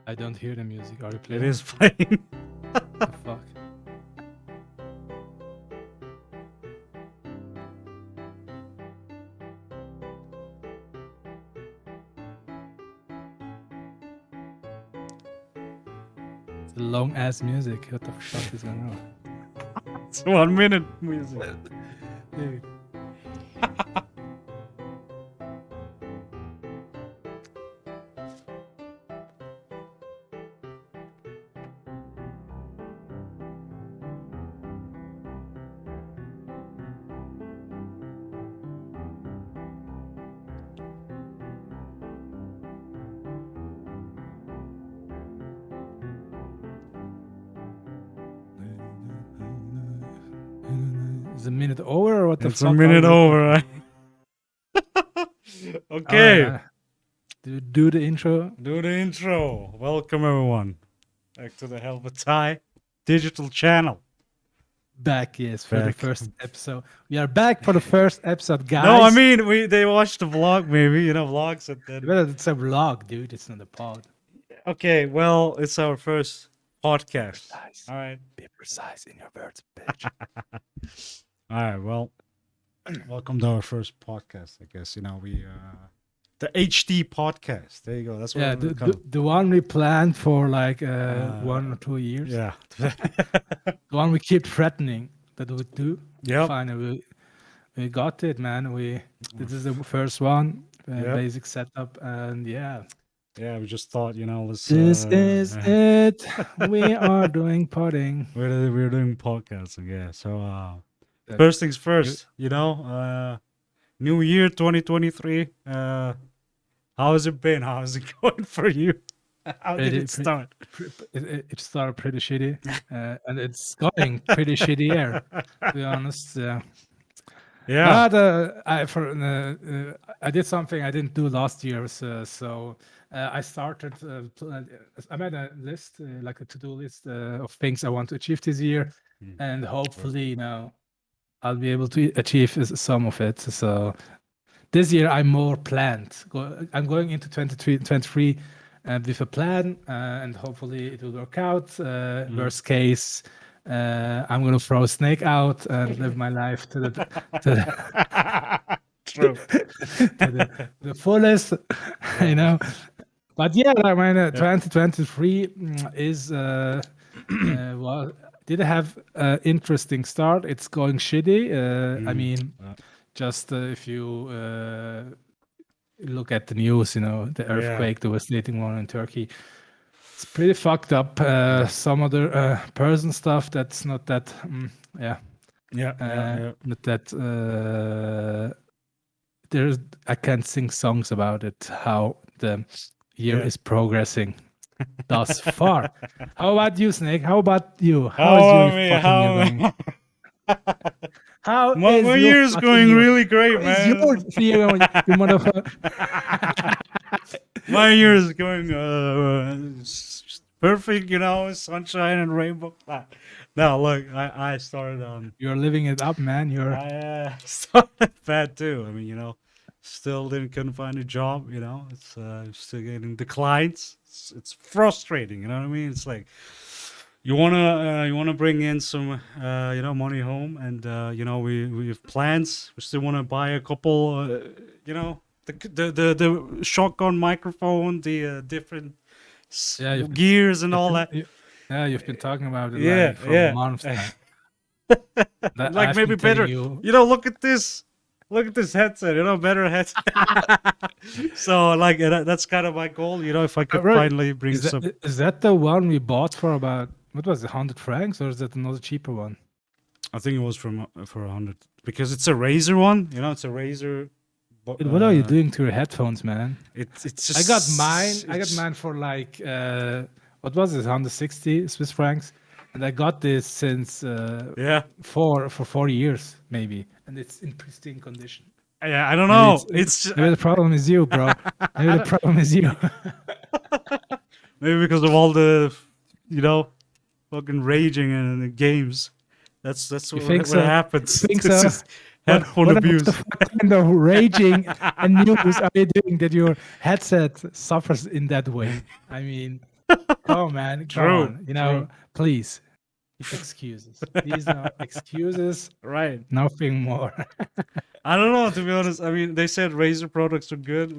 I don't hear the music. Are you It playing? is playing. The fuck? It's a long ass music. What the fuck is going on? It's 1 minute music. Dude. Is a minute over or what the It's fuck? a minute are we over, looking right? for? Okay. Alright, do the intro. Do the intro. Welcome everyone back to the Helvatay digital channel. Back, yes, for the Back. first episode. We are back for the first episode, guys. No, I mean they watched the vlog, maybe vlogs and then. Well, it's a vlog, dude. It's not a pod. Okay, well, it's our first podcast. Precise. All right. Be precise in your words, bitch. All right. Well, welcome to our first podcast. I guess we the HD podcast. There you go. That's what Yeah, I'm the, gonna the, the one we planned for like 1 or 2 years. Yeah. The one we keep threatening that we would do. Yep. Finally, we got it, man. This is the first one, Yep. basic setup, and yeah. Yeah, we just thought, let's. This is it. We are doing potting. We're doing podcasting, yeah. So first things first, New Year 2023. How has it been? How is it going for you? How did it start? It started pretty shitty, and it's going pretty shitty here, to be honest. Yeah. But I did something I didn't do last year, so I started. I made a list, like a to-do list of things I want to achieve this year, and hopefully, I'll be able to achieve some of it. So this year I'm more planned. I'm going into 2023 with a plan, and hopefully it will work out. Worst case, I'm gonna throw a snake out and live my life to the True. to the fullest, But yeah, I mean, 2023 is well, did have an interesting start. It's going shitty. I mean, just if you look at the news, the earthquake, devastating one in Turkey. It's pretty fucked up. Some other person stuff that's not that, not that. I can't sing songs about it. How the year is progressing thus far. How about you, Snake? How about you? How's your fucking year going? How my year is going really great, man. You motherfucker. My year is going perfect, sunshine and rainbow. No, look, I started on. You're living it up, man. I started bad too. I mean, still couldn't find a job. It's still getting declines. It's frustrating. You know what I mean? It's like you wanna bring in some money home, and we have plans. We still want to buy a couple. The shotgun microphone, the different gears and all that. You've been talking about it for months now. Like maybe better. Look at this. Look at this headset. Better headset. So like that's kind of my goal. If I could finally bring some. Is that the one we bought for about what was it, 100 francs, or is that another cheaper one? I think it was for 100 because it's a Razer one. It's a Razer. What are you doing to your headphones, man? It's just. I got mine for like what was it, 160 Swiss francs, and I got this since for 4 years maybe, and it's in pristine condition. Yeah, I don't know. Maybe the problem is you, bro. Maybe the problem is you. Maybe because of all the, fucking raging in the games. That's what happens. You think so? Headphone abuse. What kind of raging and news are you doing that your headset suffers in that way? I mean, Come on, man. Come True, on. true. Please. Excuses. These are excuses, Right. nothing more. I don't know, to be honest. I mean, they said Razer products are good.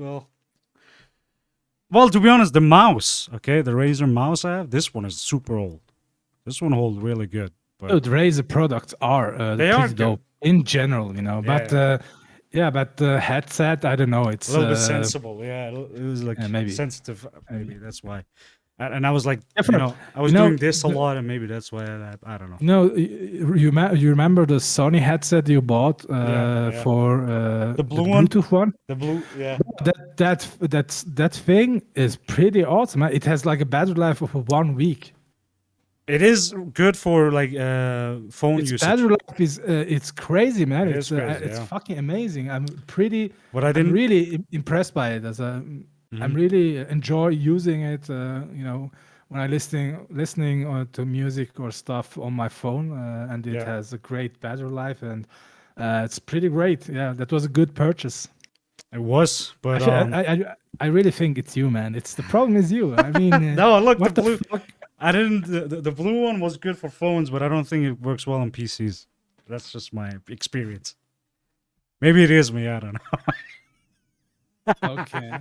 Well, to be honest, the mouse, okay, the Razer mouse I have, this one is super old. This one holds really good, but Dude, Razer products are they are pretty good. dope in general, Yeah, But yeah. yeah, but the headset, I don't know. A It's little bit sensible. Yeah, it was like maybe, sensitive. maybe. Maybe that's why. And I was like, Yeah, for, I you was know, doing this a the, lot, and maybe that's why I don't know. you remember the Sony headset you bought Yeah, yeah. for The the blue one, Bluetooth one? the blue. Yeah, That thing is pretty awesome. Man. It has like a battery life of 1 week. it is good for like phone Its usage. battery life is it's crazy, man. It is crazy. It's Yeah, fucking amazing. but I I'm didn't. really impressed by it. I'm Mhm. really enjoy using it. When I listening to music or stuff on my phone, and it Yeah, has a great battery life, and it's pretty great. Yeah, that was a good purchase. it was, I but feel, I really think it's you, man. It's the problem is you. I mean, no, look, the what the blue. fuck? I didn't. The blue one was good for phones, but I don't think it works well on PCs. That's just my experience. Maybe it is me. I don't Okay, know.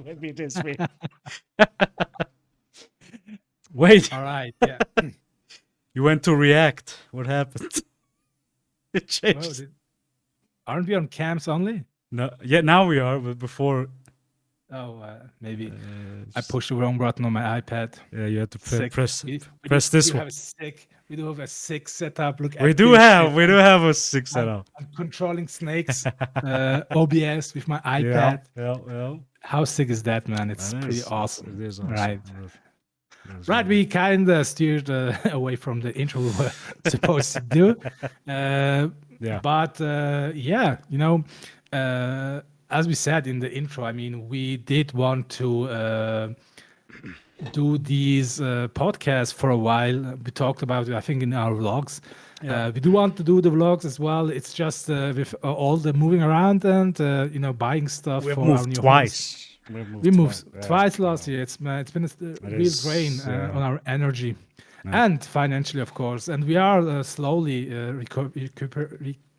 Maybe it is me. Wait, all right, yeah. you went to React. What happened? It Well, changed. aren't we on cams only? No, yeah, now we are, but before, Oh, maybe I just, pushed the wrong button on my iPad. yeah, you had to Sick. press press this one. We do have a sick setup. Look We at do this shit. have we do have a six setup. I'm controlling snakes, OBS with my Yeah, iPad. yeah. How sick is that, man? It's That pretty is awesome. it is awesome. Right. That is Right. really We kind of steered away from the intro we were supposed to do. yeah. But yeah, as we said in the intro, I mean, we did want to do these podcasts for a while. We talked about it, I think, in our vlogs. Yeah. We do want to do the vlogs as well. It's just with all the moving around and buying stuff We have for our moved new homes. twice. We have We moved twice. moved Yeah. twice last year. It's been a It real drain is on our energy yeah. and financially, of course. And we are slowly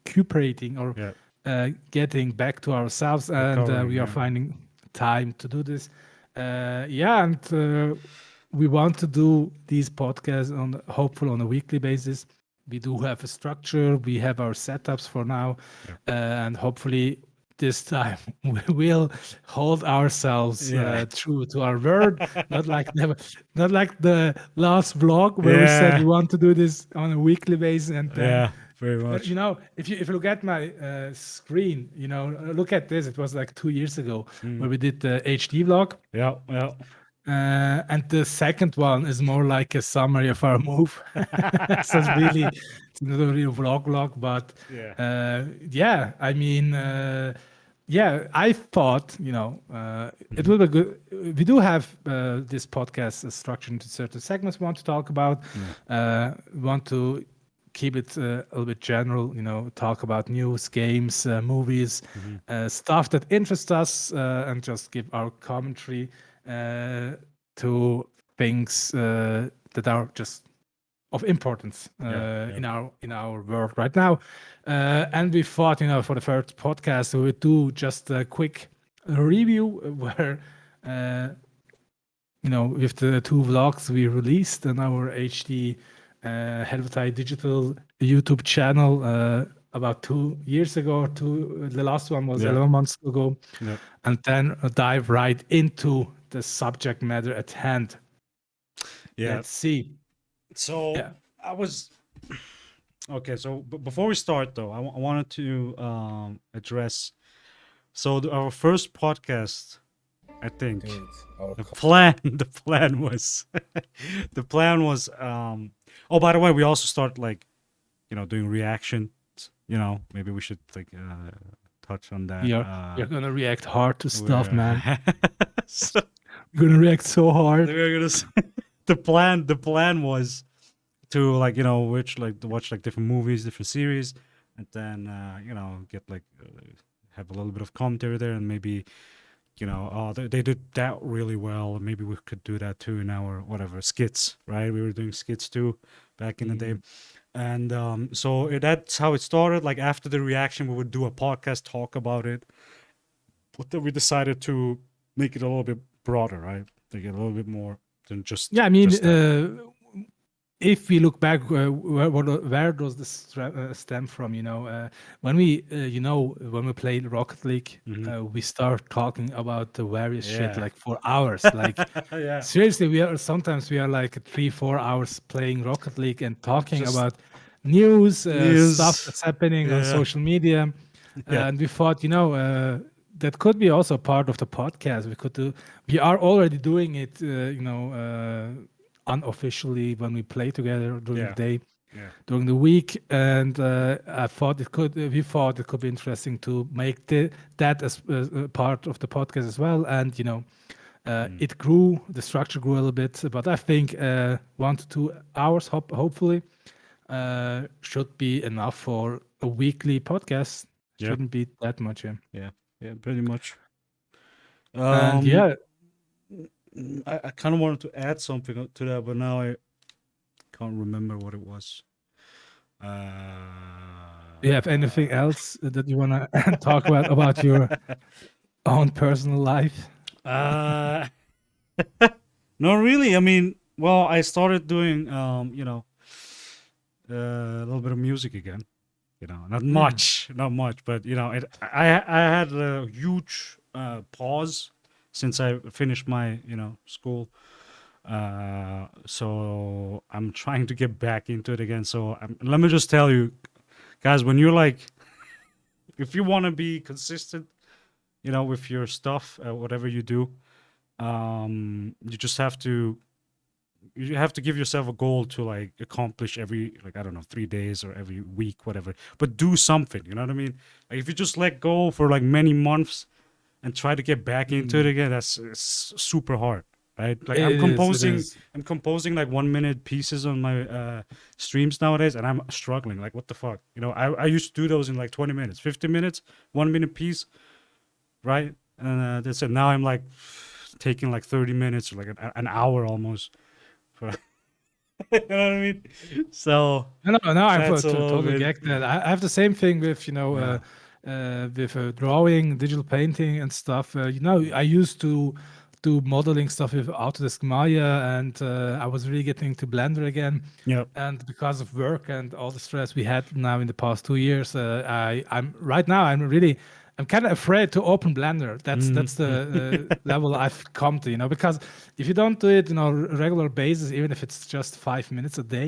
recuperating or Yeah. getting back to ourselves, and Recovering, we are yeah. finding time to do this. Yeah, and we want to do these podcasts on hopefully on a weekly basis. We do have a structure. We have our setups for now, and hopefully this time we will hold ourselves Yeah. true to our word. Not like the last vlog where we said Yeah. we want to do this on a weekly basis, and then Yeah. Very much. if you look at my screen, look at this. It was like 2 years ago where we did the HD vlog, Yeah. Yeah. and the second one is more like a summary of our move. So it's not really a vlog, but Yeah. yeah, I mean, yeah, I thought it will be good. We do have this podcast structured into certain segments we want to talk about. We want to keep it a little bit general, talk about news, games, movies, stuff that interests us, and just give our commentary to things that are just of importance in our world right now. And we thought, for the first podcast, we would do just a quick review where with the two vlogs we released on our HD Helvatay digital YouTube channel about 2 years ago. The last one was 11 months ago, and then dive right into the subject matter at hand. Yeah. Let's see. So I was okay. So before we start, though, I wanted to address. So our first podcast, I think the plan was the plan was. Oh, by the way, we also start like, doing reactions. Maybe we should like touch on that. You're gonna react hard to stuff, we're- man. So You're gonna react so hard. we're gonna the plan was to like to watch like different movies, different series, and then get like have a little bit of commentary there, and maybe they did that really well. Maybe we could do that too in our whatever skits, right? We were doing skits too back in the day. Mhm. And that's how it started. Like after the reaction, we would do a podcast talk about it. But then we decided to make it a little bit broader, right? Make it a little bit more than Yeah, I mean, that. if we look back, where does this stem from? When we, when we played Rocket League, Mhm. we start talking about the various shit Yeah. like for hours. Like Yeah. seriously, we are like 3-4 hours playing Rocket League and talking Just about news, stuff news. that's happening on Yeah. social media, Yeah. and we thought, that could be also part of the podcast. We could do. We are already doing it, unofficially when we play together during the Yeah. day, Yeah. during the week, and we thought it could be interesting to make that as a part of the podcast as well. And Mm. it grew, the structure grew a little bit, but I think 1 to 2 hours, hopefully, should be enough for a weekly podcast. Yeah. Shouldn't be that much, yeah. Yeah. Yeah. Pretty much. And Um, yeah, I kind of wanted to add something to that, but now I can't remember what it was. do you have anything else that you want to talk about your own personal life? Uh, no, really. I mean, well, I started doing, a little bit of music again. Not Mm. much, not much, but I had a huge pause since I finished my school. So I'm trying to get back into it again. So let me just tell you, guys, when you're like, if you want to be consistent, with your stuff, whatever you do, you just have to give yourself a goal to like accomplish every, like, I don't know, 3 days or every week, whatever, but do something, you know what I mean? Like if you just let go for like many months and try to get back into it Mm. again, that's it's super hard, right? Like It is. It is. I'm composing like 1 minute pieces on my streams nowadays, and I'm struggling. Like, what the fuck? I used to do those in like 20 minutes, 15 minutes, 1 minute piece, right? And that's it. Now I'm like taking like 30 minutes or like an hour almost for you know what I mean? So No, I that's a little totally bit, get that. I have the same thing with yeah, with drawing, digital painting, and stuff. I used to do modeling stuff with Autodesk Maya, and I was really getting into Blender again. yeah, And because of work and all the stress we had now in the past 2 years, I'm right now. I'm kind of afraid to open Blender. That's the level I've come to. Because if you don't do it, regular basis, even if it's just 5 minutes a day,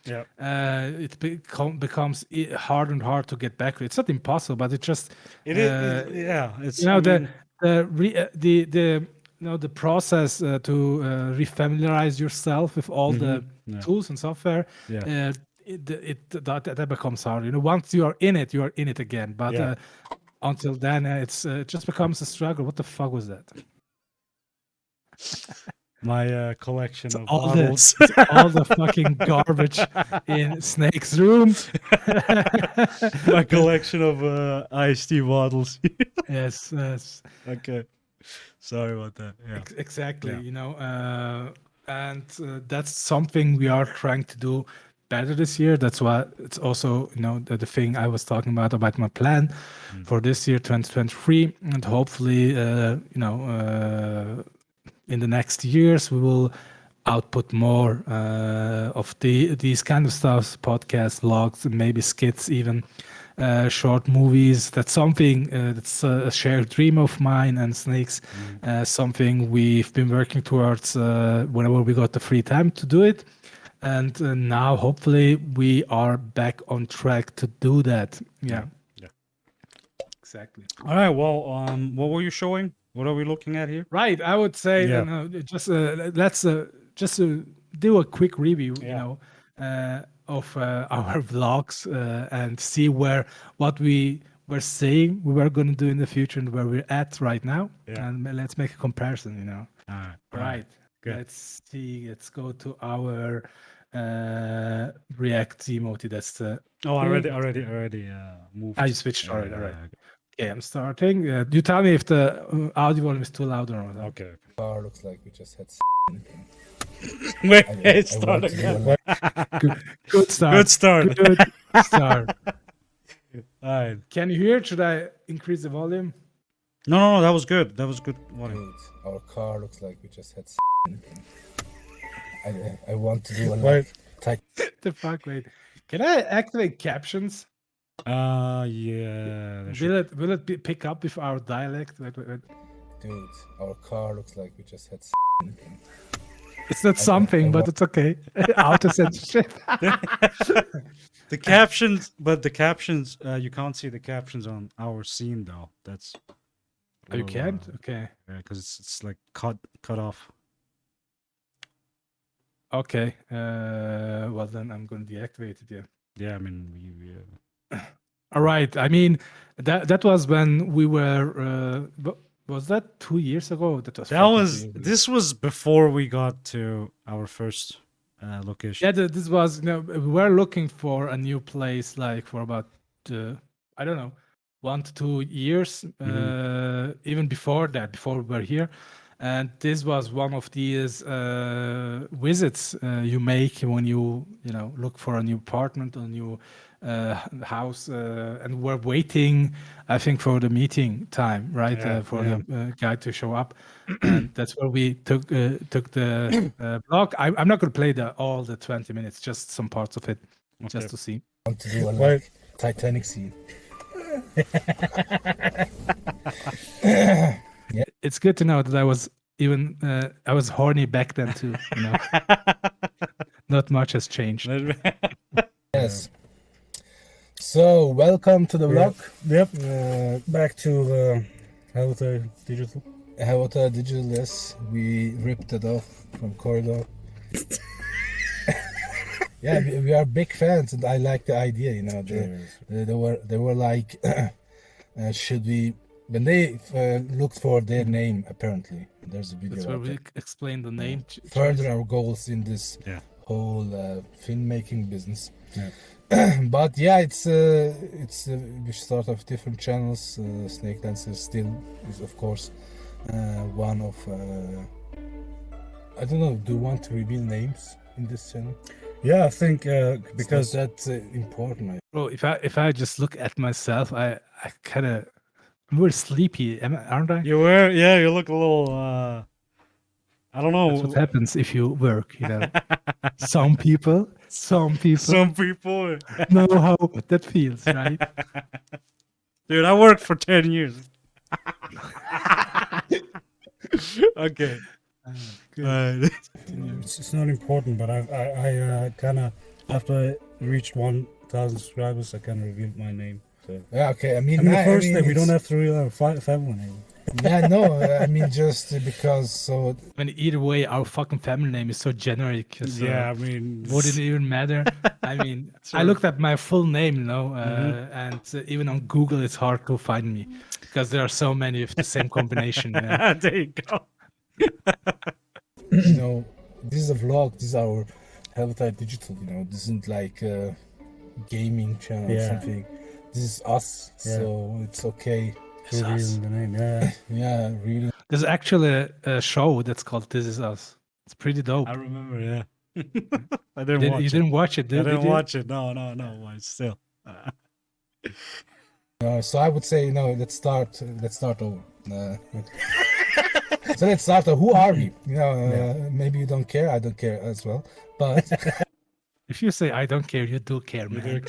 yeah. it becomes hard and hard to get back. It's not impossible, but it just It is, uh, yeah. you It's, I know the mean, the re, the the process to refamiliarize yourself with all the yeah, tools and software. yeah, Uh, that becomes hard. Once you are in it again. But yeah. until then, it just becomes a struggle. What the fuck was that? My It's collection of all the bottles. it's all the fucking garbage in Snake's room. My collection of iced tea bottles. Yes, yes. Okay, sorry about that. Yeah, Exactly, yeah. and that's something we are trying to do better this year. That's why it's also, the thing I was talking about my plan Mm. for this year, 2023, and hopefully, in the next years we will output more of these kind of stuff, podcasts, vlogs, maybe skits, even short movies. That's something that's a shared dream of mine and Snake's. Mm. Something we've been working towards whenever we got the free time to do it. And now, hopefully, we are back on track to do that. Yeah, Yeah, yeah. exactly. All right. Well, what were you showing? What are we looking at here? Right. I would say, Yeah, just let's just do a quick review, yeah, of our vlogs and see what we were saying we were going to do in the future and where we're at right now, yeah. and let's make a comparison. All right, all right. Right. Good. Let's see. Let's go to our React emoji. That's the Oh, thing. already moved. You switched. All right. All right. Okay, I'm starting. You tell me if the audio volume is too loud or not. Okay. Car looks like we just had. Wait, start want to do again. Good start. Good start. Good start. All right. Can you hear? Should I increase the volume? No, that was good. That was good. Dude, our car looks like we just had. I want to do a like The fuck, wait. Can I activate captions? Yeah. Will it pick up with our dialect? Wait. Dude, our car looks like we just had. It's not something, but it's okay. Auto censorship. The captions, but the captions, you can't see the captions on our scene though. That's Oh, you can't? Okay. yeah, because it's like cut off. Okay. Well, then I'm going to deactivate it. Yeah. Yeah, I mean, we All right. I mean, that was when we were. Was that 2 years ago? That was. that fucking 2 was years ago. this was before we got to our first location. Yeah, this was. We were looking for a new place, like for about I don't know, 1 to 2 years. Even before that, before we were here, and this was one of these visits you make when you look for a new apartment, a new house, and we're waiting, I think, for the meeting time, right? For the guy to show up, and that's where we took the vlog. I'm not going to play all the 20 minutes, just some parts of it, just to see. I want to do a like Titanic scene. It's good to know that I was even I was horny back then too. Not much has changed. Yes. So welcome to the vlog. Yep. Back to Helvatay Digital. Helvatay Digital. Yes, we ripped it off from Corridor. Yeah, we are big fans, and I like the idea. They were like, should we? When they looked for their name, apparently there's a video. That's where we explain the name. Further our goals in this whole filmmaking business. Yeah. But yeah, it's we start off different channels. Snake Dancer still is of course one of. I don't know. Do you want to reveal names in this channel? Yeah, I think because that's important. Bro, if I just look at myself, I kind of I'm very sleepy, aren't I? You were, yeah. You look a little. I don't know. That's what happens if you work. Some people know how that feels, right? Dude, I worked for 10 years. Okay. Good. it's not important, but I kind of after I reached 1,000 subscribers, I kind of revealed my name. So. Yeah, okay. I mean, the first day we don't have to reveal our family name. Yeah, no. I mean, just because so. I mean, either way, our fucking family name is so generic. So Yeah, I mean, wouldn't even matter. I mean, I looked at my full name, and even on Google, it's hard to find me because there are so many of the same combination. There you go. This is a vlog. This is our Helvatay Digital. This isn't like a gaming channel or something. This is us, so it's okay. Revealing the name, Yeah, really. There's actually a show that's called This Is Us. It's pretty dope. I remember, yeah. I didn't watch You it. didn't watch it, I did didn't you? watch it. No. Why still? So I would say, let's start over. So let's start. Who are we? Maybe you don't care. I don't care as well. But if you say I don't care, you do care, man.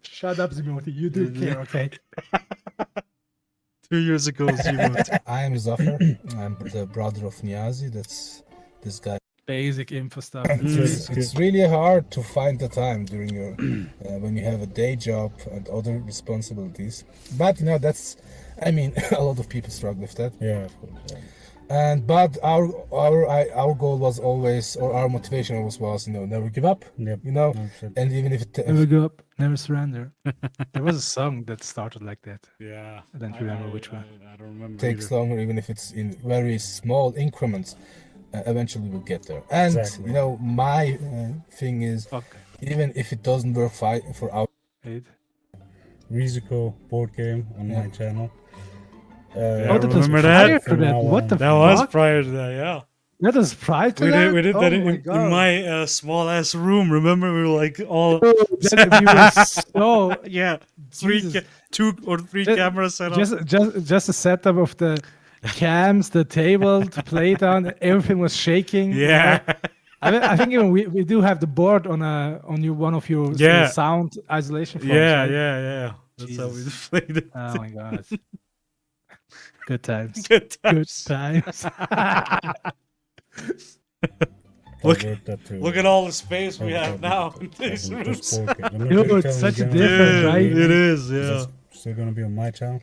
Shut up, Zimoti. You do care, okay? 2 years ago, Zimoti. I am Zafar. I'm the brother of Niazi. That's this guy. Basic info stuff. It's really hard to find the time during your when you have a day job and other responsibilities. But that's, I mean, a lot of people struggle with that. Yeah, of course. Yeah. But our goal was always, or our motivation always was, never give up. Yep. And even if it Never give up, never surrender. There was a song that started like that. Yeah. I don't remember which one. I don't remember. Takes longer, even if it's in very small increments. Eventually we'll get there. And exactly. My thing is, even if it doesn't work for our Rizico board game on my channel. Yeah, Oh, that was remember prior that? to From that. now What on. the That was fuck? prior to that, yeah. That was prior to that? We did Oh that my in god. my small ass room. Remember, we were like all Oh, we were so yeah, Jesus. 2 or 3 Just, cameras set up. just a setup of the cams, the table to play it on. Everything was shaking. You Yeah, know? I think even we do have the board on one of your Yeah. sound isolation phones, yeah, right? yeah. That's how we Jesus. played it. Oh my god. Good times. Good Good times. times. Look- Divert that to, Look at all the space we Helvatay have now in as these in rooms. just board games. I'm not Dude, really it's telling such a you general difference, Yeah, right? it is. 'cause Yeah. That's still gonna be on my channel,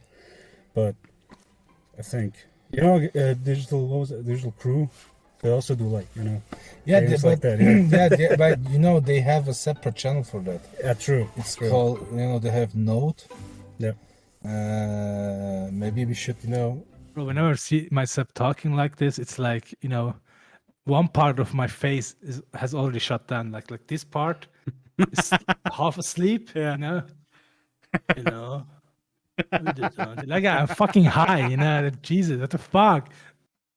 but I think you know digital. What was it? Digital Crew. They also do Yeah, games but like that. Yeah, but they have a separate channel for that. yeah, true. It's True. called they have Note. Yeah. Maybe we should Bro, whenever I see myself talking like this, it's like, one part of my face has already shut down. Like this part is half asleep, Yeah. you know? You know? Like I'm fucking high, like, Jesus, what the fuck?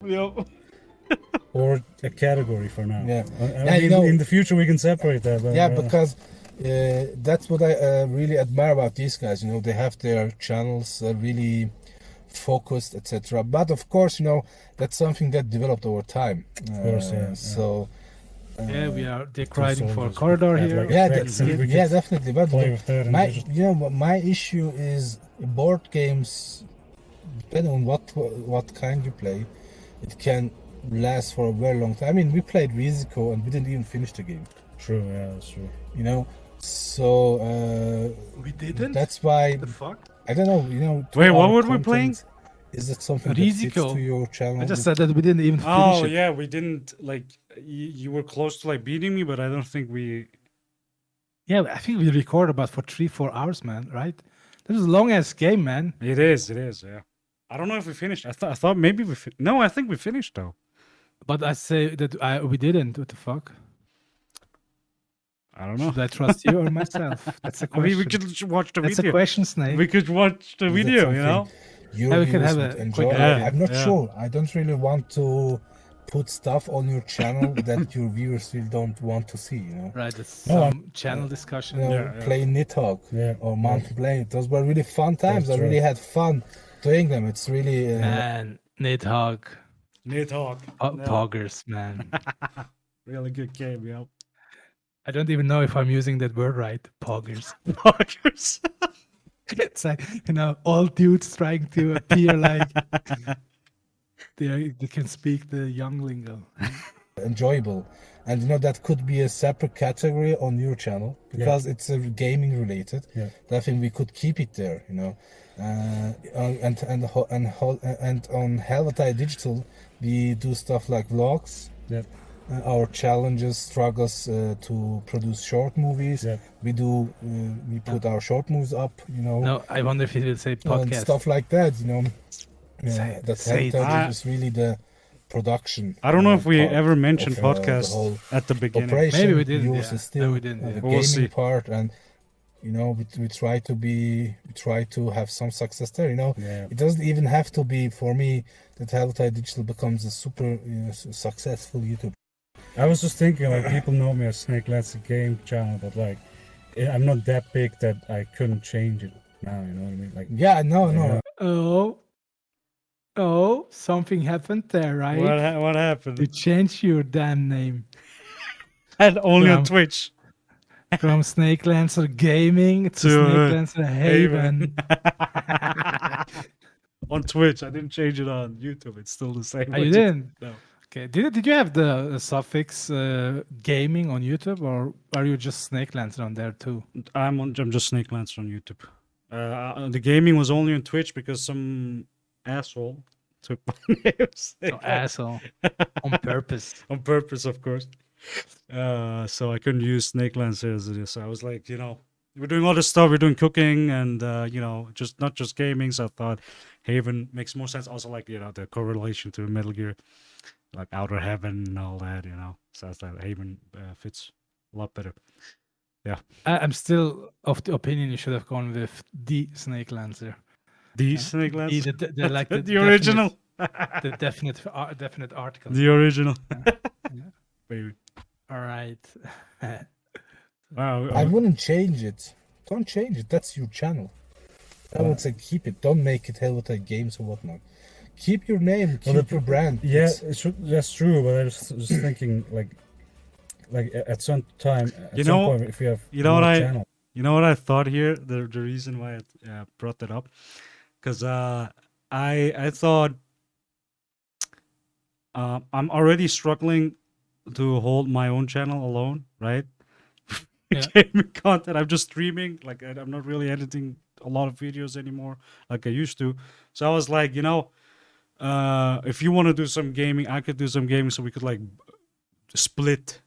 Yep. Or a category for now. Yeah. I Yeah, mean, in the future we can separate that. But, Yeah, because that's what I really admire about these guys. They have their channels really focused, etc. But of course, that's something that developed over time. Of course, yeah. So Yeah, we are decorating for a soldiers corridor had, here. like, yeah, effects and we yeah, could definitely. But play with that and my just- my issue is board games. Depending on what kind you play, it can last for a very long time. I mean, we played Rizico and we didn't even finish the game. True, yeah, that's true. So We didn't? that's why The fuck? I don't know. to Wait, what our were we playing? content, Is it something that fits Rizico. to your channel? I just said that we didn't even finish Oh it. yeah, we didn't you were close to beating me, but I don't think we. Yeah, I think we recorded about for 3-4 hours, man, right? That was a long ass game, man. It is. Yeah. I don't know if we finished. I thought maybe we. No, I think we finished though. But I say that we didn't. What the fuck? I don't know. Should I trust you or myself? That's a I mean, question. we could watch the That's a video. question, Snake. We could watch the Is it video. You something know. Your Yeah, we can viewers have would a enjoy. quick- Yeah, I'm not yeah. sure. I don't really want to put stuff on your channel that your viewers really don't want to see. Right, that's No, some channel discussion. Yeah. Play Nidhogg Yeah. or Mountain Blade. Those were really fun times. That's I really right. had fun doing them. It's really Man, Nidhogg, Nidhogg. poggers, man. Really good game, yo. I don't even know if I'm using that word right. Poggers. Poggers. It's like, all dudes trying to appear like they can speak the young lingo. enjoyable, and that could be a separate category on your channel because it's gaming related. Yeah. I think we could keep it there. And on Helvatay Digital, we do stuff like vlogs. Yeah. Our challenges, struggles to produce short movies. Yeah. We do. We put our short movies up. No, I wonder if he will say and podcast. stuff like that. Say- That say it. Helvatay is really the production. I don't know if we part ever mentioned of, the podcast whole at the beginning. operation. Maybe we didn't, Yours yeah. is still No, we didn't, the yeah. We'll gaming see. part, and we try to have some success there. Yeah. It doesn't even have to be for me that Helvatay Digital becomes a super successful YouTube. I was just thinking, people know me as Snake Let's Game channel, but I'm not that big that I couldn't change it now. You know what I mean? Yeah, no. Oh, something happened there, right? What You happened? changed your damn name And only on Well, Twitch. from Snake Lancer Gaming to To, Snake Lancer Haven. On Twitch, I didn't change it on YouTube. It's still the same. Oh, you didn't? No. Okay. Did you have the suffix gaming on YouTube, or are you just Snake Lancer on there too? I'm just Snake Lancer on YouTube. The gaming was only on Twitch because some asshole took my name. Oh, asshole. On purpose. On purpose, of course. So I couldn't use Snake Lancer as it is. So I was like, we're doing all this stuff. We're doing cooking and just not just gaming. So I thought Haven makes more sense. Also, the correlation to Metal Gear, like Outer Heaven and all that. So I thought Haven fits a lot better. I'm still of the opinion you should have gone with the Snake Lancer. The Snake Lancer? The like the, The original. definite article. The original. Yeah. Baby. All right. Wow. I wouldn't change it. Don't change it. That's your channel. I would say keep it. Don't make it Helvatay Games or whatnot. Keep your name. Keep your brand. Yeah, It's- that's true. But I was just thinking, like at some time, at You some know- point, if you have you know what more I- channel, You know what I thought here? The reason why I brought that up, because I thought I'm already struggling to hold my own channel alone, right? Yeah. Gaming content. I'm just streaming. Like I'm not really editing a lot of videos anymore, like I used to. So I was like, if you want to do some gaming, I could do some gaming, so we could like split,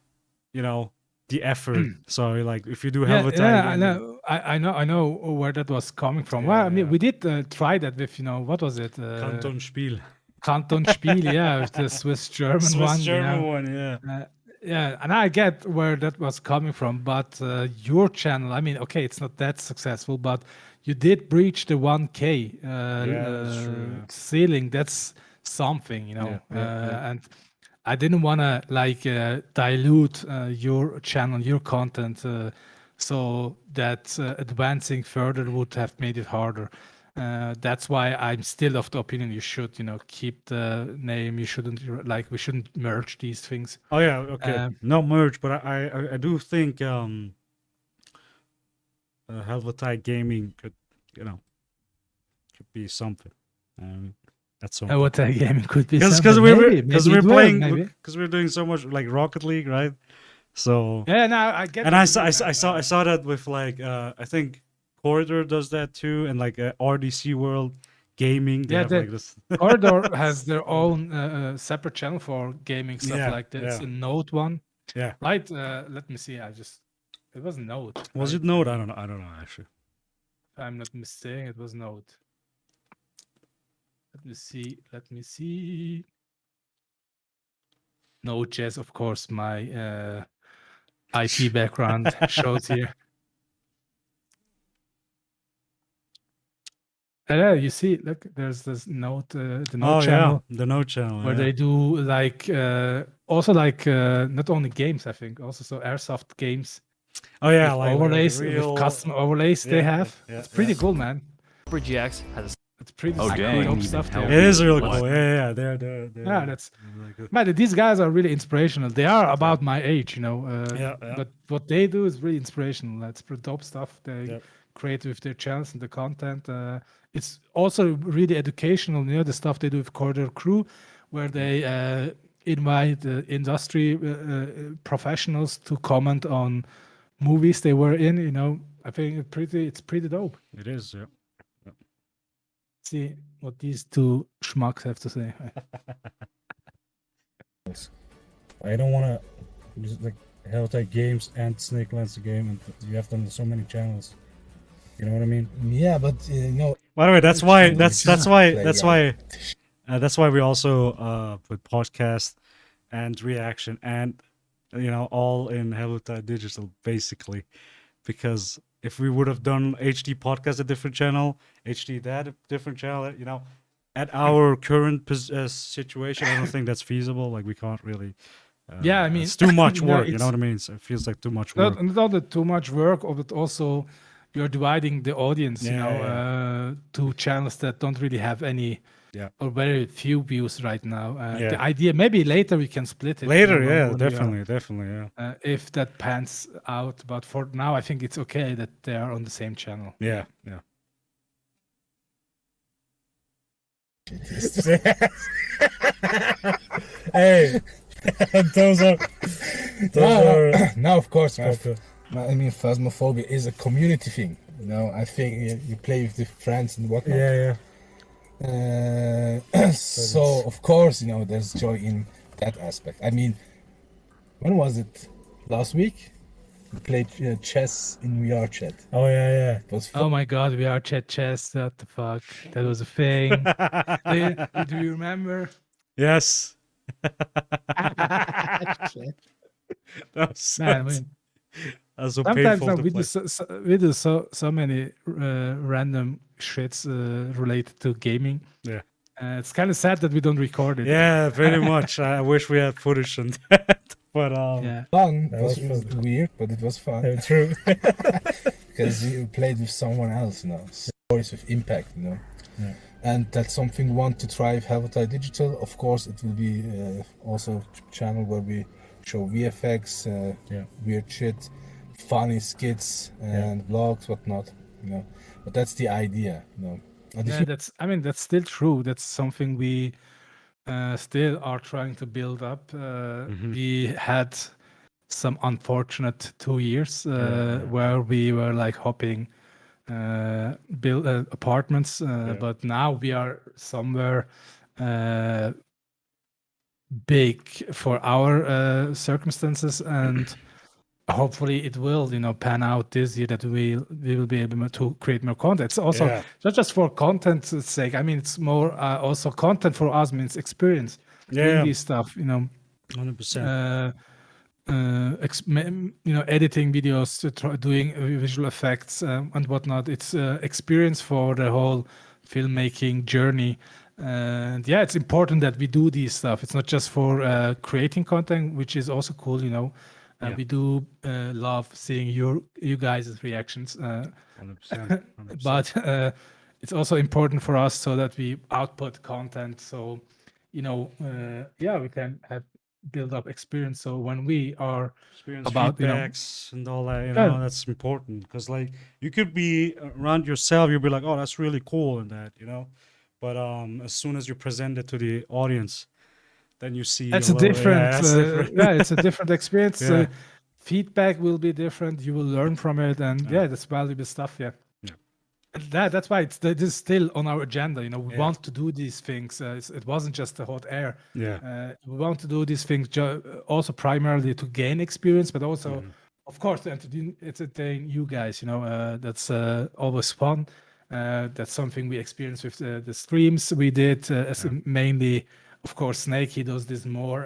the effort. So like if you do Helvatay, I gaming, know. I know where that was coming from. Well, I mean, Yeah. we did try that with, what was it? Canton Spiel, Canton Spiel, yeah, with the Swiss German Swiss one. German one, yeah. Yeah, and I get where that was coming from, but your channel, I mean, okay, it's not that successful, but you did breach the 1K That's true, yeah. ceiling. That's something, Yeah. and I didn't want to like dilute your channel, your content, so that advancing further would have made it harder. That's why I'm still of the opinion you should, keep the name. You shouldn't we shouldn't merge these things. Oh yeah, okay. Not merge, but I do think Helvatay Gaming could be something. That's something. What that gaming could be Because something. we're Maybe it will, playing, maybe. because we're doing so much like Rocket League, right? So Yeah, no, I get. and what I you saw mean, I saw that with like I think Corridor does that too, and like RDC World Gaming. They Yeah, have like this. Corridor has their own separate channel for gaming stuff Yeah, like this. yeah. A Note one, Yeah. right? Let me see. It was Note. Was right? it Node? I don't know actually. If I'm not mistaken, it was Note. Let me see. Node.js, of course, my IT background shows here. Yeah, you see, look, there's this Node, the Node channel, the Node channel. where yeah. they do like also like not only games, I think, also so airsoft games. Oh yeah, with like overlays, real, with custom overlays they yeah, have. yeah, It's pretty yeah. cool, man. GX has It's pretty Oh, cool dang. dope Even stuff help there. It is real What? cool. Yeah, they're Yeah, that's. like Man, these guys are really inspirational. They are about my age, Yeah. But what they do is really inspirational. That's pretty dope stuff they Yep. create with their channels and the content. It's also really educational. The stuff they do with Corridor Crew, where they invite industry professionals to comment on movies they were in. I think it's pretty dope. It is. Yeah. See what these two schmucks have to say. I don't want to just like Helvatay Games and Snake Lancer game, and you have them on so many channels. You know what I mean? Yeah, but By the way, that's why It's that's not why play, that's yeah. why that's why we also put podcast and reaction and all in Helvatay Digital basically, because if we would have done HD podcast a different channel, HD that a different channel, at our current situation, I don't think that's feasible. Like we can't really. Yeah, I mean, it's too much no, work. You it's- know what I mean? So it feels like too much work. not only too much work, but also you're dividing the audience, Yeah, to channels that don't really have any Yeah. or very few views right now. Yeah. The idea, maybe later we can split it. Later, when yeah, we are- definitely, yeah. if that pans out, but for now, I think it's okay that they are on the same channel. Yeah. Hey, those are now of course, Okay. I mean, Phasmophobia is a community thing. I think you play with the friends and whatnot. yeah. So of course, there's joy in that aspect. I mean, when was it? Last week, we played chess in VR chat. Oh yeah. It was Oh my God, we are chat chess. What the fuck? That was a thing. Do you remember? Yes. That was so Man, That's so Sometimes painful now to we do play. we do so many random shits related to gaming. Yeah. It's kind of sad that we don't record it. Yeah, very much. I wish we had footage on that. But Yeah. Fun. It That was was fun. weird, but it was fun True. because you played with someone else, stories with impact, Yeah. And that's something we want to try with Helvatay Digital. Of course, it will be also a channel where we show VFX, Yeah. weird shit, funny skits and vlogs, whatnot, But that's the idea, And if Yeah, that's still true. That's something we still are trying to build up. We had some unfortunate 2 years where we were like hopping build apartments, but now we are somewhere big for our circumstances, and hopefully it will pan out this year that we will be able to create more content. It's also Yeah. not just for content's sake. I mean, it's more also content for us means experience doing Yeah. this stuff, 100%. editing videos, doing visual effects and whatnot. It's experience for the whole filmmaking journey. And yeah, it's important that we do this stuff. It's not just for creating content, which is also cool. Yeah. We do love seeing you guys' reactions, 100%. 100%. but it's also important for us so that we output content. So, we can have build up experience. So when we are Experience about, feedbacks and all that, Yeah. that's important because like you could be around yourself, you'll be like, oh, that's really cool and that, but as soon as you present it to the audience, then you see That's a a little, different, that's different. it's a different experience. Yeah. Feedback will be different. You will learn from it, and Yeah. that's valuable stuff. Yeah. Yeah. And that's why this is still on our agenda. We Yeah. want to do these things. It wasn't just a hot air. Yeah. We want to do these things also primarily to gain experience, but also, Mhm. of course, to entertain you guys. That's always fun. That's something we experienced with the streams we did. As mainly, of course, Snake. He does this more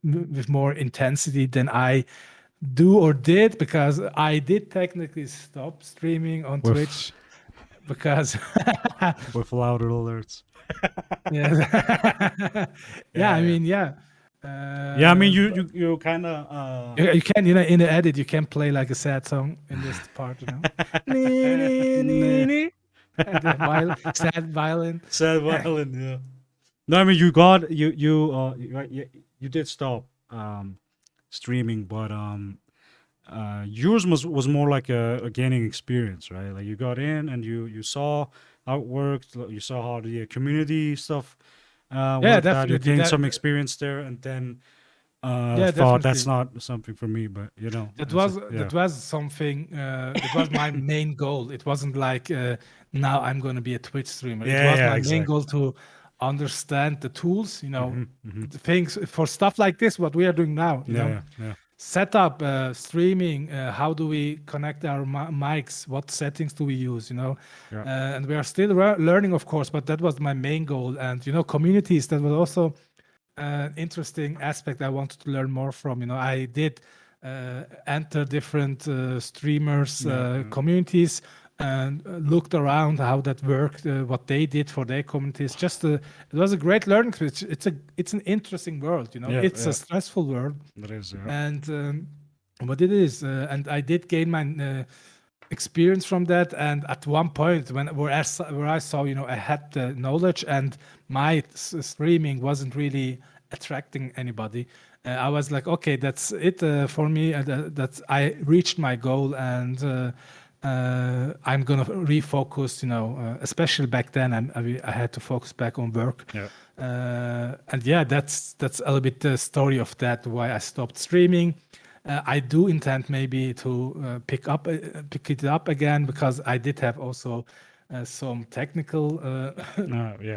with more intensity than I do or did, because I did technically stop streaming on With- Twitch because With louder alerts. yeah. Yeah, I yeah. mean, yeah. Yeah, I mean, you kind of. You can, in the edit, you can play like a sad song in this part, Nee, nee, nee, nee. And the sad violin. Sad violin, yeah. No, I mean you did stop streaming, but yours was more like a gaining experience, right? Like you got in and you saw how it worked, you saw how the community stuff worked out. You definitely, gained some experience there, and then Yeah, thought that's definitely. not something for me, but That it's was like, yeah. that was something. It was my main goal. It wasn't like now I'm going to be a Twitch streamer. It Yeah, was yeah, my main exactly. goal to understand the tools. Mhm. The things for stuff like this. What we are doing now. Yeah. Set up streaming. How do we connect our mics? What settings do we use? Yeah. And we are still learning, of course. But that was my main goal. And communities. That was also an interesting aspect I wanted to learn more from. I did enter different streamers communities and looked around how that worked, what they did for their communities. It was a great learning experience. It's an interesting world. It's a stressful world, That is, yeah. and but it is. And I did gain my experience from that. And at one point, where I saw, I had the knowledge, and my streaming wasn't really attracting anybody. I was like, okay, that's it for me. That's I reached my goal, and I'm gonna refocus. Especially back then, I had to focus back on work. Yeah. And yeah, that's a little bit the story of that. Why I stopped streaming. I do intend maybe to pick it up again, because I did have also some technical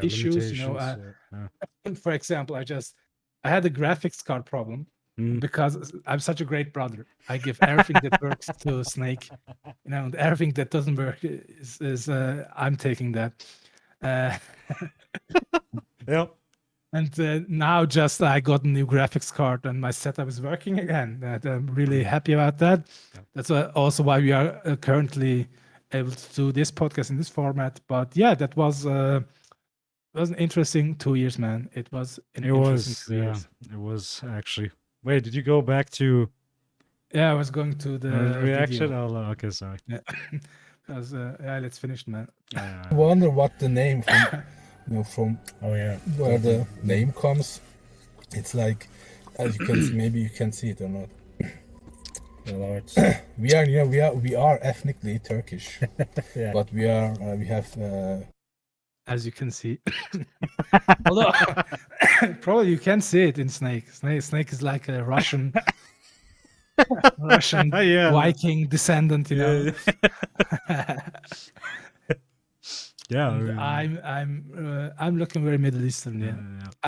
issues. Limitations. For example, I had a graphics card problem Mm. because I'm such a great brother. I give everything that works to Snake, and everything that doesn't work is I'm taking that. Yep. And now just I got a new graphics card and my setup is working again. And I'm really happy about that. Yeah. That's also why we are currently able to do this podcast in this format. But yeah, that was an interesting 2 years, man. It was an It interesting was, 2 years. it was actually. Wait, did you go back to Yeah, I was going to the reaction? video. Oh, okay, sorry. Yeah. Yeah, let's finish, man. I wonder what the name from, from Oh yeah. where the name comes. It's like, as you can see, maybe you can see it or not. The Lords. We are, we are ethnically Turkish, Yeah. but we have. As you can see. Although probably you can see it in Snake. Snake is like a Russian Yeah. Viking descendant, you know. Yeah. And I'm looking very Middle Eastern. Yeah,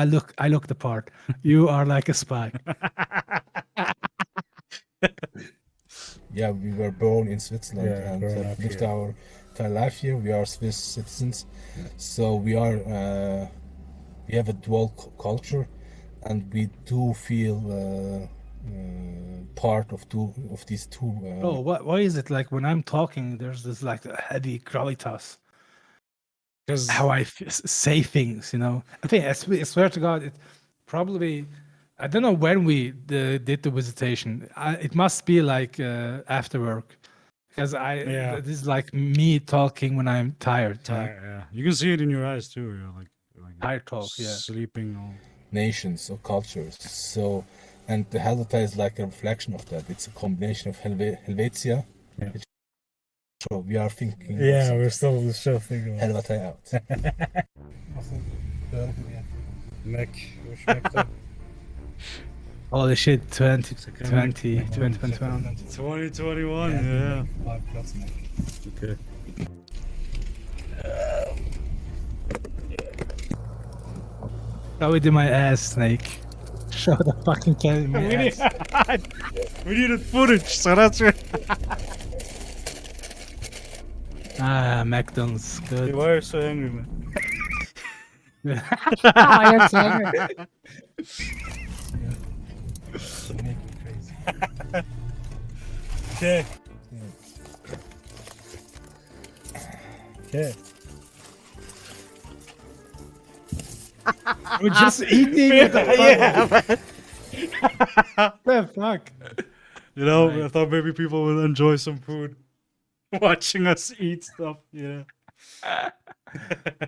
yeah. I look the part. You are like a spy. Yeah, we were born in Switzerland Yeah, and grown have up lived here. our entire life here. We are Swiss citizens, so we are. We have a dual culture, and we do feel part of these two. Oh, why is it like when I'm talking? There's this like a heavy gravitas. Because How I say things, you know. I think I swear to God, it probably. I don't know when we did the visitation. It must be like after work, because Yeah. this is like me talking when I'm tired. You know? tired, yeah. You can see it in your eyes too. You're like Tired talk, yeah. sleeping. All. nations or cultures. So, and the Helvatay is like a reflection of that. It's a combination of Helvetia. Yeah. So we are thinking. Yeah, of we're still thinking about Helvatay out. Mac. Hoe schmeckt dat? Holy shit, 2020, 2021. 2021, yeah. Okay. Throw it in my ass, Snake. Show the fucking can in my ass. We needed footage, so that's right. Ah, McDonald's, good. Why are you so angry, man? I am so angry. Okay. Okay. We're just eating. Yeah, man. The fuck? You know, Right. I thought maybe people would enjoy some food watching us eat stuff. Yeah. Oh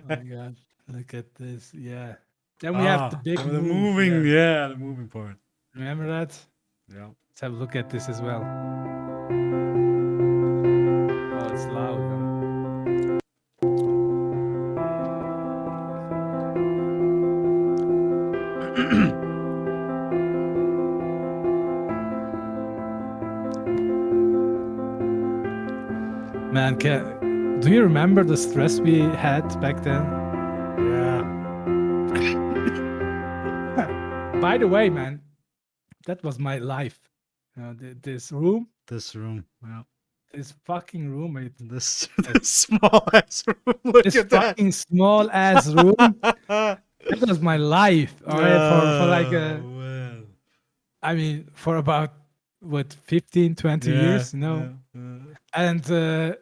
my god, look at this. Yeah. Then we have the big the move, moving, yeah. the moving part. Remember that? Yeah. Let's have a look at this as well. Oh, it's loud. Huh? Man, do you remember the stress we had back then? Yeah. By the way, man, that was my life. You know, this room, This room. Yeah. this fucking room, This small ass room. Look this at that. fucking small ass room. That was my life. All right, for like well. I mean, for about what 15, 20 years, you know. And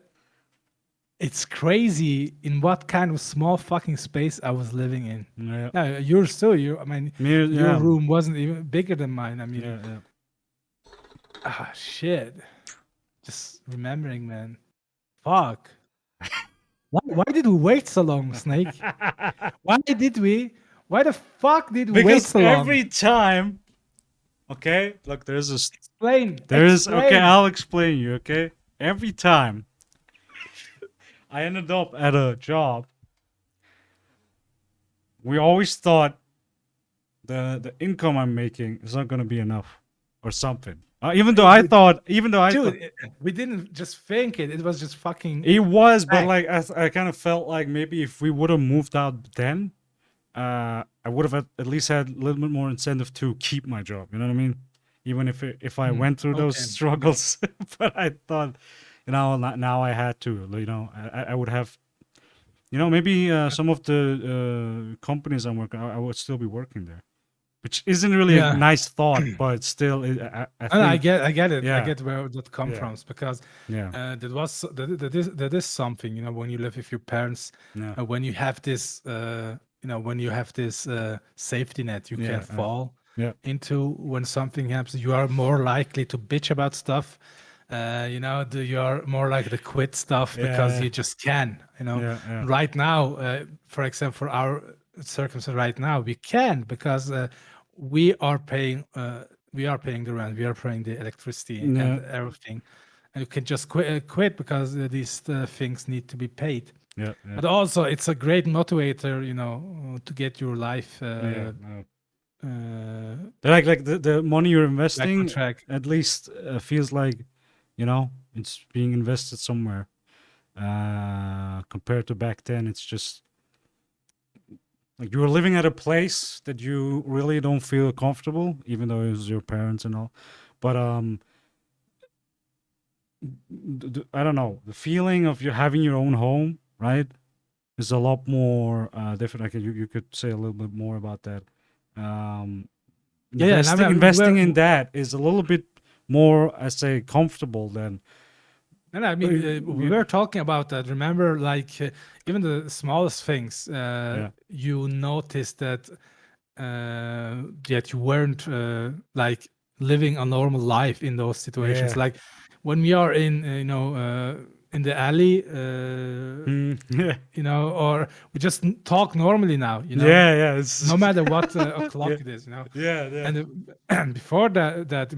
it's crazy in what kind of small fucking space I was living in. Yeah. Now you're still I mean, your Yeah. room wasn't even bigger than mine. I mean, Yeah. ah, shit. Just remembering, man. Fuck. Why did we wait so long, Snake? Why the fuck did we wait Because so long? every time, okay, look, there's a Explain. okay, explain. I'll explain you, okay? Every time I ended up at a job, we always thought the income I'm making is not going to be enough or something. Even though I thought, Dude, we didn't just think it. It was just fucking. it was, but fact. like I kind of felt like maybe if we would have moved out then, I would have at least had a little bit more incentive to keep my job. You know what I mean? Even if I went through those okay. struggles, but I thought, you know, now I had to. You know, I would have maybe some of the companies I'm working, I would still be working there, which isn't really a Yeah. nice thought, but still, I And think, I get it. I yeah, get where that come yeah, from because yeah, that is something, when you live with your parents, yeah, when you have this, when you have this safety net you can yeah, fall yeah, into when something happens. You are more likely to bitch about stuff. You are more likely to quit stuff because yeah, you just can. yeah, yeah, Right now, for example, for our circumstance right now, we can because we are paying. We are paying the rent. We are paying the electricity and yeah, everything, and you can just quit because these things need to be paid. yeah, yeah, But also, it's a great motivator, to get your life yeah. uh, Like the money you're back on investing, track. at least feels like, it's being invested somewhere. Compared to back then, it's just like you were living at a place that you really don't feel comfortable, even though it was your parents and all. But I don't know, the feeling of you having your own home, right, is a lot more different. Like you could say a little bit more about that. Um, Yeah, and investing in that is a little bit more, I say, comfortable than. we were talking about that. Remember, like even the smallest things, Yeah. you notice that you weren't like living a normal life in those situations. Yeah. Like when we are in the alley, Yeah. or we just talk normally now. Yeah. Yeah. It's No matter what o'clock yeah. it is. Yeah. Yeah. And before that,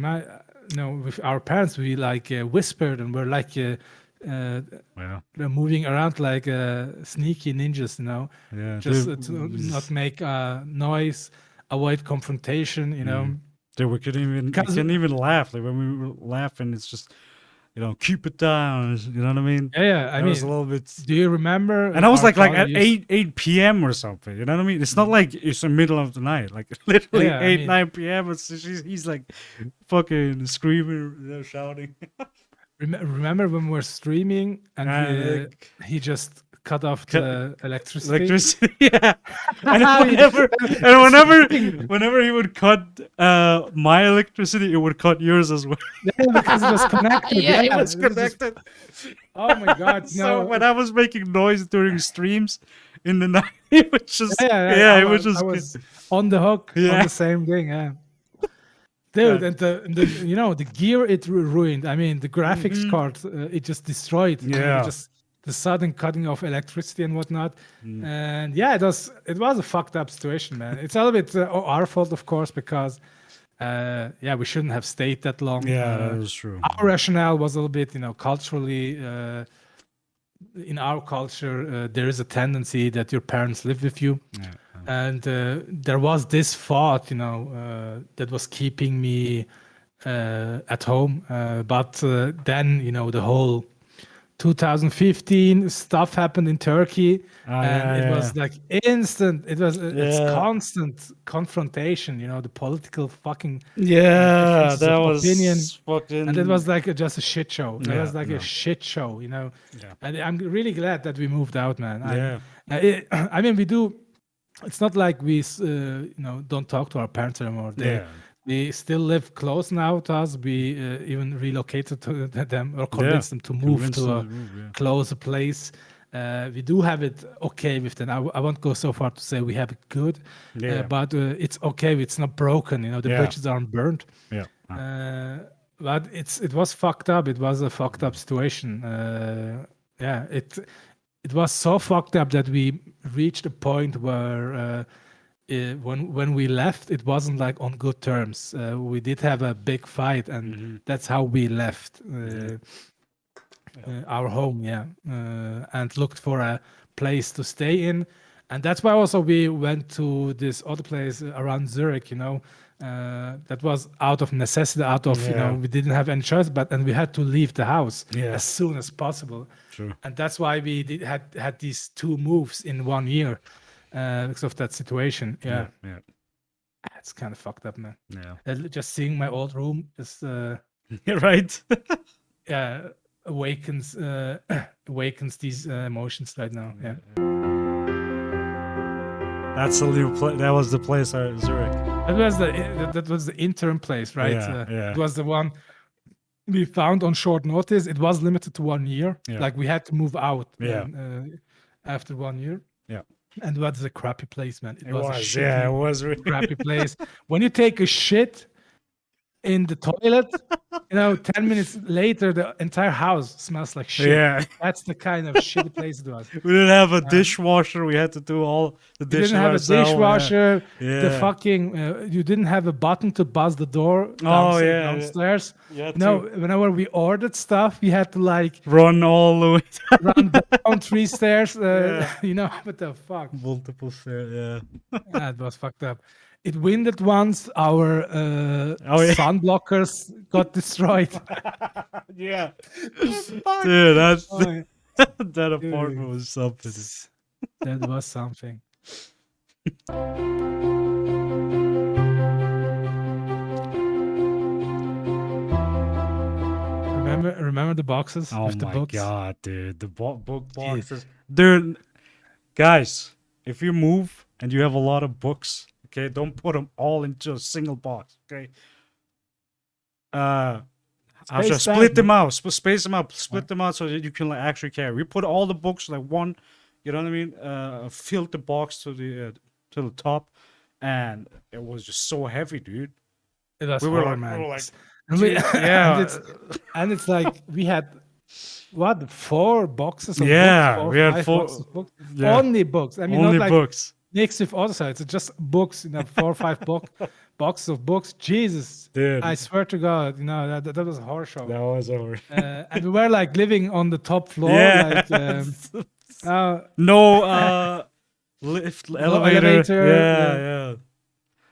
with our parents, we like whispered and we're like Yeah. moving around like sneaky ninjas, Yeah. just to not make noise, avoid confrontation, Dude, we because couldn't even laugh. Like when we were laughing, it's just keep it down. You know what I mean? yeah, I That was a mean, little bit. do you remember And I was our like father at used? 8 p.m. or something. You know what I mean? It's not like it's the middle of the night. Like literally Yeah, I 8 mean, 9 p.m. He's like fucking screaming, shouting. remember when we were streaming and And like, he just cut off the electricity? electricity. Yeah. And I whenever he would cut my electricity, it would cut yours as well. Yeah, because it was connected. Yeah, it Yeah, was it was just, connected. oh my God, So when I was making noise during streams in the night, it was just I it was I just was on the hook on yeah. the same thing. Yeah, dude, and the gear it ruined. I mean, the graphics Mhm. card it just destroyed. Yeah. Just the sudden cutting off electricity and whatnot. Mm. And yeah, it was a fucked up situation, man. It's a little bit our fault, of course, because we shouldn't have stayed that long. Yeah, that is true. Our rationale was a little bit, culturally. In our culture, there is a tendency that your parents live with you. Yeah. And there was this thought, that was keeping me at home. But then, the whole 2015 stuff happened in Turkey, and it was like instant. It's constant confrontation. The political fucking Yeah, differences that of opinion, was fucking. and it was like just a shit show. It Yeah, was like yeah. a shit show. Yeah. And I'm really glad that we moved out, man. Yeah. I mean, we do. It's not like we, don't talk to our parents anymore. We still live close now to us. We even relocated to them or convinced them to move to a closer place. We do have it okay with them. I won't go so far to say we have it good, but it's okay. It's not broken. The bridges aren't burned. Yeah. But it was fucked up. It was a fucked up situation. It was so fucked up that we reached a point where when we left, it wasn't like on good terms. We did have a big fight, and that's how we left our home, and looked for a place to stay in. And that's why also we went to this other place around Zurich, that was out of necessity, out of, we didn't have any choice, and we had to leave the house as soon as possible. True. And that's why we had these two moves in 1 year because of that situation. Yeah. It's kind of fucked up, man. Yeah. Just seeing my old room is Right. awakens these emotions right now. Yeah. That's the new place. That was the place at Zurich. That was the interim place, right? Yeah, yeah. It was the one we found on short notice. It was limited to 1 year. Yeah. Like we had to move out Yeah. after 1 year. Yeah. And that was a crappy place, man. It was. A Yeah, it shitty, was really. crappy place. When you take a shit in the toilet, 10 minutes later, the entire house smells like shit. Yeah. That's the kind of shitty place it was. We didn't have a dishwasher. We had to do all the You dishes didn't have a ourselves. dishwasher. Yeah. The fucking you didn't have a button to buzz the door downstairs. You had Whenever we ordered stuff, we had to like run all the way run down 3 stairs. What the fuck? multiple stairs. Yeah. That was fucked up. It winded once. Our sun blockers got destroyed. Yeah. Dude, that's Oh, that apartment was something. that was something. Remember the boxes Oh with the my books? god, dude. The book boxes. Dude, guys, if you move and you have a lot of books, okay, don't put them all into a single box, okay? I'll just split them out, space them out, split them out so that you can like, actually carry. We put all the books like one, you know what I mean? Filled the box to the top, and it was just so heavy, dude. It was We were hard, like- man. we were like, And we- yeah. and it's like we had 4 boxes of Yeah, books, we had 5 4 boxes of books. yeah. Only books. I mean, Only not like books. mixed with other sides. It's just books, 4 or 5 boxes of books. Jesus, Dude. I swear to God, that was a horror show. That was over. And we were like living on the top floor. Yeah. Like, No lift, elevator. Yeah, yeah.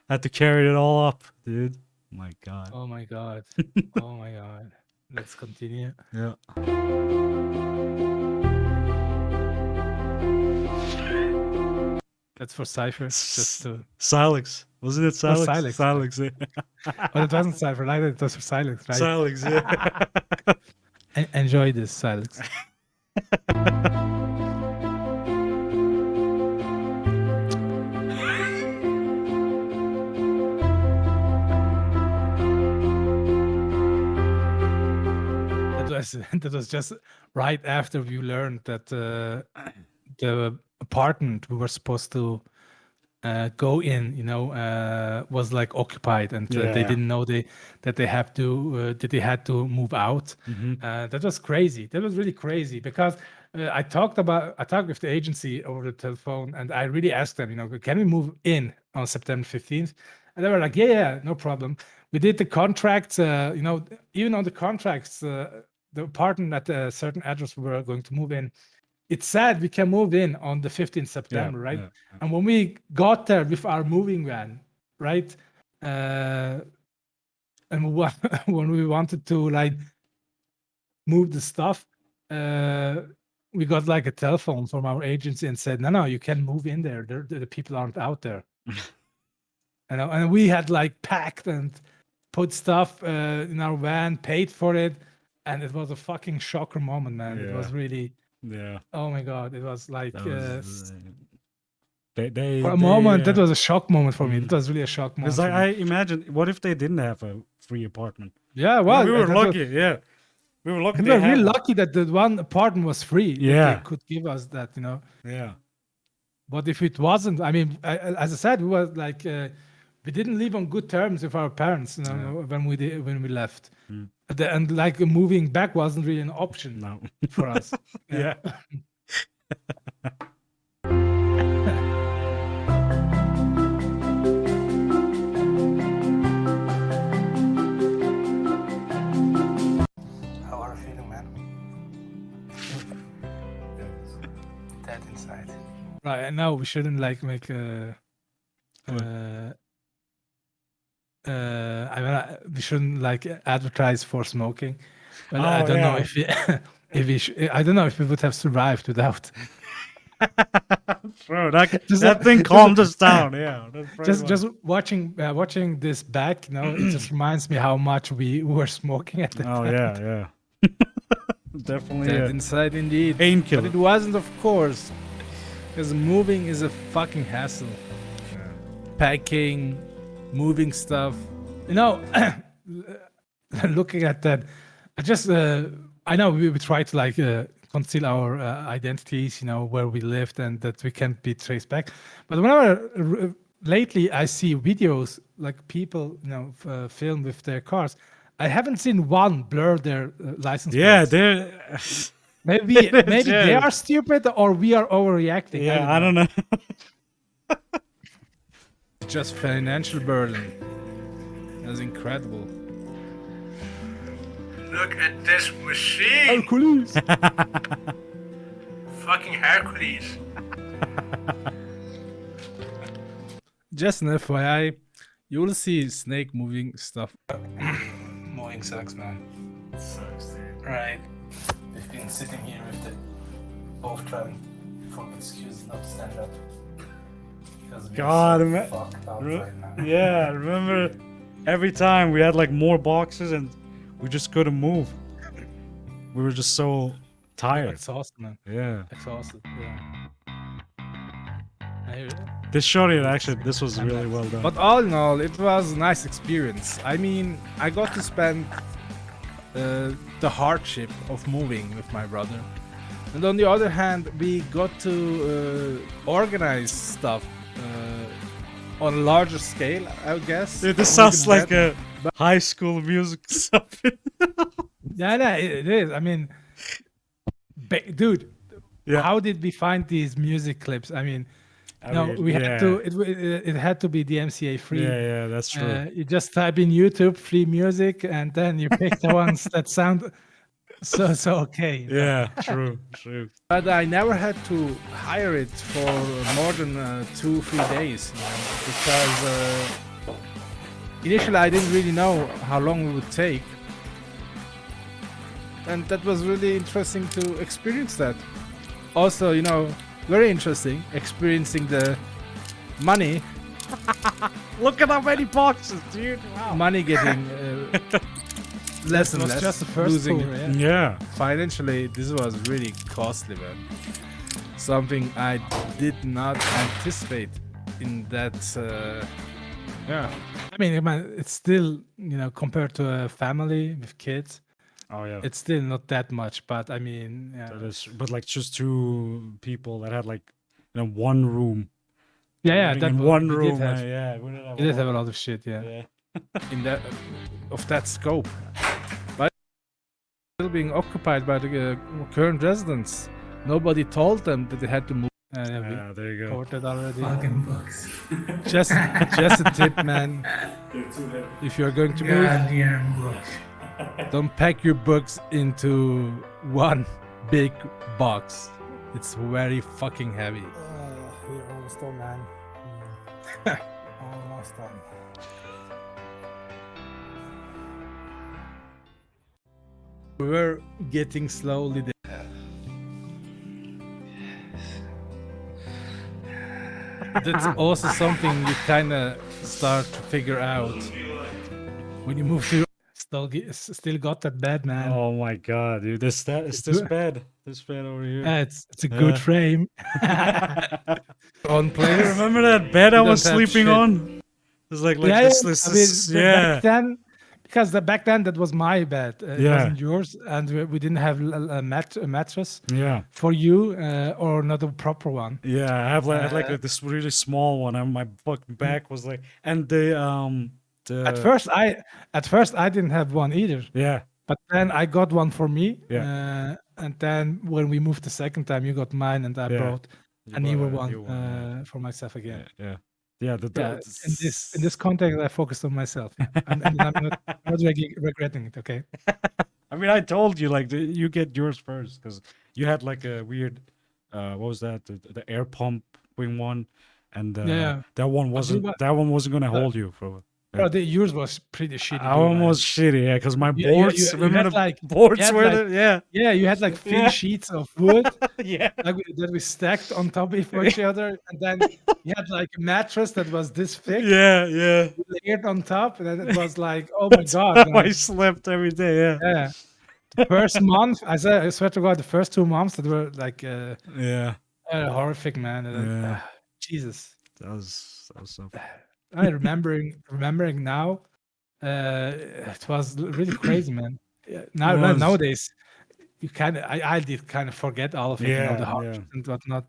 Had to carry it all up, dude. My god. oh my God. Oh my God. Let's continue. Yeah. That's for Cypher. Just to, Silex. Wasn't it Silex? Silex. Silex, yeah. but it wasn't Cypher. Like it was for Silence, right? Silex, yeah. Enjoy this, Silence. That was just right after we learned that the apartment we were supposed to go in, was like occupied, and they Yeah. didn't know that they had to move out. That was crazy. That was really crazy because I talked with the agency over the telephone, and I really asked them, can we move in on September 15th? And they were like, yeah, no problem. We did the contracts, even on the contracts, the apartment at a certain address we were going to move in, it said we can move in on the 15th September, right? Yeah. And when we got there with our moving van, right? And when we wanted to like move the stuff, we got like a telephone from our agency and said, no, you can move in there. The people aren't out there. And we had like packed and put stuff in our van, paid for it. And it was a fucking shocker moment, man. It was really, Yeah. oh my God. It was like, That was, for a moment, that was a shock moment for me. It was really a shock moment. Because for me. I imagine, what if they didn't have a free apartment? Yeah, well, we were that was- lucky. Yeah. We were lucky. we they were had really one. lucky that the one apartment was free. that Yeah. they could give us that, Yeah. But if it wasn't, I mean, as I said, we were like, we didn't live on good terms with our parents, when we left. And like moving back wasn't really an option No. for us. Yeah. How are you feeling, man? Dead inside. Right, and now we shouldn't like make a. We shouldn't like advertise for smoking. But I don't know if I don't know if we would have survived without. Bro, that Just- thing calmed us down. Yeah. that's pretty much- Just watching this back, it just reminds me how much we were smoking at the Oh time. yeah. Definitely. Dead Yeah. inside indeed. But Painkiller. it wasn't, of course, because moving is a fucking hassle. packing, moving stuff. You know, looking at that, I just I know we try to like conceal our identities, you know, where we lived and that we can't be traced back. But whenever lately I see videos like people, you know, film with their cars, I haven't seen one blur their license Yeah, plates. they're. Maybe They're they just- are stupid or we are overreacting. Yeah, I don't know. Just financial burden. That's incredible. Look at this machine! Hercules. Fucking Hercules. Just an FYI, you will see Snake moving stuff. Moving sucks, man. Sucks, dude. Right. We've been sitting here with the both trying for excuses not to stand up. Because we're God, so man. fucked up Re- right now. Yeah, remember every time we had like more boxes and we just couldn't move. We were just so tired. Exhausted, man. Yeah. Exhausted. Yeah. This shot here, actually, this was really well done. But all in all, it was a nice experience. I mean, I got to spend the hardship of moving with my brother. And on the other hand, we got to organize stuff on a larger scale, I guess. Dude, this Or even sounds like better. a high school music stuff. Yeah, it is. I mean, dude, Yeah. how did we find these music clips? I mean, I no, mean, we yeah. had to. It had to be DMCA free. Yeah, that's true. You just type in YouTube free music, and then you pick the ones that sound so okay. Yeah, true. But I never had to hire it for more than 2-3 days, you know, because initially I didn't really know how long it would take, and that was really interesting to experience that. Also, you know, very interesting experiencing the money Look at how many boxes, dude. Wow. money getting less and was less, just the first losing tour, it. Yeah. Financially, this was really costly, man. Something I did not anticipate in that. Yeah, I mean, it's still, you know, compared to a family with kids, Oh yeah. it's still not that much. But I mean, yeah, That is, but like just two people that had like, you know, one room. yeah, Living that in wa- one we did room. have- Yeah, we We did have a lot of shit, yeah, Yeah. in that of that scope. But still being occupied by the current residents. Nobody told them that they had to move. Yeah, we Yeah, there you go. covered that already. Fucking books. Just a tip, man. If you're going to move, Goddamn books. don't pack your books into one big box. It's very fucking heavy. We're almost done, man. Almost done. We were getting slowly there. That's also something you kind of start to figure out when you move to. Still got that bed, man. Oh my god, dude. Is this bed? This bed over here. Yeah, it's a good Yeah. frame. On Hey, place. remember that bed I You was don't have sleeping shit. on? It's like Yeah, this, yeah, this, I this- mean, yeah. back then, because back then that was my bed. It Yeah. wasn't yours, and we didn't have a mattress Yeah. for you, or not a proper one. Yeah, I have like, I had like Uh, this really small one, and my fucking back was like, and the At first I didn't have one either, yeah, but then I got one for me. Yeah. And then when we moved the second time, you got mine, and I Yeah. brought you a newer bought one, new yeah. for myself again. Yeah. Yeah, in this context, I focused on myself, and I'm not regretting it. Okay. I mean, I told you like you get yours first because you had like a weird, what was that? The air pump wing one, and Yeah. that one wasn't gonna hold you for. Bro, yours was pretty shitty. I too, man. almost shitty, yeah, because my You- boards. you remember had, the like- boards you had, were like- there? Yeah, Yeah, you had like 3 Yeah. sheets of wood yeah, that we stacked on top of each other, and then you had like a mattress that was this thick, yeah. layered on top, and then it was like, oh my god, I man. slept every day. Yeah, Yeah. The first month, I swear to God, the first 2 months that were like yeah. horrific, man. And then, Yeah. Jesus. That was so. I remembering now. It was really crazy, man. Was. Nowadays, you kind of I did kind of forget all of it, the Yeah, hardships yeah. and whatnot.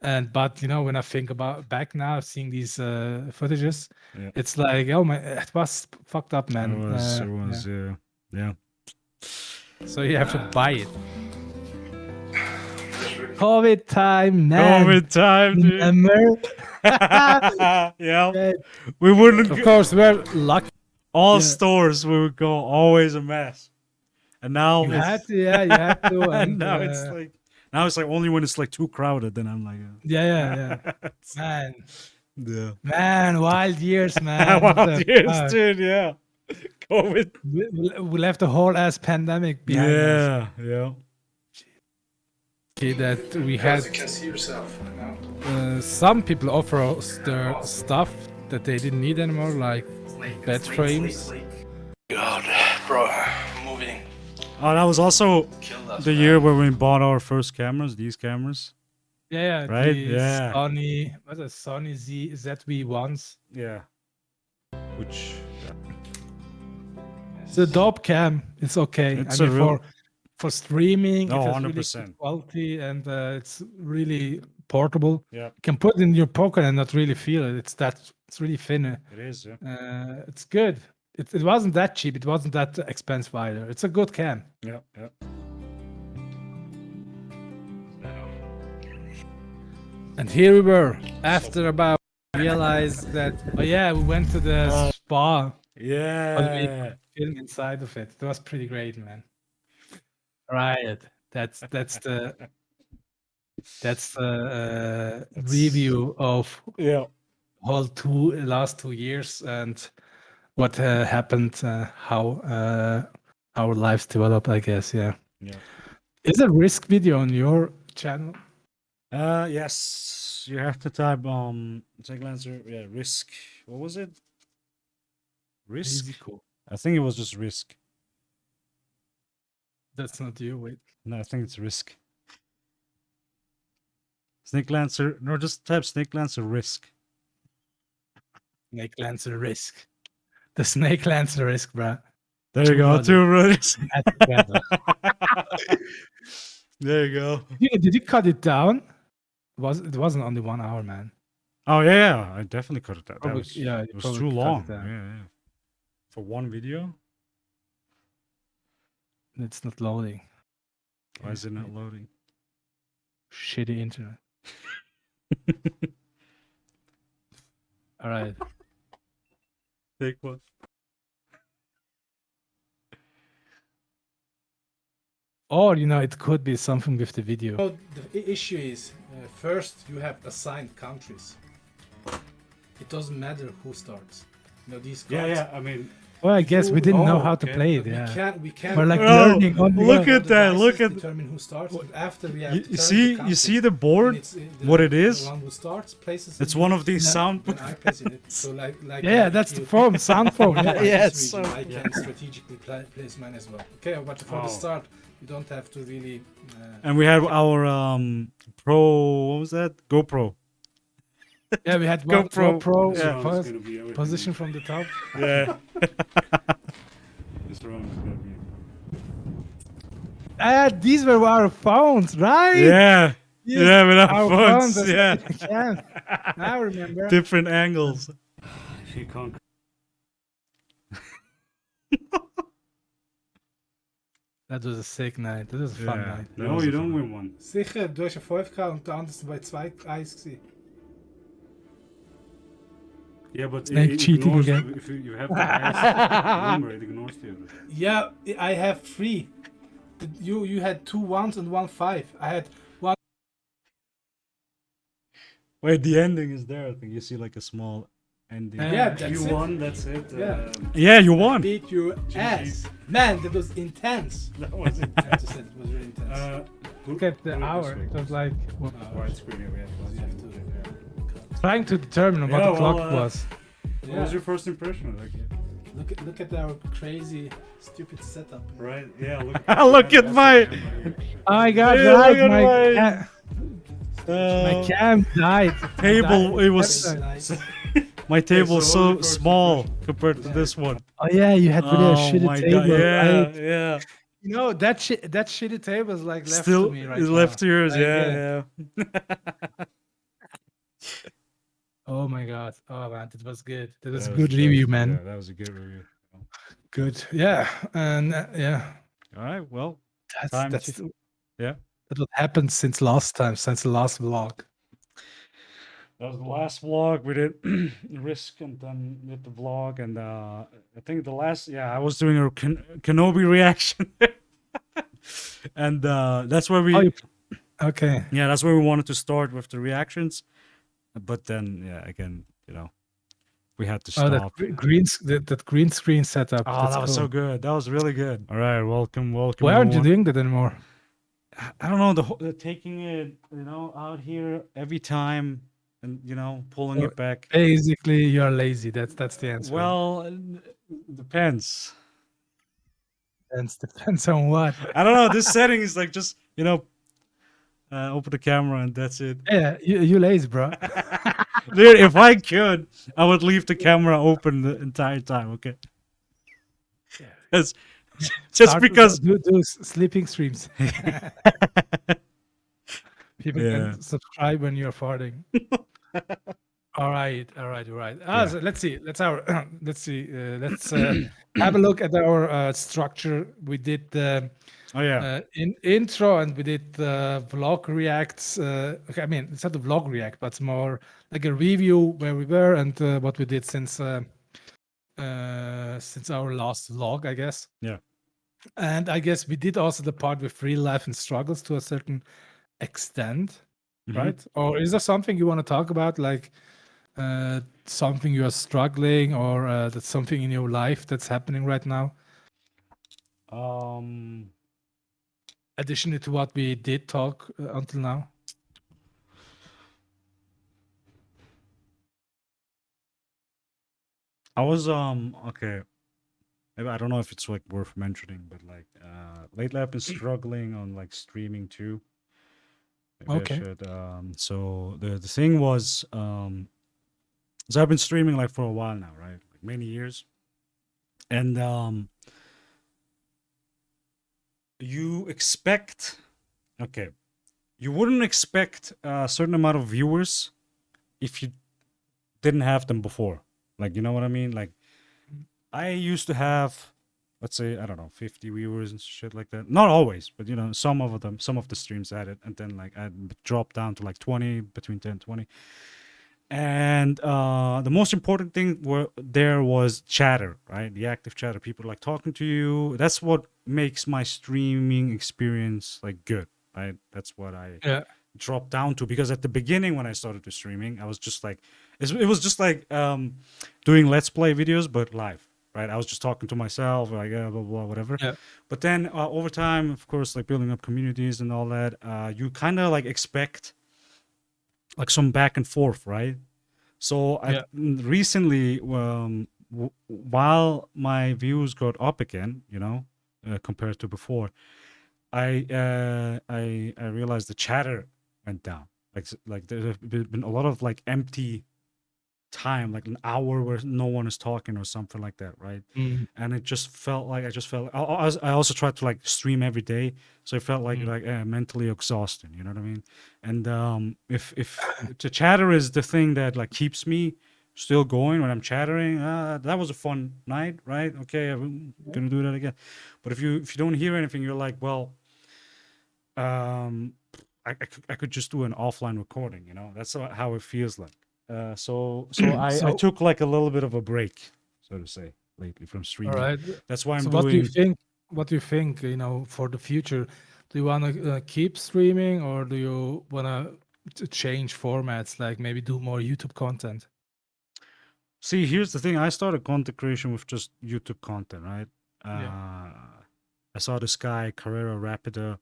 And but when I think about back now, seeing these footages, Yeah. it's like, oh my, it was fucked up, It man. was. It Yeah. was. Yeah. So you have to buy it. COVID time, man. COVID time, dude. Remember? Yeah. Yeah. We wouldn't. Of course, we're lucky. All Yeah. stores we would go always a mess, and now You it's, had to, yeah, you had to, and now it's like only when it's like too crowded, then I'm like, yeah. Man, yeah. wild years, man. Wild What the years, fuck? dude. Yeah. COVID. We left the whole ass pandemic behind us. Yeah. Okay, that we had You can see yourself now. some people offer us their stuff that they didn't need anymore, like bed frames. God, bro, moving. Oh, that was also Killed us. the year where we bought our first cameras. These cameras. Yeah, Right? the Yeah. Sony, what's it, Sony ZV-1s. Yeah. Which. It's a dope cam. It's okay. It's I a mean, real- for streaming, Oh, it has 100%. really good quality, and it's really portable. Yeah. You can put it in your pocket and not really feel it. It's really thin. It is. Yeah. It's good. It wasn't that cheap. It wasn't that expensive either. It's a good cam. Yeah. And here we were after about realized that. Oh yeah, we went to the spa. Yeah. Film inside of it. It was pretty great, man. Right. That's the review of Yeah. whole last 2 years and what happened, how our lives developed, I guess. Yeah. Yeah. Is a risk video on your channel? Yes. You have to type Tech Lancer. Yeah. Risk. What was it? Risk. Easy, cool. I think it was just risk. That's not you. Wait. No, I think it's risk. Snake Lancer. No, just type Snake Lancer risk. Snake Lancer risk. The Snake Lancer risk, bruh. There you Two go. brothers. 2 brothers. That's together. There you go. Did you cut it down? It wasn't only 1 hour, man. Oh yeah. I definitely cut it down. That Probably- was, yeah, you it was probably too cut it long. down. Yeah. For one video. It's not loading. Why is it not loading? Shitty internet. All right. Take one. Or it could be something with the video. So the issue is, first you have assigned countries. It doesn't matter who starts. These cards. I mean, Well, I guess we didn't know how to okay. play it. We Yeah. can't. We're like Oh, learning on the look go. at that, look at- determine who starts. And after we have you see the board. What it is? The one who starts places. It's one of these sound. When I place it. So like Yeah, that's the phone, sound phone. Yeah, Yeah. Yeah, this it's region, so- I can strategically place mine as well. Okay, but for Oh. the start, you don't have to really. And we have our pro. What was that? GoPro. Yeah, we had one GoPro. GoPro Yeah. position from the top. Yeah. These were our phones, right? Yeah. Yes, Yeah, with our our phones. that's Yeah. what we can. Now I remember. Different angles. That was a sick night. That was a fun Yeah. night. No, you don't win one. Sicher, du hast ja 5K und der andere ist bei 2-1 gewesen. Yeah, but Snake cheating again. If you have to ask number, it ignores the other. Yeah, I have 3. You had 2 1s and 1 5. I had one. Wait, the ending is there. I think you see like a small ending. Yeah, that's you it. won. That's it. Yeah. Yeah, you won. Beat your ass. Man, that was intense. That was it. I have to say, it was really intense. Look at the hour. It was like Widescreen. You have to, trying to determine what Yeah, the clock well, was. What was your first impression? Like, Look at our crazy, stupid setup. right? Yeah. Look, look at my. Oh my god, Yeah, right, look at my cam died. table. It was. Nice. My table is so only so first small impression. compared to this one. Oh yeah, you had really a Oh shitty my table, god! Yeah, right? yeah. You know that that shitty table is like left to Still me right now. left yours. Like, Yeah, yeah. oh my god. Oh man, that was good. That was a That good review, was, man. yeah, that was a good review. Good. Yeah. And yeah, All right, well, that's time to, that's yeah. that's what happened since last time, since the last vlog. That was the last vlog. We did Risk and then with the vlog. And I think the last, yeah, I was doing a Kenobi reaction. And that's where Oh, we, okay. yeah, that's where we wanted to start with the reactions. But then, yeah, again, we had to Oh, that stop. that green screen setup. Oh, That's that was cool. so good. That was really good. All right, welcome, Why aren't you everyone. doing that anymore? I don't know, the taking it, out here every time and, pulling Oh, it back. Basically, you're lazy. That's the answer. Well, depends. Depends on what. I don't know. This setting is like just, open the camera and that's it. Yeah, you lazy, bro. Dude, if I could, I would leave the camera open the entire time, okay? Just Start because. do sleeping streams. People Yeah. can subscribe when you're farting. All right. So let's see. Let's have a look at our structure. We did the Oh, yeah. intro and we did the vlog reacts. Okay, I mean, it's not a vlog react, but it's more like a review where we were and what we did since our last vlog, I guess. Yeah. And I guess we did also the part with real life and struggles to a certain extent, right? Or is there something you want to talk about, like something you are struggling, or that's something in your life that's happening right now? Additionally to what we did talk until now. I was okay. Maybe I don't know if it's like worth mentioning, but like lately I've been struggling on like streaming too. Maybe Okay. I should. So the thing was, so I've been streaming like for a while now, right? Like many years, and you expect, okay, you wouldn't expect a certain amount of viewers if you didn't have them before. Like, you know what I mean? Like, I used to have, let's say, I don't know, 50 viewers and shit like that. Not always, but some of the streams had it, and then like I dropped down to like 20, between 10 and 20. And the most important thing there was chatter, right? The active chatter, people like talking to you. That's what makes my streaming experience like good, right? That's what I dropped down to, because at the beginning when I started to streaming, I was just like, it was just like doing let's play videos but live, right? I was just talking to myself, like blah blah whatever. Yeah. But then over time, of course, like building up communities and all that, you kind of like expect like some back and forth, right? So recently, while my views got up again, compared to before, I realized the chatter went down. Like there's been a lot of like empty time, like an hour where no one is talking or something like that, right? And it just felt like I also tried to like stream every day, so it felt like mentally exhausting, you know what I mean? And if the chatter is the thing that like keeps me still going when I'm chattering, that was a fun night, right? Okay, I'm gonna do that again. But if you don't hear anything, you're like, well, I could just do an offline recording, that's how it feels like. So I took like a little bit of a break, so to say, lately from streaming. All right. That's why I'm So doing. what do you think, for the future? Do you want to keep streaming, or do you want to change formats, like maybe do more YouTube content? See, here's the thing. I started content creation with just YouTube content, right? I saw this guy, Carrera Rapida,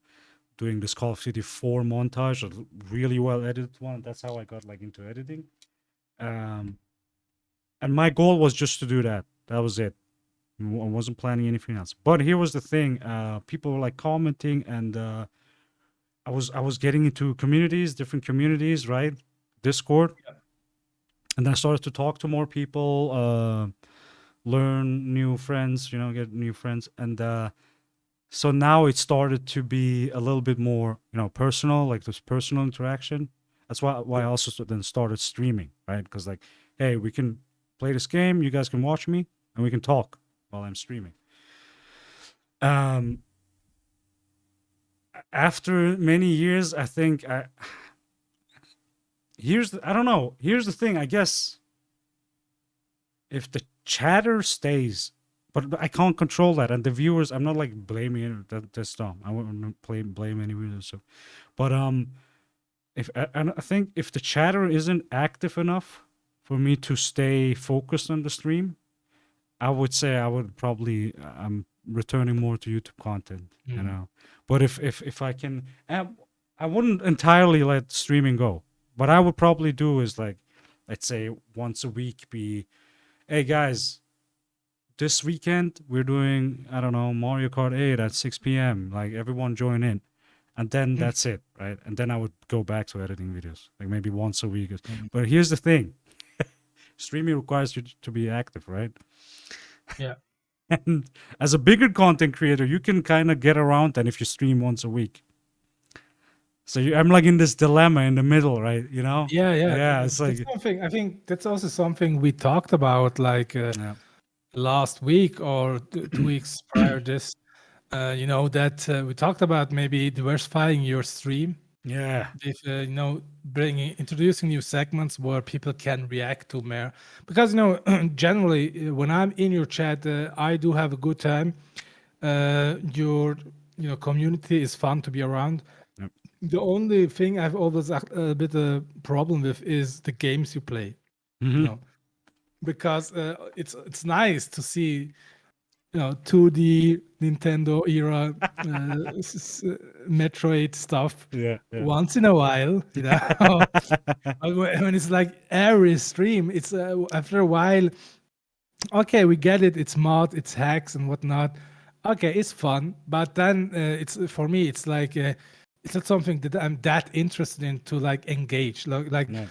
doing this Call of Duty 4 montage, a really well edited one. That's how I got like into editing. And my goal was just to do that. That was it. I wasn't planning anything else. But here was the thing. People were like commenting, and I was getting into communities, different communities, right? Discord. And then I started to talk to more people, learn new friends, get new friends. And so now it started to be a little bit more, personal, like this personal interaction. That's why I also then started streaming, right? Because like, hey, we can play this game, you guys can watch me, and we can talk while I'm streaming. After many years, I think I don't know. Here's the thing. I guess if the chatter stays, but I can't control that, and the viewers, I'm not like blaming it. That's dumb. I wouldn't blame any viewers. So, but if and I think if the chatter isn't active enough for me to stay focused on the stream, I would say I would probably I'm returning more to YouTube content, But if I can, I wouldn't entirely let streaming go. What I would probably do is like, let's say once a week, be, hey guys, this weekend we're doing, I don't know, Mario Kart 8 at 6 p.m. Like everyone join in. And then that's it, right? And then I would go back to editing videos, like maybe once a week. But here's the thing. Streaming requires you to be active, right? Yeah. And as a bigger content creator, you can kind of get around that if you stream once a week. So I'm like in this dilemma in the middle, right? Yeah. Yeah, it's That's like, something. I think that's also something we talked about, like yeah. last week or 2 weeks prior this. That we talked about maybe diversifying your stream. Yeah. If introducing new segments where people can react to more, because generally when I'm in your chat, I do have a good time. Your community is fun to be around. Yep. The only thing I've always a bit a problem with is the games you play. Mhm. Because it's nice to see 2D Nintendo era Metroid stuff Yeah. once in a while, But when it's like every stream, it's after a while, okay, we get it, it's mod, it's hacks and whatnot. Okay, it's fun, but then it's for me, it's like it's not something that I'm that interested in to like engage. Like No.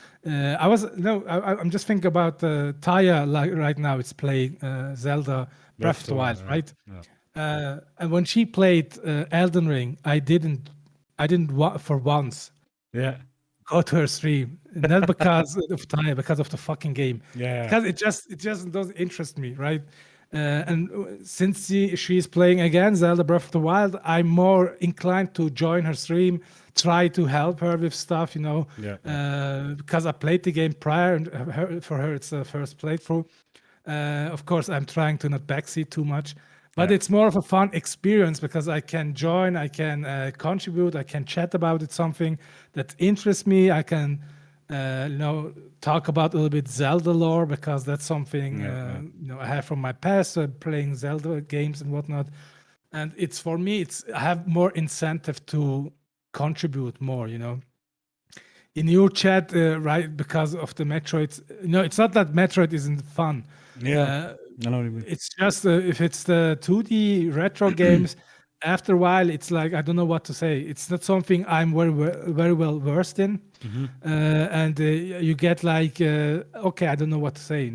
I was no, I'm just thinking about Taya like right now. It's playing Zelda Breath of the Wild, right? Yeah. And when she played Elden Ring, I didn't for once Yeah. go to her stream, not because of time, because of the fucking game. Yeah. Because it just doesn't interest me, right? And since she's playing again Zelda Breath of the Wild, I'm more inclined to join her stream, try to help her with stuff, because I played the game prior, and for her it's the first playthrough. Of course, I'm trying to not backseat too much, but Yeah. it's more of a fun experience because I can join, I can contribute, I can chat about it, something that interests me. I can, talk about a little bit Zelda lore because that's something I have from my past, playing Zelda games and whatnot. And it's for me, I have more incentive to contribute more. In your chat, right? Because of the Metroid, it's not that Metroid isn't fun. Yeah. I know what you mean. It's just if it's the 2D retro games, after a while, it's like I don't know what to say. It's not something I'm very well versed in, and you get like, okay, I don't know what to say,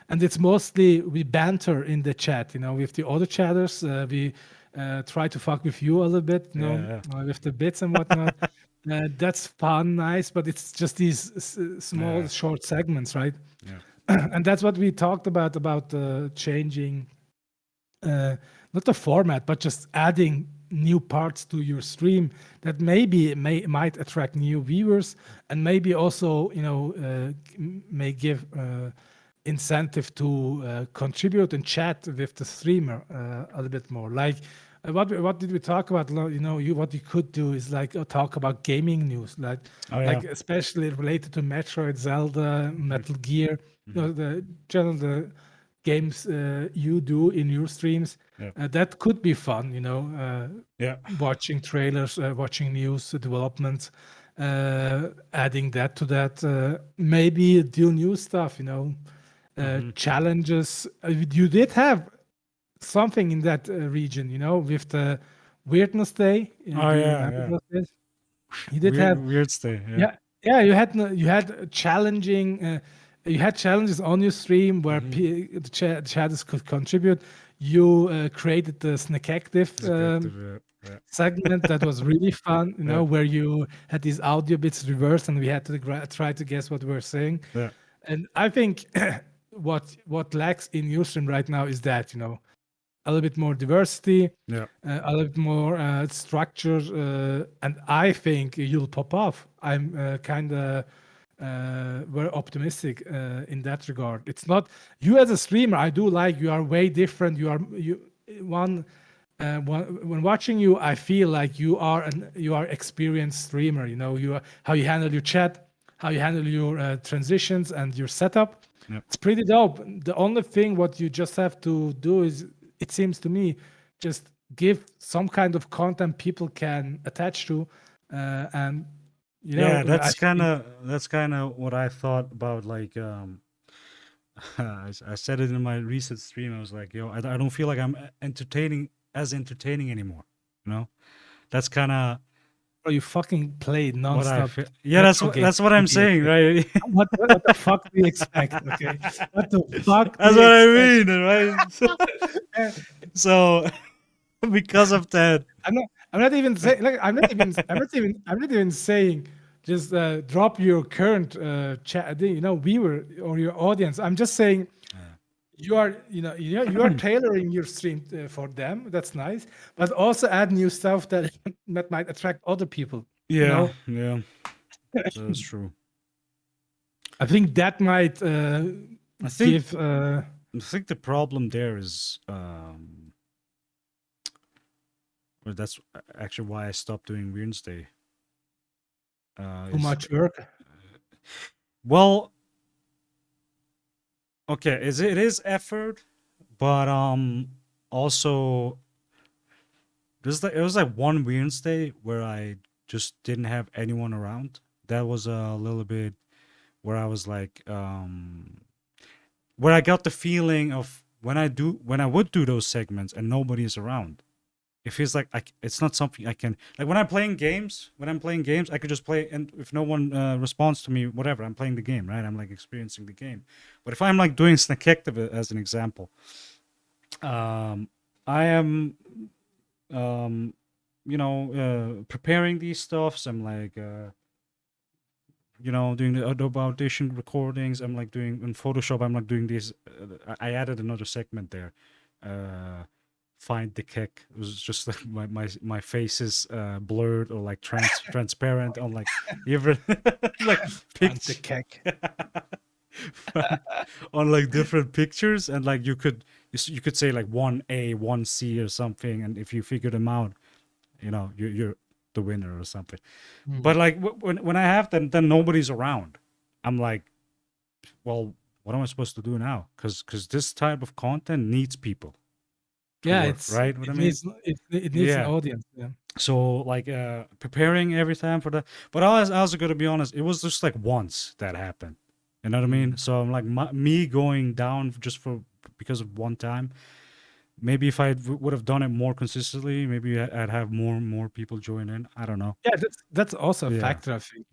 And it's mostly we banter in the chat, with the other chatters. We try to fuck with you a little bit, with the bits and whatnot. That's fun, nice, but it's just these small, short segments, right? Yeah. And that's what we talked about changing, not the format, but just adding new parts to your stream that might attract new viewers, and maybe also may give incentive to contribute and chat with the streamer a little bit more. Like what did we talk about? What you could do is like talk about gaming news, like especially related to Metroid, Zelda, Metal Gear, the games you do in your streams. That could be fun, watching trailers, watching news developments, adding that to that. Maybe do new stuff, challenges. You did have something in that region, with the Weirdness Day. Do you remember those days? You did have weird stay. yeah, you had challenging you had challenges on your stream where the chatters could contribute. You created the Snack Active segment that was really fun, where you had these audio bits reversed and we had to try to guess what we were saying. Yeah. And I think what lacks in your stream right now is that, a little bit more diversity, Yeah. a little bit more structure, and I think you'll pop off. I'm kind of very optimistic in that regard. It's not you as a streamer. I do like you are way different. When watching you, I feel like you are experienced streamer. How you handle your chat, how you handle your transitions and your setup. Yep. It's pretty dope. The only thing what you just have to do is, it seems to me, just give some kind of content people can attach to, and that's kind of what I thought about. Like, I said it in my recent stream. I was like, I don't feel like I'm entertaining anymore. That's kind of you fucking play what I nonstop. feel. Yeah, that's what I'm saying, right? What the fuck do you expect? Okay, what the fuck? That's what I mean, right? So, because of that, I'm not even saying, like, I'm not even saying just drop your current chat, viewer or your audience. I'm just saying you are tailoring your stream for them. That's nice, but also add new stuff that might attract other people. yeah, that's true. I think that might I give. think the problem there is, well, that's actually why I stopped doing Wednesday. Too much work. Well, okay, it is effort, but also it was like one Wednesday where I just didn't have anyone around. That was a little bit where I was like, where I got the feeling of when I would do those segments and nobody is around. It feels like it's not something I can, like when I'm playing games. I could just play, and if no one responds to me, whatever, I'm playing the game, right? I'm like experiencing the game. But if I'm like doing Snack Active as an example, I am, preparing these stuffs. I'm like, doing the Adobe Audition recordings. I'm like doing in Photoshop. I'm like doing these. I added another segment there. Find the kick. It was just like my face is blurred or like transparent on like different like The kick. on like different pictures, and like you could say like 1A, 1C or something, and if you figure them out, you're the winner or something. But like when I have them, then nobody's around. I'm like, well, what am I supposed to do now? Because this type of content needs people. Yeah, work, right? What I mean? It needs an audience. Yeah. So like preparing every time for that. But I was gonna be honest, it was just like once that happened. You know what I mean? So I'm like me going down just because of one time. Maybe if I would have done it more consistently, maybe I'd have more people join in. I don't know. Yeah, that's also a factor. I think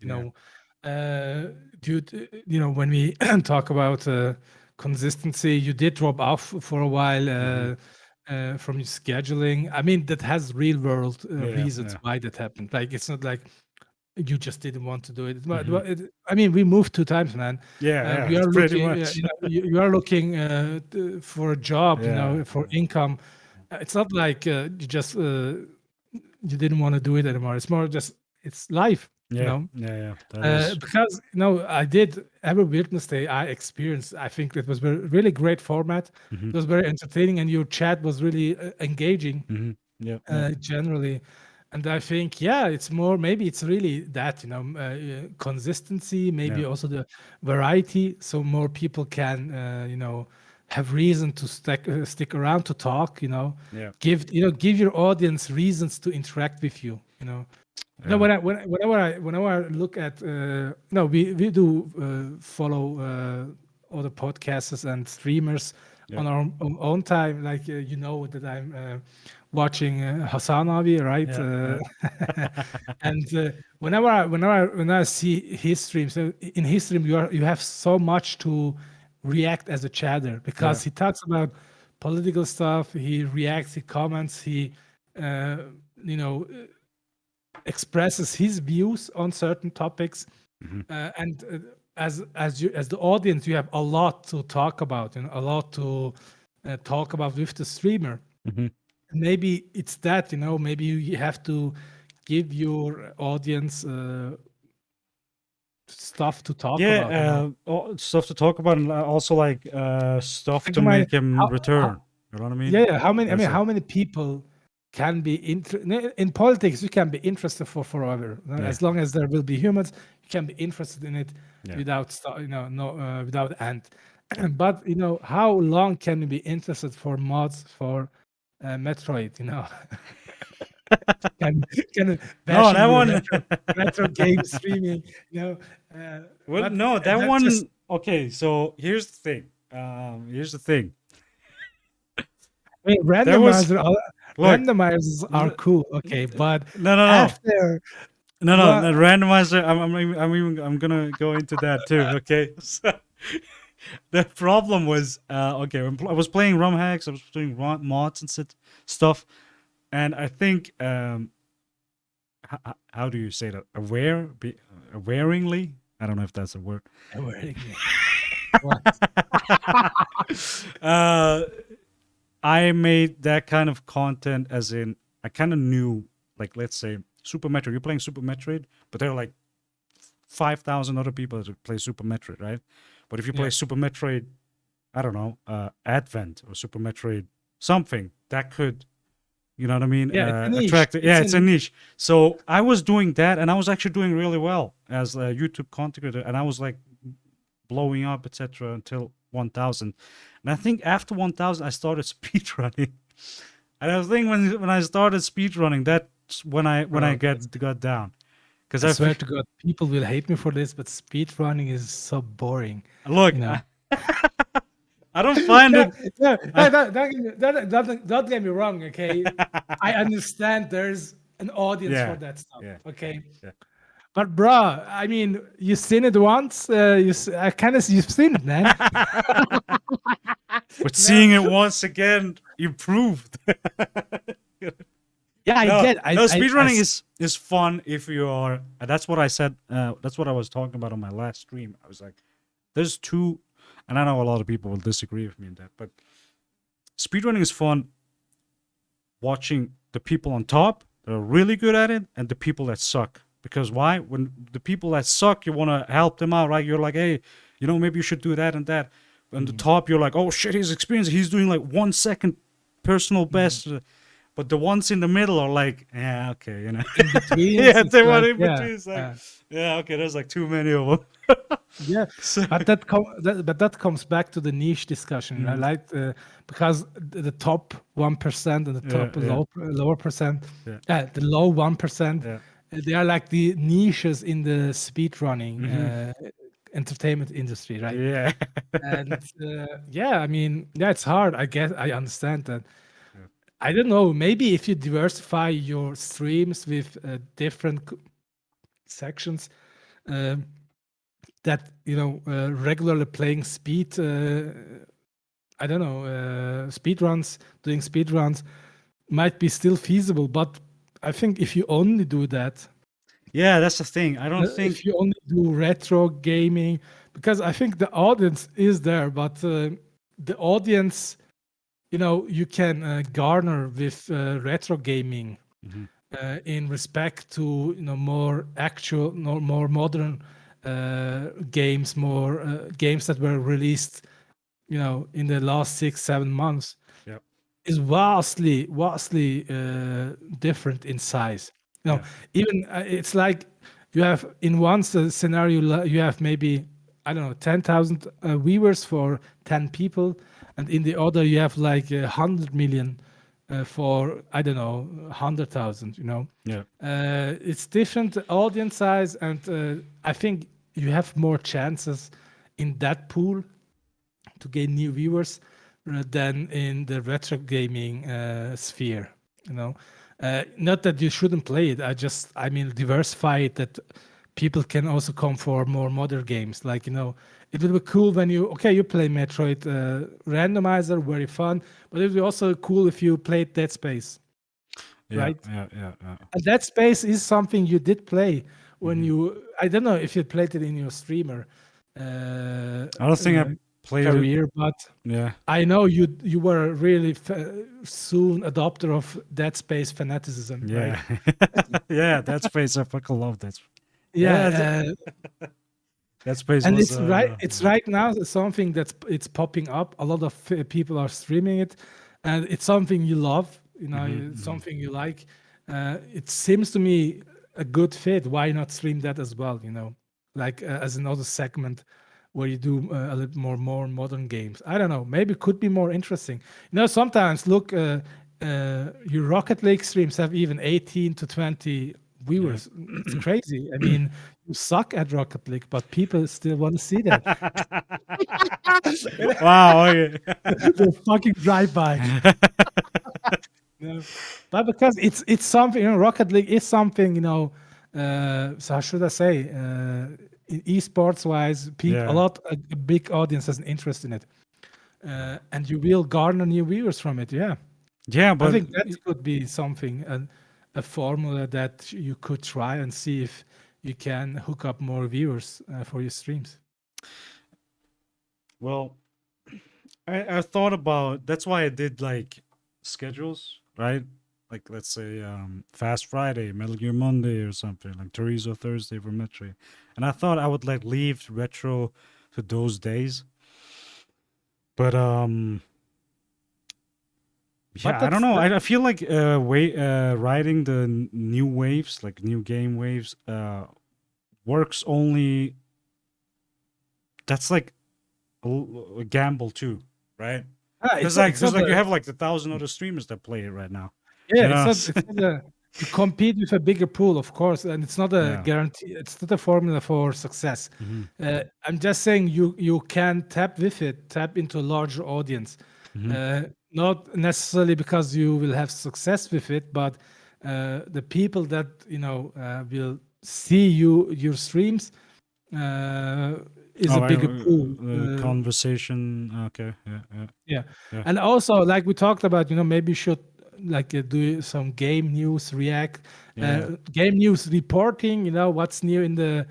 when we talk about consistency, you did drop off for a while. From your scheduling. I mean, that has real world reasons why that happened. Like, it's not like you just didn't want to do it. But I mean, we moved 2 times, man. We are pretty looking. much. You are looking for a job, for income. It's not like you just you didn't want to do it anymore. It's more just it's life. Because I did every Wednesday I experienced. I think it was a really great format. It was very entertaining, and your chat was really engaging. Generally, and I think it's more. Maybe it's really that consistency. Maybe also the variety, so more people can have reason to stick around to talk. Give your audience reasons to interact with you. Whenever I look at we do follow other podcasters and streamers on our own time, like that I'm watching Hasanavi, right? And when I see his streams, in his stream you have so much to react as a chatter because he talks about political stuff, he reacts, he comments, he uh, you know expresses his views on certain topics, and as the audience, you have a lot to talk about and a lot to talk about with the streamer. Maybe it's that, maybe you have to give your audience stuff to talk about. Stuff to talk about, and also like stuff Like to make him how, return. You know what I mean? yeah, how many? I That's mean, it. how many people can be in politics? You can be interested for forever, as long as there will be humans. You can be interested in it without without end. But how long can you be interested for mods for Metroid? Can No, bashing that your one. retro game streaming? Well, But no, that that's one. just Okay, so here's the thing. Here's the thing. I mean, There was look. randomizers are cool, okay, but No. after No, what? the randomizer. I'm gonna go into that too. Okay. So, the problem was okay. I was playing ROM hacks. I was doing mods and stuff, and I think how do you say that? Awaringly. I don't know if that's a word. What? uh, I made that kind of content as in I kind of knew, like, let's say Super Metroid. You're playing Super Metroid, but there are like 5,000 other people that play Super Metroid, right? But if you play Super Metroid, I don't know, Advent or Super Metroid something that could, you know what I mean? Yeah, it's a niche. Attract. Yeah, it's a niche. So I was doing that, and I was actually doing really well as a YouTube content creator, and I was like blowing up, etc., until 1,000. And I think after 1,000, I started speedrunning. And I think when I started speedrunning, that's when I got down. Because I swear to God, people will hate me for this, but speedrunning is so boring. Look, I don't find it. Don't get me wrong, okay? I understand there's an audience for that stuff, okay? Yeah. But bro, I mean, you've seen it once. You've seen it, man. But seeing it once again improved. Yeah, I get. Speedrunning is fun if you are. That's what I said. That's what I was talking about on my last stream. I was like, there's two, and I know a lot of people will disagree with me in that, but speedrunning is fun. Watching the people on top that are really good at it, and the people that suck. Because why? When the people that suck, you want to help them out, right? You're like, hey, maybe you should do that and that. On the top, you're like, oh shit, he's experienced. He's doing like 1 second personal best. But the ones in the middle are like, yeah, okay, in between. yeah, they like, want in between. It's like, yeah, okay, there's like too many of them. Yeah, but that comes back to the niche discussion, right? Because the top 1% and the top lower percent, the low 1%, they are like the niches in the speedrunning entertainment industry, right? Yeah. And I mean, it's hard. I guess I understand that. I don't know. Maybe if you diversify your streams with different sections, that regularly playing speed. I don't know. Doing speed runs might be still feasible, but I think if you only do that. Yeah, that's the thing. I don't think if you only do retro gaming, because I think the audience is there, but the audience, you can garner with retro gaming in respect to more actual, more modern games, more games that were released, in the last 6-7 months. Yep. Is vastly different in size. Even it's like you have in one scenario you have maybe 10,000 viewers for 10 people, and in the other you have like 100 million for 100,000. Yeah. It's different audience size, and I think you have more chances in that pool to gain new viewers than in the retro gaming sphere. You know, not that you shouldn't play it. I mean, diversify it that people can also come for more modern games. Like, you know, it would be cool when you play Metroid randomizer, very fun, but it would be also cool if you played Dead Space, Yeah, right? yeah, yeah, yeah. And Dead Space is something you did play when Mhm. I don't know if you played it in your streamer I don't think I played it. career, but Yeah, I know you were really soon adopter of Dead Space fanaticism, right? yeah, yeah. That space, I fucking love that. Yeah, Yeah, that space and was. it's right now something it's popping up. A lot of people are streaming it, and it's something you love. You know, it's Mhm. something you like. It seems to me a good fit. Why not stream that as well? You know, like as another segment where you do a little more modern games. I don't know. Maybe it could be more interesting. You know, sometimes look, your Rocket League streams have even 18 to 20 Yeah. viewers. It's crazy. I mean, you suck at Rocket League, but people still want to see that. Wow. Okay. The fucking drive-by. No. But because it's something, you know, Rocket League is something, you know, so how should I say, in esports wise, Yeah. a big audience has an interest in it. And you will garner new viewers from it. Yeah. Yeah, I but think that could be something, a formula that you could try and see if you can hook up more viewers for your streams. well, I thought about that's why I did like schedules, right? Like let's say Fast Friday, Metal Gear Monday or something, like Chorizo Thursday for Metroid. And I thought I would like leave retro to those days. But But yeah, I don't that's know. that, I feel like riding the new waves, like new game waves, works only. That's like a gamble too, right? Because it's not you a have like the thousand other streamers that play it right now. yeah, You know? it's not a you compete with a bigger pool, of course, and it's not a Yeah. guarantee. It's not a formula for success. Hmm. I'm just saying you can tap into a larger audience, Hmm. not necessarily because you will have success with it, but the people that will see your streams is Oh, a bigger pool. conversation. Okay. Yeah. Yeah. Yeah. Yeah. And also, like we talked about, maybe you should like do some game news react, Yeah. game news reporting. What's new in the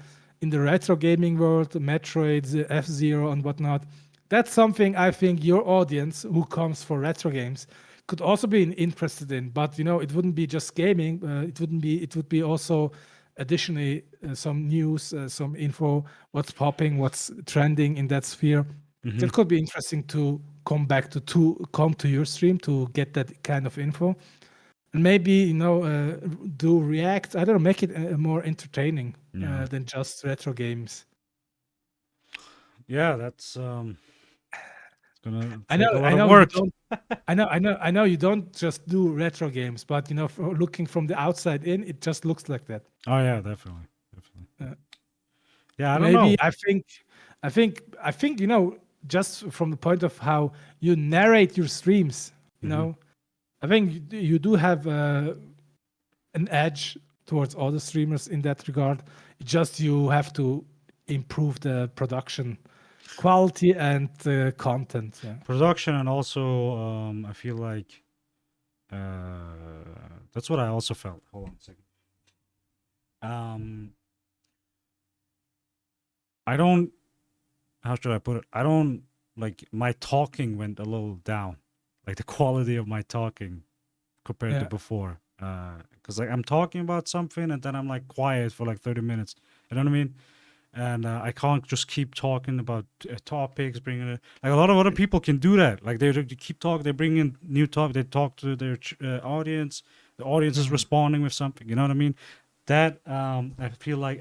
retro gaming world, Metroids, F-Zero, and whatnot. That's something I think your audience who comes for retro games could also be interested in. But it wouldn't be just gaming. It would be also additionally some news, some info, what's popping, what's trending in that sphere. Hmm. That could be interesting to come to your stream to get that kind of info, and maybe do react. I don't know, make it more entertaining Yeah. than just retro games. Yeah. That's it's gonna I take a know, lot I of know you work. don't. I know you don't just do retro games, but looking from the outside in, it just looks like that. Oh yeah, definitely, definitely. Uh, Yeah, I don't Maybe know. I think just from the point of how you narrate your streams, Hmm. I think you do have an edge towards other streamers in that regard. Just you have to improve the production quality and the content. Yeah. Production and also I feel like that's what I also felt. Hold on a second. Um, I don't. How should I put it? I don't like my talking went a little down, like the quality of my talking compared to Yeah. before. Because like I'm talking about something and then I'm like quiet for like 30 minutes. You know what I mean? And I can't just keep talking about topics, bringing it. Like a lot of other people can do that. Like they keep talking, they bring in new topic, they talk to their audience. The audience is Mhm. responding with something. You know what I mean? That I feel like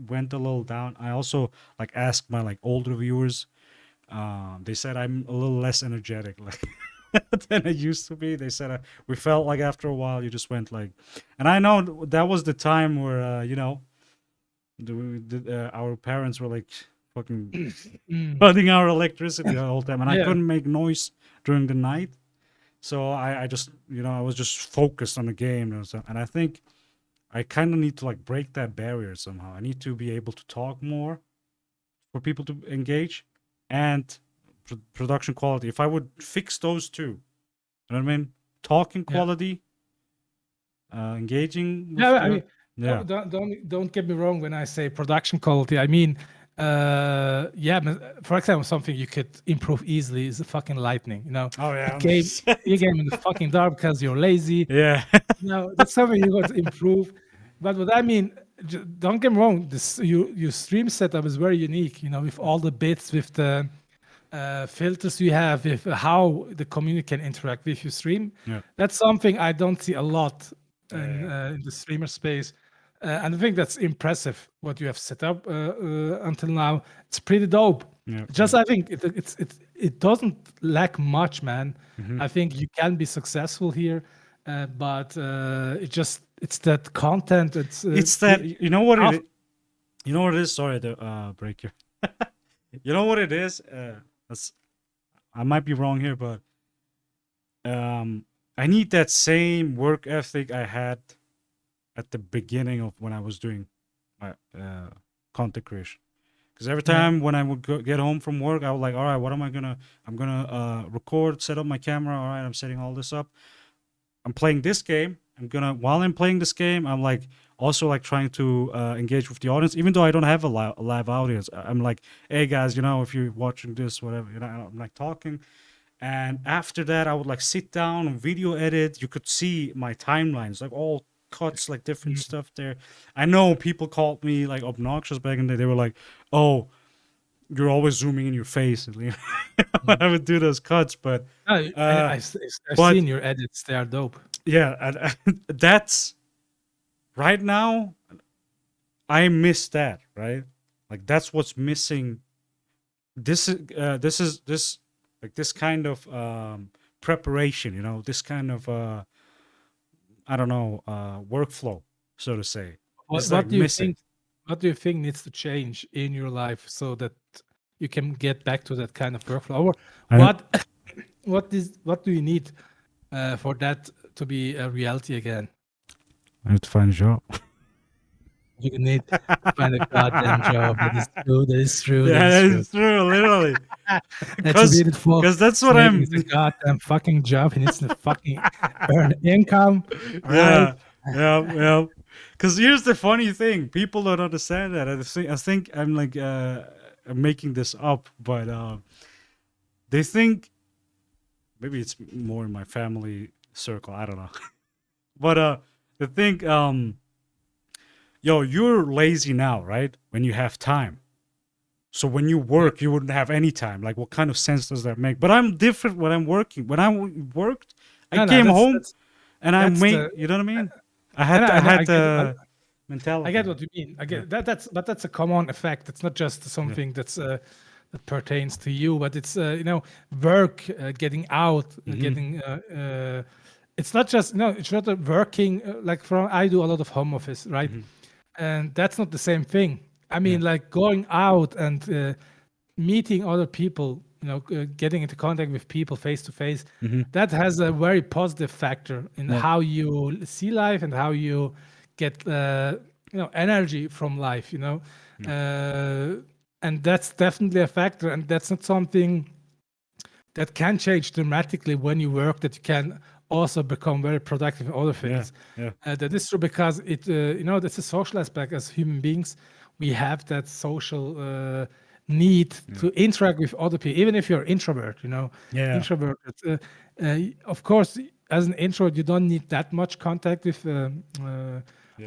went a little down. I also like asked my like older viewers. They said I'm a little less energetic, like than I used to be. They said we felt like after a while you just went like, and I know that was the time where our parents were like fucking Mm. cutting our electricity the whole time, and I Yeah. couldn't make noise during the night. So I just, I was just focused on the game, and I think I kind of need to like break that barrier somehow. I need to be able to talk more for people to engage, and production quality. If I would fix those two, you know what I mean? Talking Yeah. quality, engaging with Yeah, I the, mean, yeah, don't get me wrong when I say production quality. I mean, yeah. For example, something you could improve easily is the fucking lightning. You know, oh yeah, you game in the fucking dark because you're lazy. yeah, You know, that's something you got to improve. But what I mean, don't get me wrong. This your stream setup is very unique. You know, with all the bits, with the filters you have, with how the community can interact with your stream. yeah, That's something I don't see a lot yeah. in the streamer space. And I think that's impressive what you have set up until now. It's pretty dope. Yeah, Just I think it doesn't lack much, man. Mhm. I think you can be successful here, but it's that content. It's that, you know what half- it, you know what it is. Sorry to break you. You know what it is. That's, I might be wrong here, but I need that same work ethic I had at the beginning of when I was doing my content creation. Because every Yeah. time when I would get home from work, I was like, all right, what am I gonna? I'm gonna record, set up my camera. All right, I'm setting all this up. I'm playing this game. While I'm playing this game, I'm like also like trying to engage with the audience, even though I don't have a live audience. I'm like, hey guys, if you're watching this, whatever, I'm like talking. And after that, I would like sit down and video edit. You could see my timelines, like all cuts, like different stuff there. I know people called me like obnoxious back in the day. They were like, "Oh, you're always zooming in your face." And, when I would do those cuts, but No, uh, I've but- seen your edits. They are dope. yeah, and that's right now. I miss that, right? Like that's what's missing. This is like this kind of preparation, this kind of I don't know, workflow, so to say. It's like What do you missing. think? What do you think needs to change in your life so that you can get back to that kind of workflow? Or I don't- what do you need for that to be a reality again? I have to find a job. You need to find a goddamn job. That is true. That is true. Yeah, That is that's true, literally. That's what it for. Because that's what Snake I'm. needs a goddamn fucking job. He needs to fucking earn income. Yeah, Right? yeah. Because here's the funny thing: people don't understand that. I think I'm like I'm making this up, but they think maybe it's more in my family circle. I don't know, but they think yo, you're lazy now, right? When you have time. So when you work, you wouldn't have any time. Like, what kind of sense does that make? But I'm different when I'm working. When I worked, I No, came home that's- and I that's made. the- You know what I mean? I I had know, the, I know, I get it. mentality. I get what you mean. I get but that's a common effect. It's not just something that pertains to you, but it's work, getting out, getting. It's not just it's not a working like from. I do a lot of home office, right? And that's not the same thing. I mean, like going out and meeting other people, getting into contact with people face to face. That has a very positive factor in how you see life and how you get energy from life. And that's definitely a factor, and that's not something that can change dramatically when you work. That you can also become very productive in other things. yeah. That is true because that's a social aspect. As human beings, we have that social need to interact with other people, even if you're introvert. Yeah. Introverted. Of course, as an introvert, you don't need that much contact with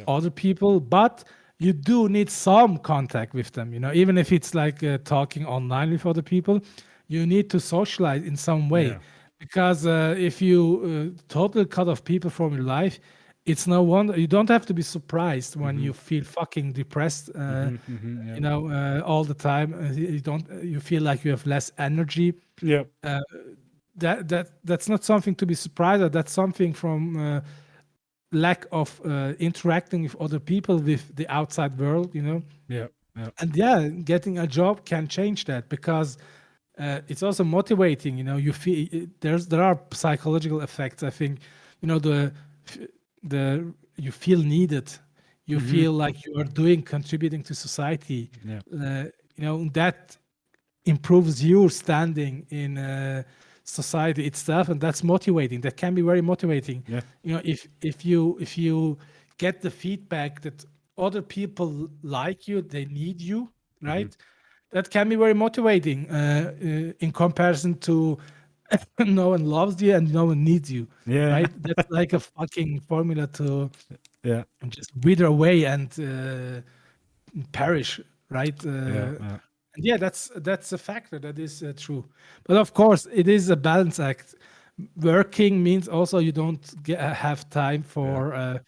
other people, but you do need some contact with them. Even if it's like talking online with other people, you need to socialize in some way. Yeah. Because if you totally cut off people from your life, it's no wonder you don't have to be surprised when you feel fucking depressed. All the time. You feel like you have less energy. Yeah. That's not something to be surprised at. That's something from lack of interacting with other people, with the outside world. Yeah. And getting a job can change that because it's also motivating. You feel there are psychological effects. I think the you feel needed. You feel like you are contributing to society. Yeah. That improves your standing in society itself, and that's motivating. That can be very motivating. Yeah. If you get the feedback that other people like you, they need you, right? That can be very motivating in comparison to no one loves you and no one needs you, Yeah. right? That's like a fucking formula to Yeah. just wither away and perish, right? Yeah. Yeah. And yeah, that's a factor that is true. But of course, it is a balance act. Working means also you don't have time for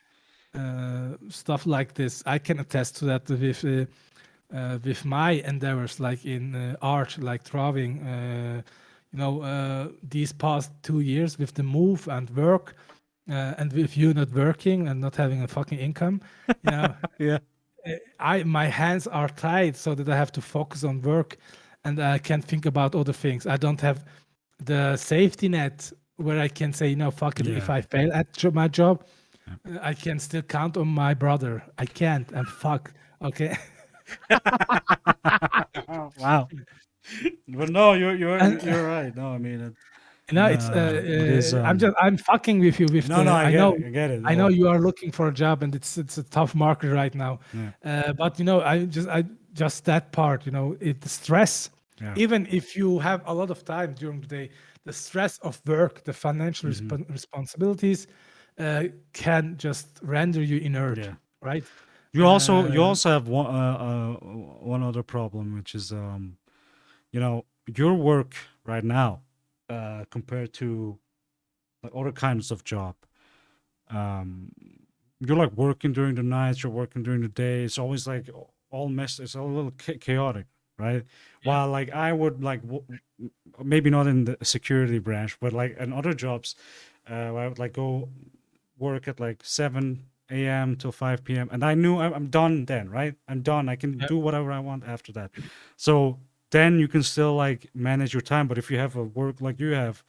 stuff like this. I can attest to that with my endeavors, like in art, like drawing. These past 2 years with the move and work, and with you not working and not having a fucking income, you know, Yeah. my hands are tied so that I have to focus on work, and I can't think about other things. I don't have the safety net where I can say, fuck it. If Yeah. I fail at my job, I can still count on my brother. I can't. And fuck. Okay. Wow. But no, you're And you're right. No, I mean it. it's It is. I'm fucking with you with No, no, I I get know it. I get it. I know Well, you are looking for a job, and it's a tough market right now. yeah. But I just that part, the stress. Yeah. Even if you have a lot of time during the day, the stress of work, the financial responsibilities, can just render you inert, Yeah. right? You also have one other problem, which is your work right now, compared to like other kinds of job. Um, you're like working during the nights, you're working during the day. It's always like all messed. It's a little chaotic, right? While like I would like maybe not in the security branch, but like in other jobs, I would like go work at like 7 a.m. till 5 p.m. and I knew I'm done then, right? I'm done. I can do whatever I want after that. So then you can still like manage your time. But if you have a work like you have,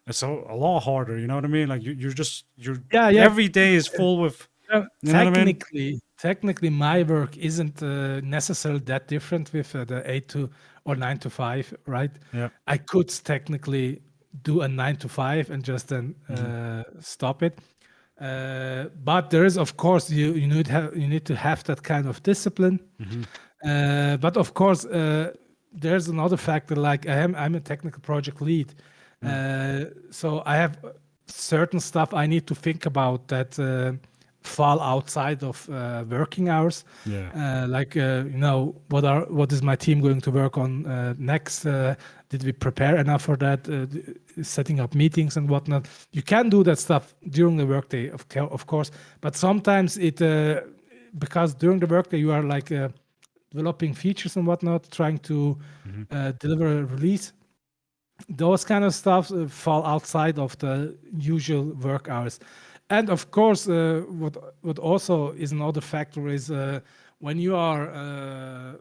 it's a lot harder. You know what I mean? Like you're Yeah. every day is full with. You know what I mean? Technically, my work isn't necessarily that different with the 8 to or 9 to 5, right? Yeah. I could technically do a 9 to 5 and just then stop it. But there is, of course, you need to have that kind of discipline. But of course, there's another factor. Like I'm a technical project lead, so I have certain stuff I need to think about that fall outside of working hours. Yeah. What is my team going to work on next? Did we prepare enough for that? Setting up meetings and whatnot. You can do that stuff during the workday, of course, but sometimes because during the workday you are like developing features and whatnot, trying to deliver a release. Those kind of stuff fall outside of the usual work hours. And of course, what also is another factor is when you are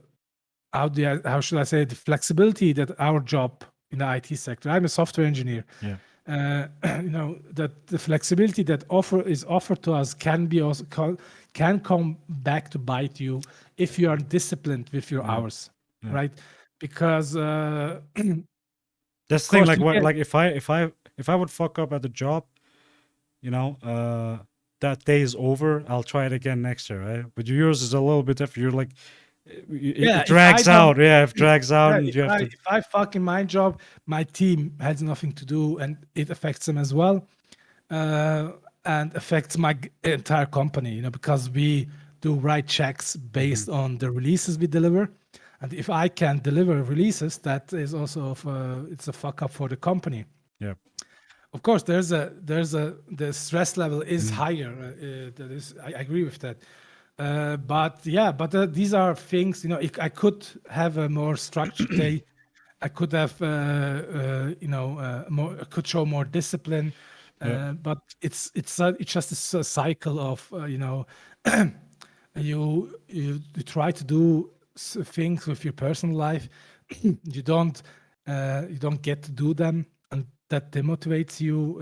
how should I say, the flexibility that our job in the IT sector. I'm a software engineer. Yeah. That the flexibility that is offered to us can be also can come back to bite you if you are disciplined with your hours, right? Because that's the thing. Like you what? get- Like if I would fuck up at the job, that day is over. I'll try it again next year, right? But yours is a little bit different. You're like, Yeah, it drags out. Yeah, it drags out, yeah, and you have to. if I fuck in my job, my team has nothing to do, and it affects them as well, and affects my entire company. Because we do write checks based on the releases we deliver, and if I can't deliver releases, that is also it's a fuck up for the company. Yeah. Of course, the stress level is higher. That is, I agree with that. But these are things, I could have a more structured day. I could have, more. I could show more discipline. But it's just a cycle of, you try to do things with your personal life. You don't you don't get to do them, and that demotivates you.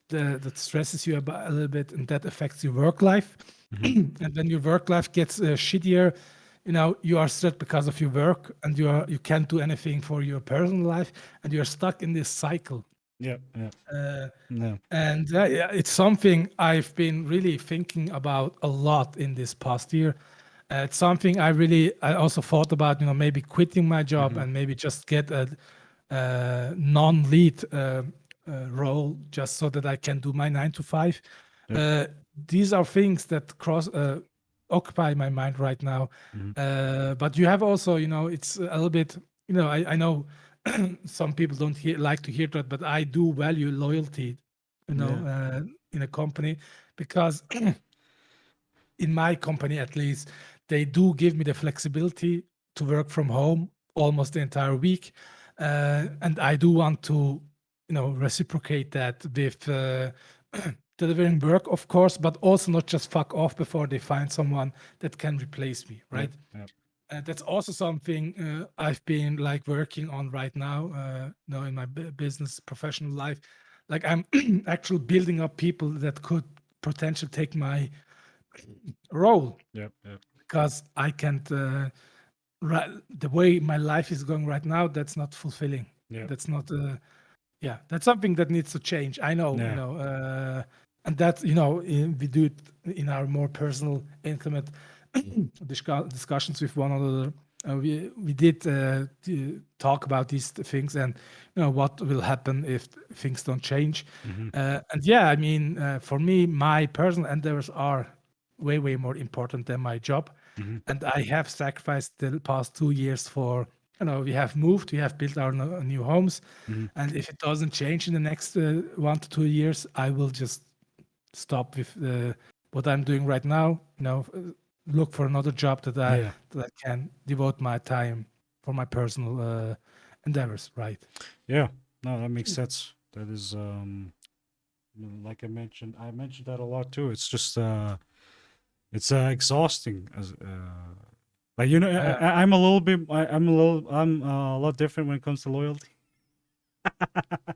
That stresses you a little bit, and that affects your work life. And then your work life gets shittier. You are stressed because of your work, and you can't do anything for your personal life, and you're stuck in this cycle. Yeah. Yeah. Uh, Yeah. and yeah, it's something I've been really thinking about a lot in this past year. It's something I also thought about, maybe quitting my job and maybe just get a non-lead role just so that I can do my 9 to 5. These are things that occupy my mind right now. But you have also, it's a little bit, I know some people don't like to hear that, but I do value loyalty, in a company, because in my company at least, they do give me the flexibility to work from home almost the entire week. And I do want to, reciprocate that with delivering work, of course, but also not just fuck off before they find someone that can replace me, right? Yep. That's also something I've been like working on right now, in my business professional life. Like I'm actually building up people that could potentially take my role, Yep. Yep. because I can't. The way my life is going right now, that's not fulfilling. Yep. That's not. Yeah, that's something that needs to change. I know. Yeah. And that we do it in our more personal, intimate discussions with one another. We did talk about these things, and what will happen if things don't change. And yeah, I mean, for me, my personal endeavors are way more important than my job. And I have sacrificed the past 2 years for, we have moved, we have built our new homes. And if it doesn't change in the next 1 to 2 years, I will just stop with what I'm doing right now. Look for another job that Yeah. I can devote my time for my personal endeavors. Right. Yeah. No, that makes sense. That is like I mentioned that a lot too. It's just it's exhausting as like I'm a little bit I'm a lot different when it comes to loyalty.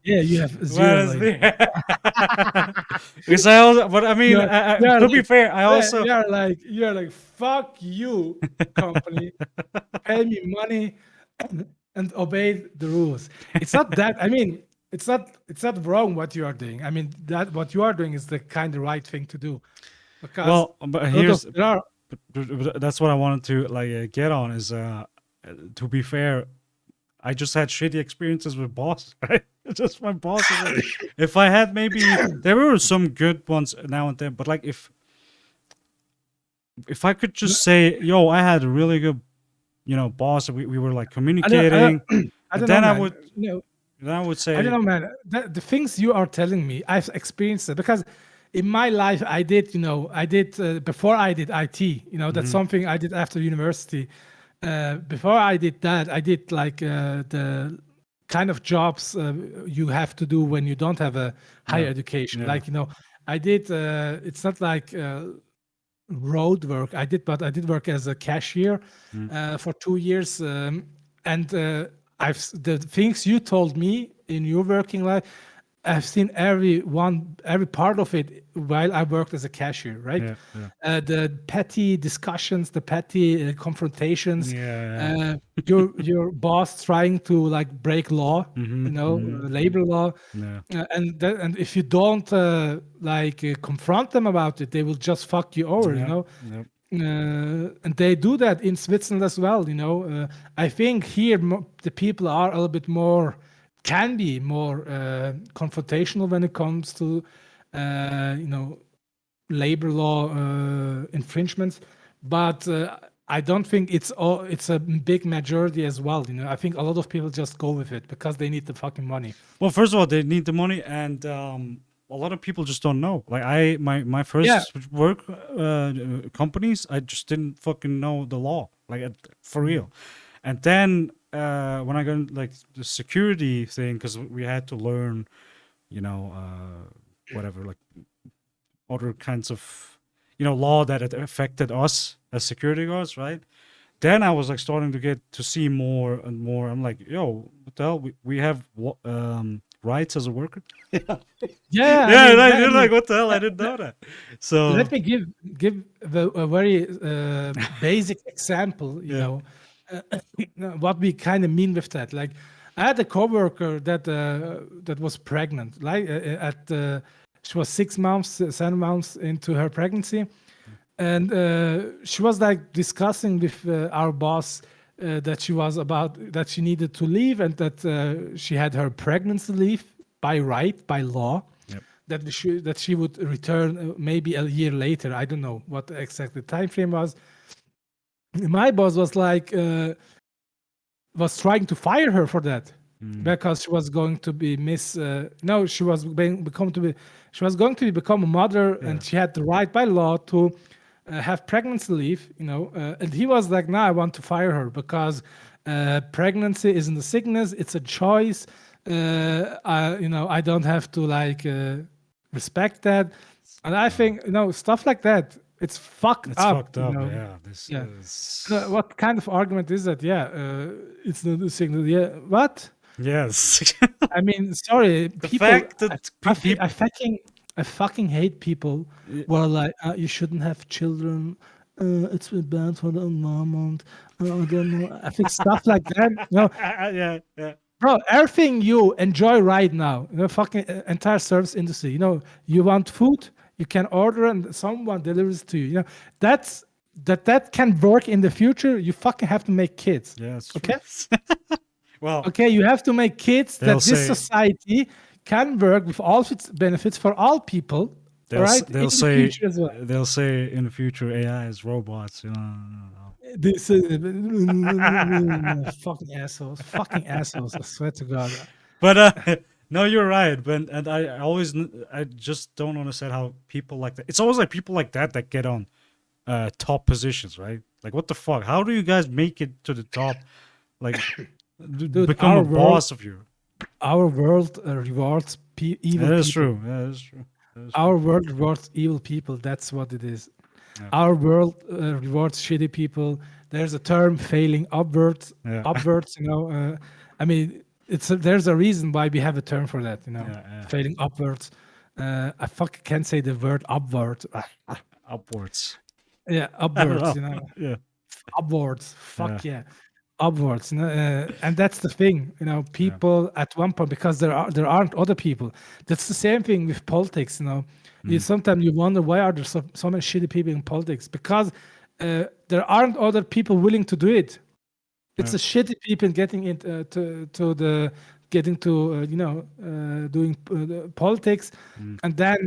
Yeah, you have Well, zero loyalty. because I also, but I mean, You're to be like, fair, I also you're like, fuck you, company. Pay me money and obey the rules. It's not that. I mean, it's not wrong what you are doing. I mean, that what you are doing is the kind of right thing to do, because well, but a lot of here's there are. but that's what I wanted to like get on is to be fair, I just had shitty experiences with boss, right? Just my bosses. If I had maybe there were some good ones now and then, but like if I could just say, yo, I had a really good, boss, we were like communicating, I and don't know, then I man. would then I would I don't say, know, man. The things you are telling me, I've experienced it, because in my life, I did before I did IT. That's something I did after university. Before I did that, I did like the kind of jobs you have to do when you don't have a higher yeah, education. yeah, Like, I did. It's not like road work. But I did work as a cashier for 2 years, and the things you told me in your working life, I've seen every part of it while I worked as a cashier, right? yeah, yeah, The petty discussions, the petty confrontations, yeah, your boss trying to like break law, labor law, yeah, and if you don't confront them about it, they will just fuck you over, yeah, yeah, and they do that in Switzerland as well. I think here the people are a little bit more, can be more confrontational when it comes to, labor law infringements, but I don't think it's a big majority as well. I think a lot of people just go with it because they need the fucking money. Well, first of all, they need the money, and a lot of people just don't know. Like my Yeah. first work companies, I just didn't fucking know the law, like for real. And then when I got like the security thing, because we had to learn, whatever, like other kinds of, law that it affected us as security guards, right? then I was like starting to get to see more and more. I'm like, yo, what the hell? We have rights as a worker. Yeah, Yeah, and I I did like, mean, what the hell? I let, didn't let- know that. So let me give a very basic example. yeah, Uh, what we kind of mean with that. Like, I had a coworker that was pregnant. Like she was 6 months, 7 months into her pregnancy, and she was like discussing with our boss that she was about that she needed to leave and that she had her pregnancy leave by right by law yep. that she would return maybe a year later. I don't know what exactly the time frame was. My boss was like was trying to fire her for that Mm, because she was going to be miss no she was being become to be she was going to become a mother yeah, and she had the right by law to have pregnancy leave, and he was like, "No, I want to fire her because pregnancy isn't a sickness; it's a choice. I don't have to like respect that." And I think stuff like that, it's fucked it's up. fucked up. Yeah, this Yeah. is What kind of argument is that? Yeah, it's not a signal. Yeah, what? yes. I mean, sorry, The people. fact that I fucking hate people who are like, you shouldn't have children. It's really bad for the environment. I don't know. I think stuff like that. yeah, yeah, Bro, everything you enjoy right now, fucking entire service industry. You want food, you can order, and someone delivers to you. That's that can work in the future. You fucking have to make kids. yeah. It's true. Okay. Well, Okay, you have to make kids they'll that this say society can work with all its benefits for all people. All right, in the future as well. they'll say in the future AI is robots. This fucking assholes. I swear to God. But no, you're right. But and I just don't understand how people like that. It's always like people like that that get on top positions, right? Like what the fuck? How do you guys make it to the top? Like Dude, become a boss of you? our world rewards evil That is people. true. Yeah, that is true. That is Our true. world rewards evil people. That's what it is. Yeah. Our world rewards shitty people. There's a term failing upwards. Yeah. Upwards, I mean, there's a reason why we have a term for that. Yeah, yeah. Failing upwards. I fucking can't say the word upward. Upwards. Yeah, I don't upwards. know. Yeah. Upwards. Fuck yeah. Upwards, and that's the thing, people at one point, because there aren't other people. That's the same thing with politics. Sometimes you wonder why are there so many shitty people in politics, because there aren't other people willing to do it. It's Yeah. the shitty people getting into to the getting to doing the politics, and then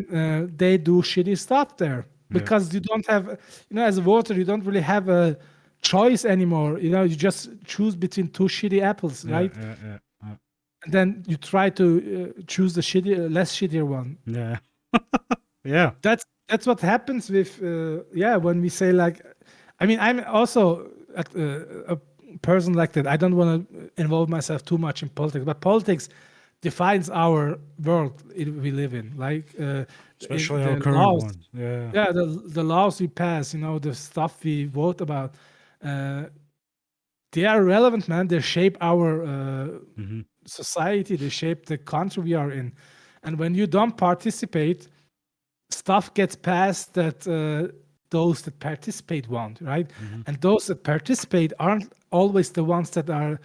they do shitty stuff there because you don't have, as a voter, you don't really have a choice anymore. You just choose between two shitty apples, right? Yeah. And then you try to choose the less shittier one. Yeah. Yeah. That's what happens with when we say, like, I mean, I'm also a person like that. I don't want to involve myself too much in politics, but politics defines our world we live in, like Especially the our current laws. one. Yeah. Yeah, the laws we pass, the stuff we vote about, they are relevant, man. They shape our society. They shape the country we are in. And when you don't participate, stuff gets passed that those that participate want, right? And those that participate aren't always the ones that are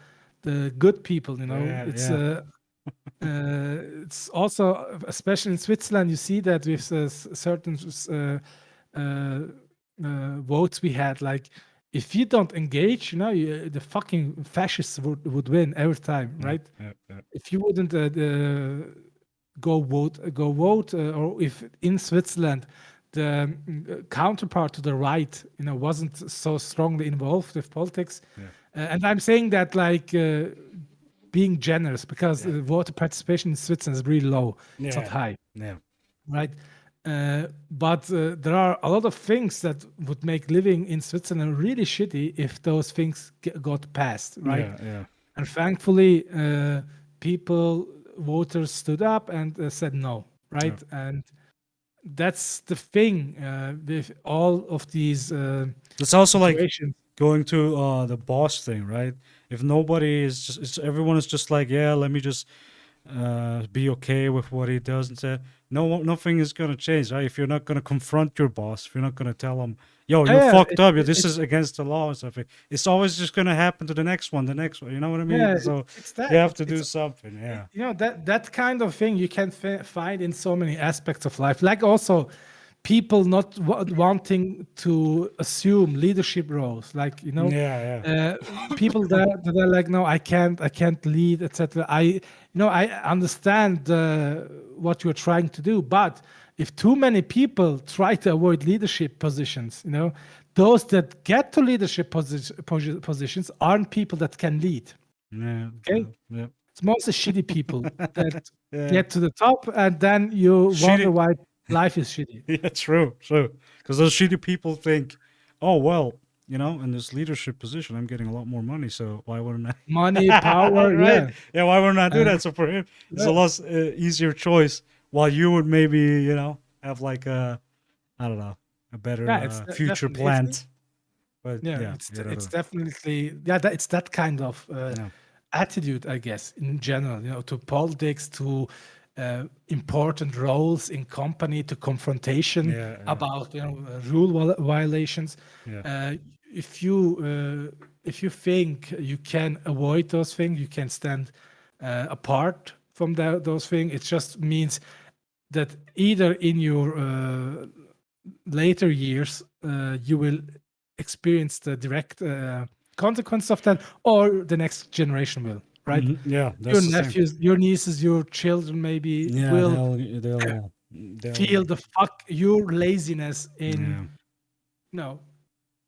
the good people. Yeah, It's yeah. it's also, especially in Switzerland, you see that with certain votes we had. Like, if you don't engage, the fucking fascists would win every time, right? Yeah. If you wouldn't go vote, or if in Switzerland the counterpart to the right, wasn't so strongly involved with politics, and I'm saying that like being generous, because the voter participation in Switzerland is really low. It's not high, Yeah. right? But there are a lot of things that would make living in Switzerland really shitty if those things got passed, right? Yeah. And thankfully, voters stood up and said no, right? And that's the thing with all of these It's also like situations. going to the boss thing, right? If nobody is just, everyone is just like, yeah, let me just be okay with what he does and say, nothing is gonna change, right? If you're not gonna confront your boss, if you're not gonna tell him, yo, you're Yeah, fucked up, this it's is against the law and stuff, it's always just gonna happen to the next one, you know what I mean? yeah, So it's that. you have to do It's something, yeah. you know that kind of thing you can find in so many aspects of life, like also people not wanting to assume leadership roles, like Yeah, yeah. people that are like, no, I can't lead, etc. I understand what you're trying to do, but if too many people try to avoid leadership positions, those that get to leadership positions aren't people that can lead. Yeah, Okay, yeah. it's mostly shitty people that Yeah. get to the top, and then you wonder Shitty. why life is shitty. Yeah, true, true. Because those shitty people think, oh well, in this leadership position, I'm getting a lot more money, so why wouldn't Money, I? power, Right? yeah. Yeah, why wouldn't I do Uh, that? So for him, it's a yeah. lot easier choice. While you would maybe, have like I don't know, a better Yeah, it's future definitely it's planned. But yeah, yeah, you it's know, definitely it's that kind of yeah, attitude, I guess, in general. To politics, to important roles in company, to confrontation yeah, about rule violations. yeah, Uh, if you think you can avoid those things, you can stand apart from those things. It just means that either in your later years you will experience the direct consequence of that, or the next generation will, right? yeah. Your That's the thing. nephews, your nieces, your children maybe Yeah, will they'll feel the fuck your laziness in yeah. no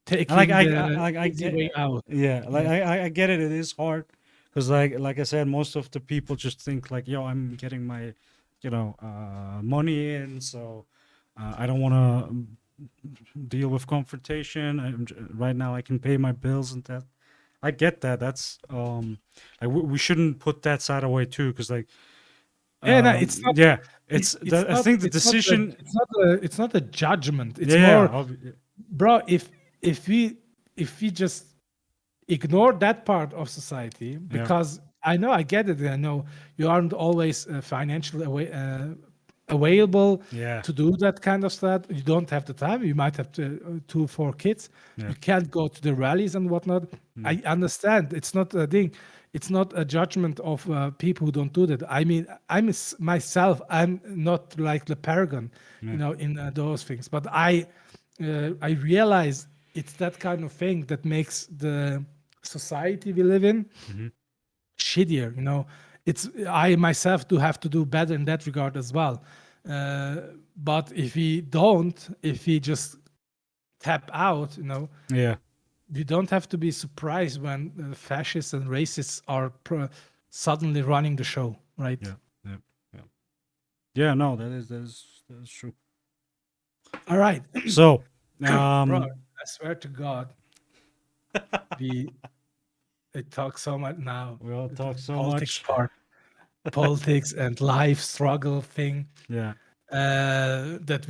And like taking the I easy get, way out. yeah, like Yeah. I get it. It is hard because like I said, most of the people just think like, yo, I'm getting my, money in, so I don't want to deal with confrontation. Right now I can pay my bills and that. I get that. That's like we shouldn't put that side away too, because like Yeah, no, it's not. yeah, it's It's I not. think the It's not. A, decision. it's not a judgment. It's Yeah, yeah, more, bro. If we just ignore that part of society, yeah, because I know I get it. I know you aren't always financially available yeah, to do that kind of stuff. You don't have the time. You might have two, 4 kids. yeah. You can't go to the rallies and whatnot. I understand. It's not a thing. It's not a judgment of people who don't do that. I mean, myself. I'm not like the paragon, in those things. But I realize it's that kind of thing that makes the society we live in shittier. It's I myself do have to do better in that regard as well. But if we just tap out, Yeah. we don't have to be surprised when fascists and racists are suddenly running the show, right? Yeah, yeah, yeah. Yeah, no, that is true. All right, So, bro. I swear to God, we talk so much now. we all talk so Politics much. part, politics and life struggle thing. Yeah. That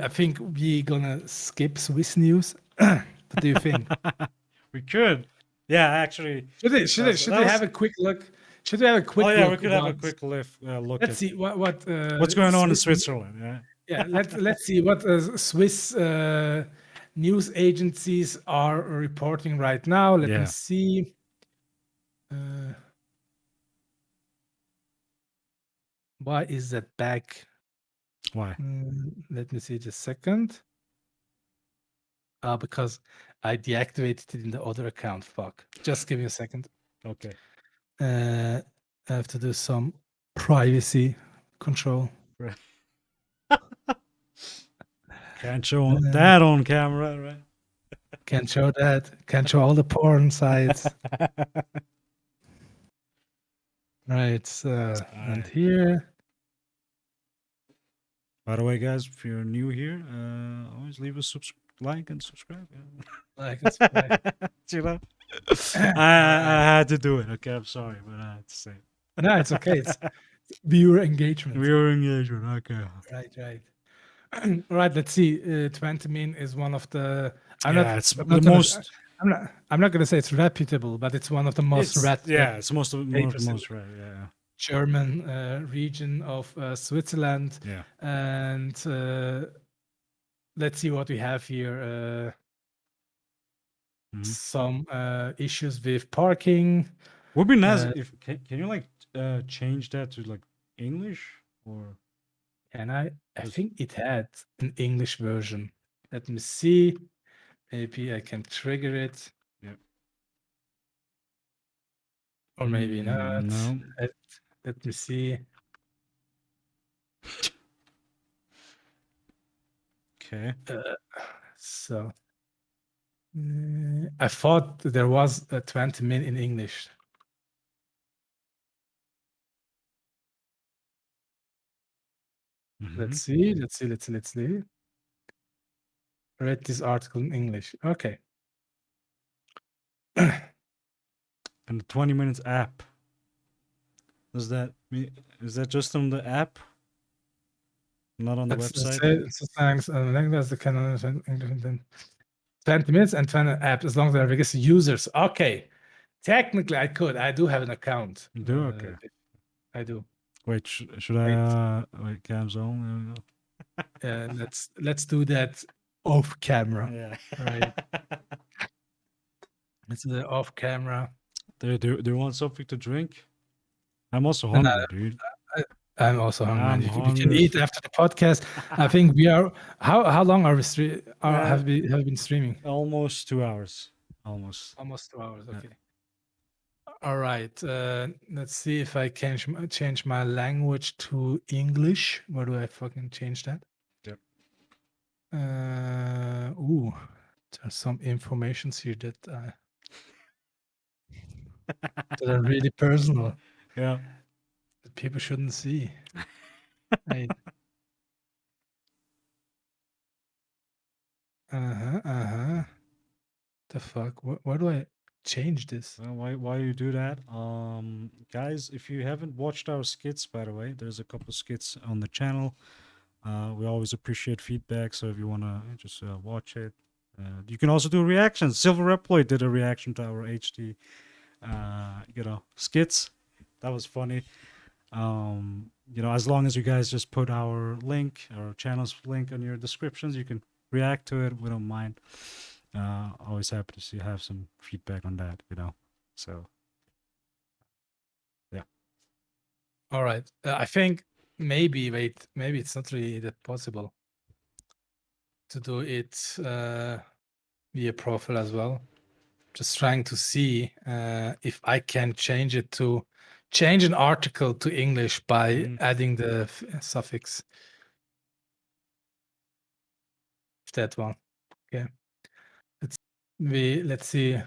I think we gonna skip Swiss news. What do you think? We could. Yeah, actually. Should we have a quick look? Should we have a quick Oh yeah, we look? could have a quick look Let's at see what what's going on in Swiss, Switzerland. Yeah. yeah, let's see what Swiss news agencies are reporting right now. Let me Yeah. see. Uh, why is that back? Why? Let me see just a second. Because I deactivated it in the other account. Fuck. Just give me a second. Okay. I have to do some privacy control. Can't show that on camera, right? Can't show that. Can't show all the porn sites. Right. And here. By the way, guys, if you're new here, always leave a like and subscribe. Yeah. Like and subscribe. You know, I had to do it. Okay, I'm sorry, but I had to say it. No, it's okay. It's viewer engagement. Viewer engagement. Okay. Right. All right. Let's see. 20 min is one of the. It's the most. I'm not gonna say it's reputable, but it's one of the most read it's most of papers in most right. Yeah, German region of Switzerland. yeah. And let's see what we have here. Mhm. Some issues with parking. Would be nice Uh, if can you like change that to like English or and I Yes. think it had an English version. Let me see. Maybe I can trigger it. Yeah. Or maybe not. No. Let me see. Okay. So I thought there was a 20 min in English. Mhm. Let's see. Let's see. Read this article in English. Okay. And the 20 minutes app. Does that mean is that just on the app? Not on the website? It's thanks. Language the can understand English then 20 minutes and 20 apps as long as there are registered users. Okay. Technically, I could. I do have an account. You do? Okay. I do. Wait, should I wait, cams on? There we go. Let's do that off camera. Yeah. Right. Let's do that off camera. Do you want something to drink? I'm also And hungry, dude. I'm also hungry. I'm We can hungry. eat after the podcast. I think we are. How long are we Uh, have we been streaming? Almost 2 hours. Almost. Almost 2 hours. Yeah. Okay. All right. Let's see if I can change my language to English. Where do I fucking change that? Yep. Ooh, there's some informations here that are really personal Yeah. that people shouldn't see. Right. The fuck? Where do I change this? Well, why you do that? Guys, if you haven't watched our skits, by the way, there's a couple skits on the channel. We always appreciate feedback, so if you wanna just watch it, you can also do reactions. Silver Reploid did a reaction to our HD, skits. That was funny. As long as you guys just put our link, our channel's link on your descriptions, you can react to it. We don't mind. Always happy to have some feedback on that, So, yeah. All right. I think maybe it's not really that possible to do it via profile as well. Just trying to see if I can change an article to English by adding the suffix. That one. Okay. Let's see. If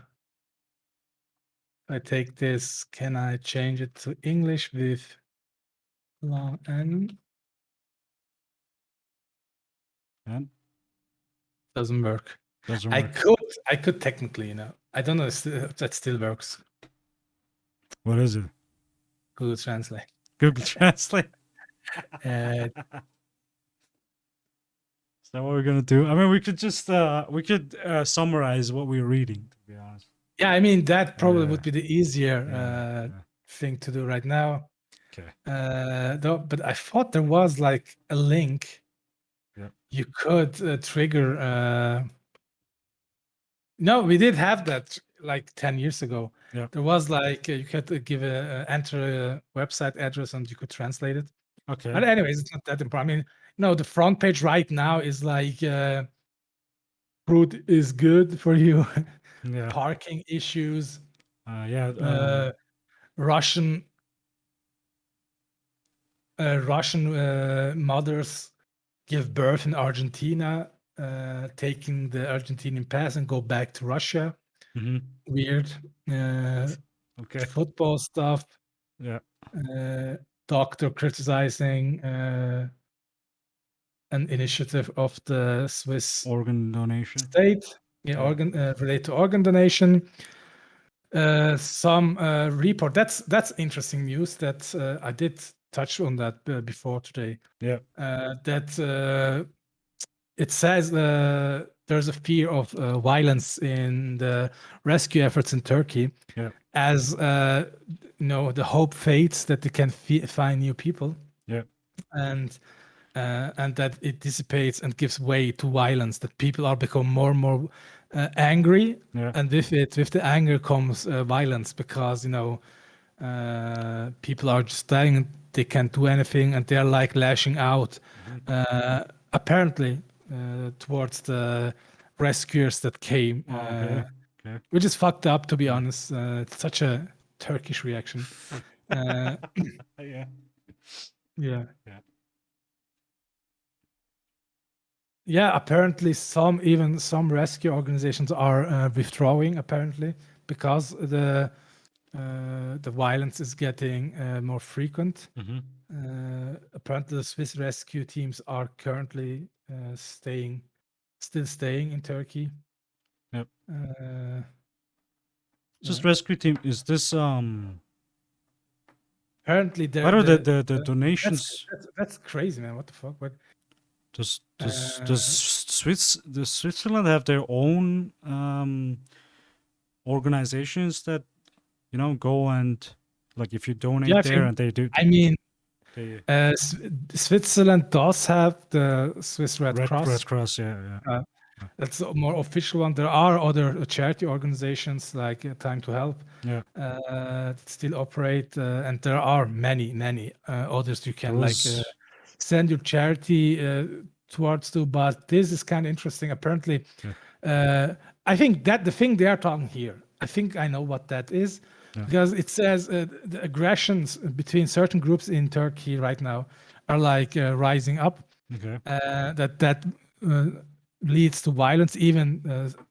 I take this, can I change it to English with long N? And Doesn't work. doesn't work. I could technically, I don't know if that still works. What is it? Google Translate. Google Translate. Uh, Is that what we're gonna do? I mean, we could just summarize what we're reading. To be honest. yeah, I mean that probably Yeah. would be the easier Yeah. thing to do right now. Okay. Though, but I thought there was like a link. Yeah. You could trigger. No, we did have that like 10 years ago. Yeah. There was like you could enter a website address and you could translate it. Okay. But anyways, it's not that important. I mean, the front page right now is like fruit is good for you. Yeah. Parking issues. Yeah. Russian mothers give birth in Argentina, taking the Argentinian pass and go back to Russia. Mhm. Weird. Okay. Football stuff. Yeah. Doctor criticizing an initiative of the Swiss Organ donation. state. Yeah. Organ related to organ donation. Some report. That's interesting news that I did touch on that before today. Yeah. That it says there there's a fear of violence in the rescue efforts in Turkey, Yeah. as the hope fades that they can find new people, Yeah. and that it dissipates and gives way to violence. That people are become more and more angry, Yeah. and with the anger comes violence, because people are just dying. They can't do anything, and they're like lashing out. Apparently, towards the rescuers that came, Okay. Okay. which is fucked up, to be honest. It's such a Turkish reaction. Yeah. Yeah. Yeah. Yeah, apparently some rescue organizations are withdrawing, apparently, because the violence is getting more frequent. Apparently, the Swiss rescue teams are currently still staying in Turkey. Yep. Just Yeah. rescue team. Is this Apparently, what are the donations? that's crazy, man. What the fuck? What? Does Uh, Switzerland have their own organizations that go and, like, if you donate Yeah, I there think- and they do? I mean, They, Switzerland does have the Swiss Red Cross. Red Cross, yeah. That's a more official one. There are other charity organizations like Time to Help Yeah. that still operate, and there are many others you can Those- send your charity towards to. But this is kind of interesting. Apparently, I think that the thing they are talking here, I think I know what that is, because it says the aggressions between certain groups in Turkey right now are like rising up. Okay. That leads to violence. Even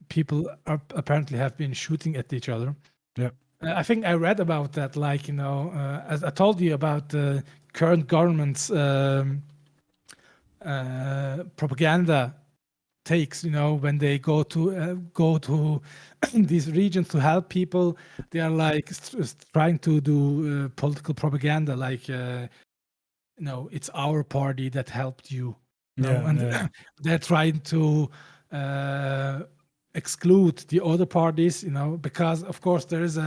people apparently have been shooting at each other. Yeah. I think I read about that. Like, as I told you about the current government's propaganda takes. When they go to these regions to help people, they are like trying to do political propaganda. Like, it's our party that helped you. And they're trying to exclude the other parties, because of course there's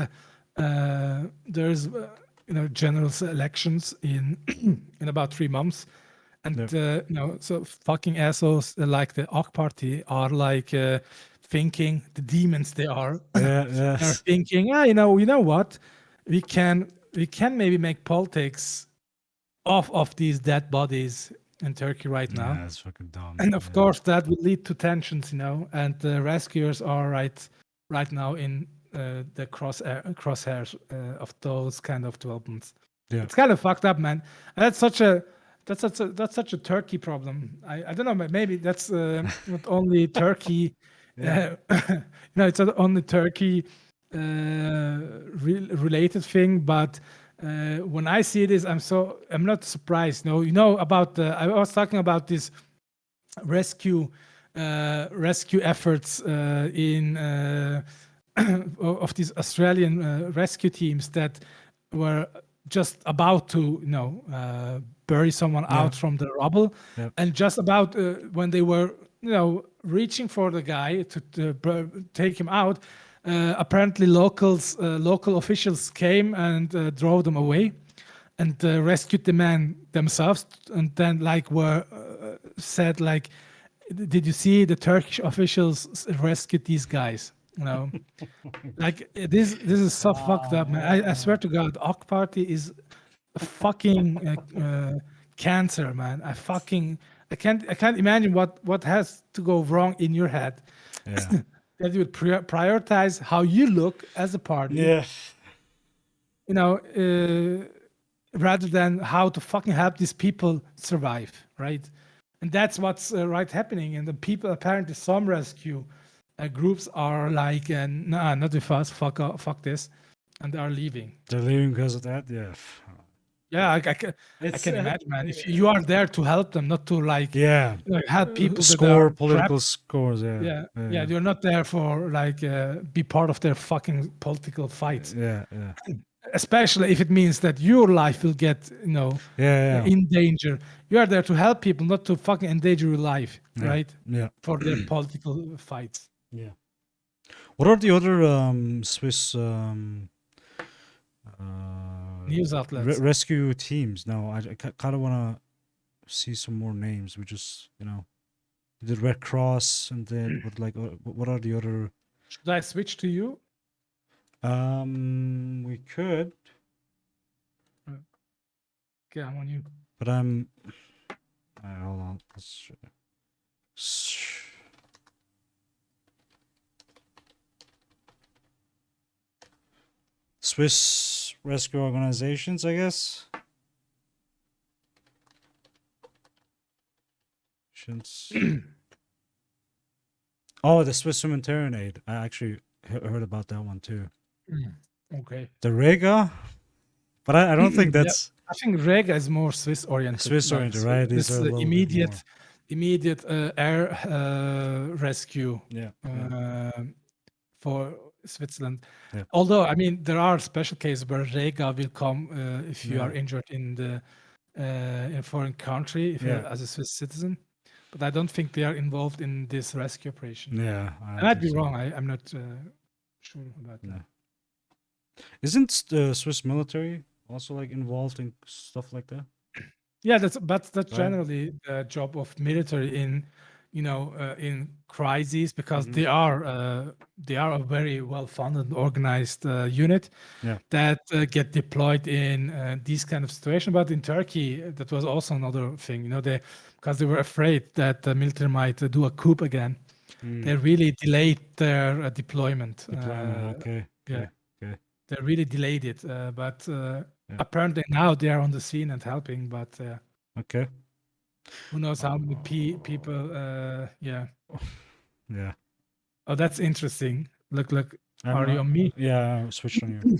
general elections in in about 3 months, and so fucking assholes like the AK Party are like thinking, the demons they are, are thinking, you know what, we can maybe make politics of these dead bodies in Turkey right now. Yeah, that's fucking dumb. And of course, that will lead to tensions, and the rescuers are right now in the crosshairs of those kind of developments. Yeah. It's kind of fucked up, man. And that's such a Turkey problem. I don't know, maybe that's not only Turkey. It's not only Turkey related thing, but when I see this, I'm not surprised. About I was talking about this rescue efforts in of these Australian rescue teams that were just about to bury someone out from the rubble, and just about when they were reaching for the guy to take him out, apparently local officials came and drove them away, and rescued the man themselves, and then were said like, did you see the Turkish officials rescued these guys? Like this is so fucked up, man. I swear to God, AK Party is a fucking cancer, man. I can't imagine what has to go wrong in your head. That you would prioritize how you look as a party, rather than how to fucking help these people survive, right? And that's what's happening. And the people, apparently some rescue groups are like, nah, not with us, fuck this, and they are leaving. They're leaving because of that. Yeah. Yeah, I can imagine, man. If you are there to help them, not to help people score that are political trapped. scores. Yeah. You're not there for be part of their fucking political fights. Yeah. especially if it means that your life will get, Yeah, in danger. You are there to help people, not to fucking endanger your life, yeah, right? yeah, For their political fights. yeah. What are the other Swiss News outlets. rescue teams? No, I kind of want to see some more names. We just, the Red Cross and then what are the other? Should I switch to you? We could, Okay, I'm on you. but I'm. Hold on. Swiss rescue organizations, I guess. Oh, the Swiss humanitarian aid. I actually heard about that one too. Okay. The Rega, but I don't think Yeah. that's I think Rega is more Swiss oriented. Swiss oriented, right? These This are a little bit more. immediate air rescue Yeah. for Switzerland. Yeah. Although, I mean, there are special cases where Rega will come if you Yeah. are injured in a foreign country, if Yeah. you're as a Swiss citizen. But I don't think they are involved in this rescue operation. Yeah, I might be wrong. I'm not sure about that. No. Isn't the Swiss military also like involved in stuff like that? Yeah, that's Right. generally the job of military in, in crises, because Mhm. they are a very well funded, organized unit Yeah. that get deployed in these kind of situations. But in Turkey, that was also another thing. Because they were afraid that the military might do a coup again. They really delayed their deployment. Okay. Yeah, Okay. they really delayed it. But apparently now they are on the scene and helping. But Okay. who knows how many people? Yeah. Yeah. Oh, that's interesting. Look. Are you on me? Yeah, I switched on you.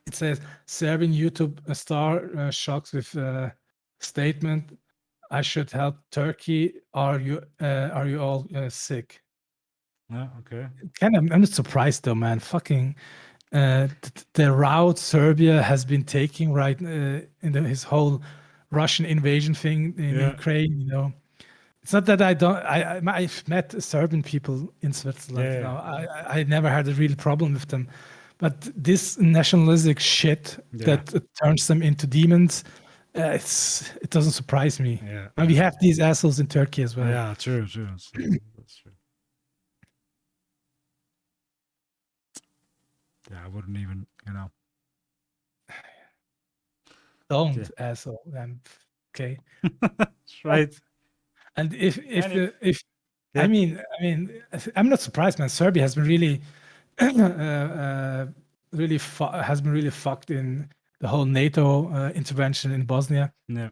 It says Serbian YouTube star shocks with statement. I should help Turkey. Are you all sick? Yeah. Okay. I'm not surprised though, man. Fucking the route Serbia has been taking right in his whole Russian invasion thing in Yeah. Ukraine. It's not that I don't. I've met Serbian people in Switzerland. Yeah. I never had a real problem with them, but this nationalistic shit Yeah. that turns them into demons, it doesn't surprise me. Yeah. And we have these assholes in Turkey as well. Yeah. True. That's true. Yeah, I wouldn't even, Don't asshole. Okay. That's right. And if Yeah. I mean, I'm not surprised, man. Serbia has been really, has been really fucked in the whole NATO intervention in Bosnia. Yeah.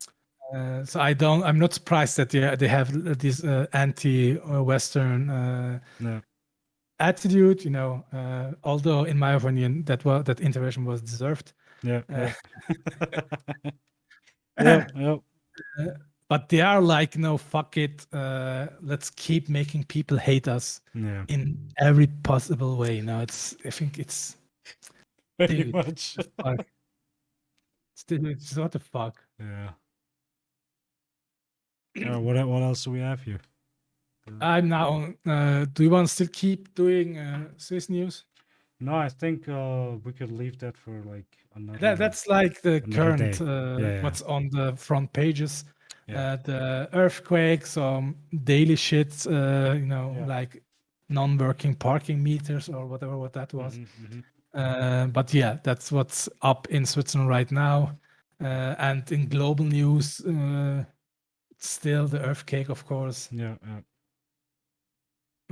So I'm not surprised that they have this anti-Western Yeah. attitude. Although in my opinion that intervention was deserved. Yeah. Yeah. But they are like, no, fuck it. Let's keep making people hate us Yeah. in every possible way. I think it's Pretty dude, much. fuck. It's what the fuck. Yeah. What else do we have here? I'm now. Do you want to still keep doing Swiss news? No, I think we could leave that for like another. That's like the another current day. Yeah. what's on the front pages. Yeah. The earthquakes, daily shit. Like non-working parking meters or whatever what that was. But yeah, that's what's up in Switzerland right now. And in global news, still the earthquake, of course. Yeah.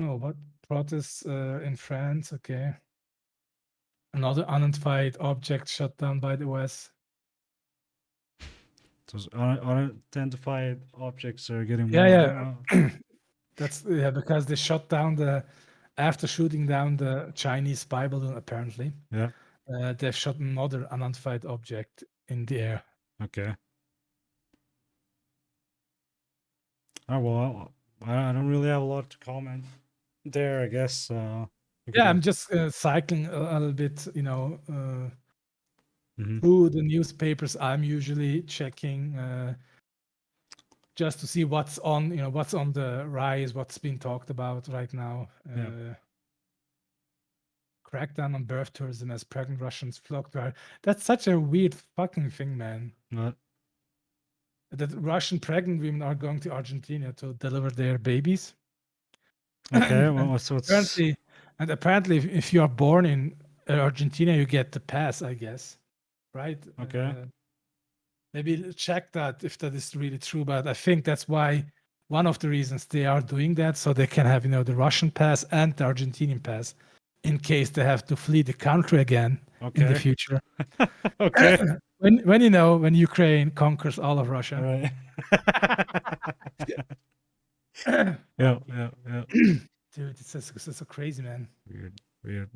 Oh, what protests in France? Okay. Another unidentified object shot down by the US. Those unidentified objects are getting Yeah, more. yeah. That's because they shot down after shooting down the Chinese spy balloon, apparently. Yeah. They've shot another unidentified object in the air. Okay. Oh well, I don't really have a lot to comment there. I guess. Yeah, I'm just cycling a little bit, through the newspapers, I'm usually checking just to see what's on, what's on the rise, what's being talked about right now. Yeah. Crackdown on birth tourism as pregnant Russians flock to. That's such a weird fucking thing, man. What? That Russian pregnant women are going to Argentina to deliver their babies. Okay. And Well, what's apparently, if you are born in Argentina, you get the pass, I guess, right? Okay. Maybe check that if that is really true. But I think that's why one of the reasons they are doing that, so they can have the Russian pass and the Argentinian pass, in case they have to flee the country again in the Okay. future. Okay. when Ukraine conquers all of Russia. Right. Yeah. Dude, it's so crazy, man. Weird.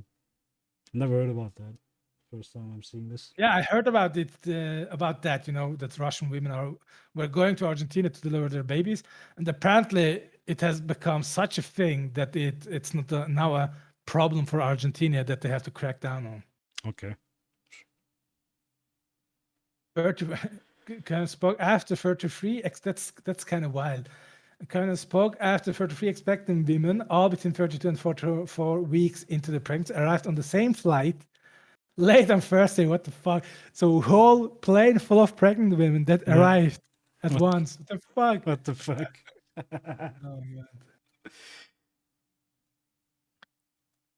Never heard about that. First time I'm seeing this. Yeah, I heard about it, about that, that Russian women were going to Argentina to deliver their babies. And apparently it has become such a thing that it's not now a problem for Argentina that they have to crack down on. Okay. 30, kind of spoke after 33. That's kind of wild. Kind of spoke after 33 expecting women, all between 32 and 44 weeks into the pregnancy, arrived on the same flight late on Thursday. What the fuck? So whole plane full of pregnant women that arrived at once. What the fuck? What the fuck? Oh my god.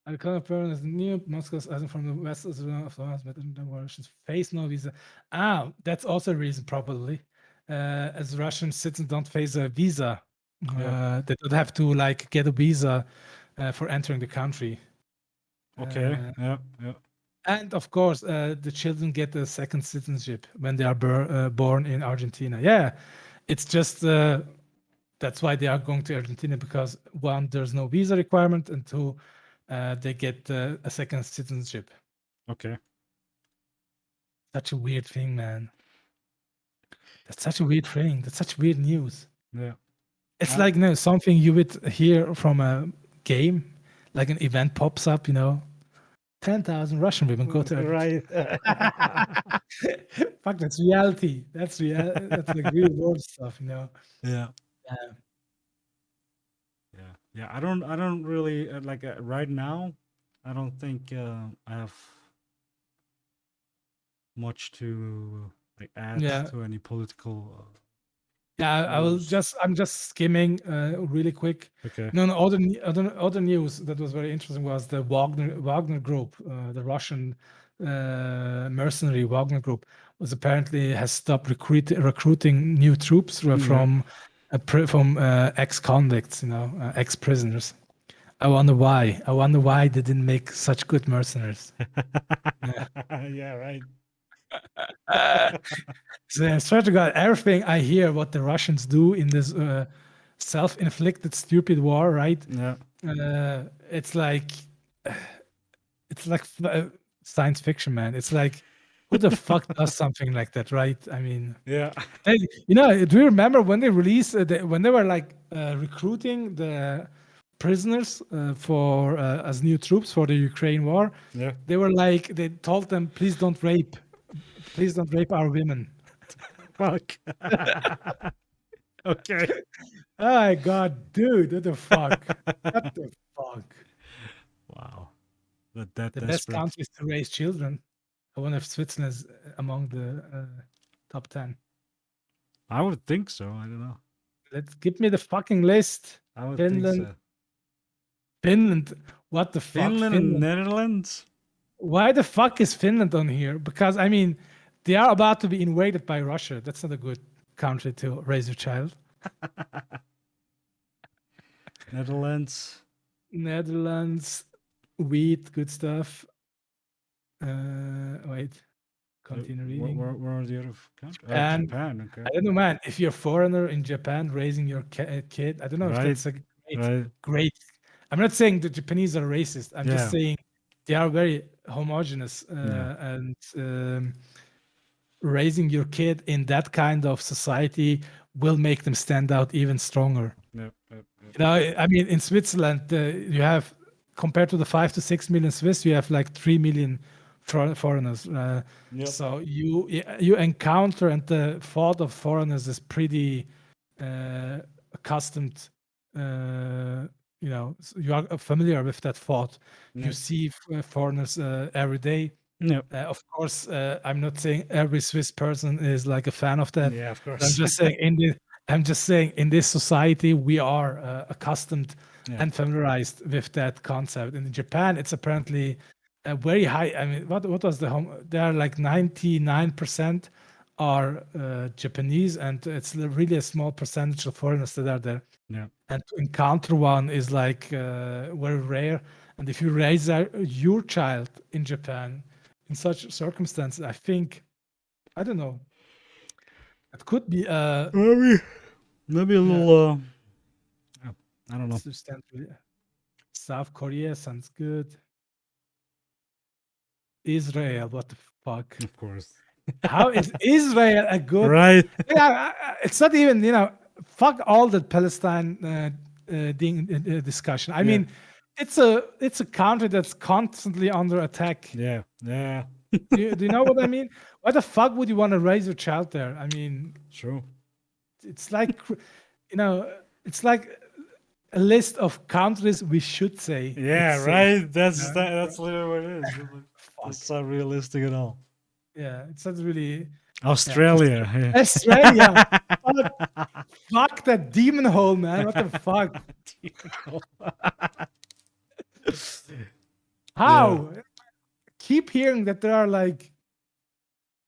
I confirm as new Moscow's as from the west as well of the Russians face no visa. That's also a reason probably. As Russian citizens don't face a visa. They don't have to get a visa for entering the country. Okay. Yeah. And of course, the children get a second citizenship when they are born in Argentina. Yeah, it's just that's why they are going to Argentina, because one, there's no visa requirement, and two, they get a second citizenship. Okay. Such a weird thing, man. That's such a weird thing. That's such weird news. Yeah. It's like something you would hear from a game, like an event pops up, 10,000 Russian women go to Argentina. Right. Fuck, that's reality. That's like real world stuff, Yeah. Yeah. I don't really right now. I don't think I have much to add to any political. I'm just skimming really quick. Okay. No, other news that was very interesting was the Wagner group, the Russian mercenary Wagner group, was has stopped recruiting new troops from ex-convicts, ex-prisoners. I wonder why they didn't make such good mercenaries. Yeah, right. So I swear to God, everything I hear what the Russians do in this self-inflicted stupid war, right? Yeah. It's like science fiction, man. It's like, who the fuck does something like that, right? I mean, Yeah. do you remember when they released when they were recruiting the prisoners for as new troops for the Ukraine war? Yeah. They told them, please don't rape our women. Fuck. Okay. Oh my god, dude, what the fuck? What the fuck? Wow. But that The best countries to raise children. I wonder if Switzerland is among the top 10. I would think so. I don't know. Let's give me the fucking list. I would Finland. think so. Finland. What the fuck? Finland and Netherlands? Why the fuck is Finland on here? Because I mean, they are about to be invaded by Russia. That's not a good country to raise your child. Netherlands. Wheat, good stuff. Wait, continue reading. Where are the other countries? Japan. Japan. Okay. I don't know, man. If you're a foreigner in Japan raising your kid, I don't know if that's a great. I'm not saying the Japanese are racist. I'm just saying they are very homogenous, and raising your kid in that kind of society will make them stand out even stronger. Yep. I mean, in Switzerland, you have, compared to the 5 to 6 million Swiss, you have like 3 million foreigners. Yep. So you encounter, and the thought of foreigners is pretty accustomed. You are familiar with that thought. You Yep. see foreigners every day. Yep. Of course, I'm not saying every Swiss person is like a fan of that. Yeah, of But I'm course. just saying in this society we are accustomed Yeah. and familiarized with that concept. And in Japan, it's apparently a very high. I mean, what was the home? There are like 99% are Japanese, and it's really a small percentage of foreigners that are there. Yeah. And to encounter one is like very rare. And if you raise your child in Japan in such circumstances, I think, I don't know, it could be Maybe a little. I don't know. substantially. South Korea sounds good. Israel, what the fuck? Of course. How is Israel a good? Right. Yeah, it's not even, fuck all the Palestine discussion. I Yeah. mean, it's a country that's constantly under attack. Yeah. Yeah. Do you know what I mean? Why the fuck would you want to raise your child there? I mean, True. it's like, it's like a list of countries we should say. Yeah. it's safe. Right. That's Yeah. that's literally what it is. Fuck. It's not realistic at all. Yeah, it's not really. Australia. Yeah. Australia. Fuck that demon hole, man. What the fuck? How? Keep hearing that there are like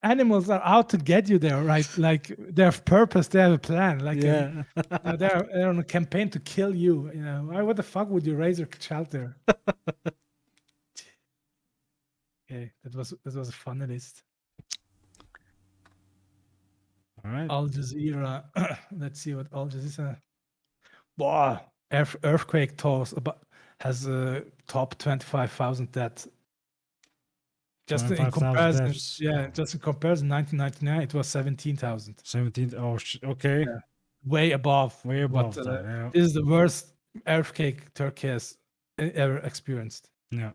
animals are out to get you there, right? Like they have purpose, they have a plan. Like Yeah. they're on a campaign to kill you. Why? What the fuck would you raise your child there? Okay, that was a funny list. All right. Al Jazeera. Let's see what Al Jazeera. Wow, earthquake toss has a top 25,000 deaths. Just in 25,000 comparison, deaths. just in comparison, 1999 it was 17,000. 17. Oh, okay. Yeah. Way above. Way above what, that. Yeah. This is the worst earthquake Turkey has ever experienced. Yeah.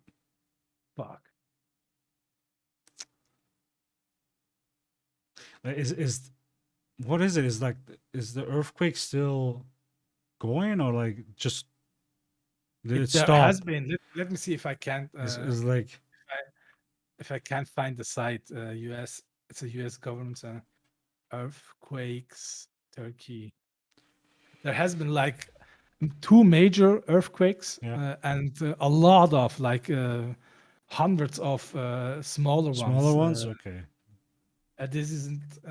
Fuck. Is what is it? Is the earthquake still going, or like just did it There stop? has been. Let me see if I can. Is like If I can't find the site, US. It's a US government. Earthquakes, Turkey. There has been like 2 major earthquakes, Yeah. and a lot of like hundreds of smaller ones. smaller ones. Okay. This isn't.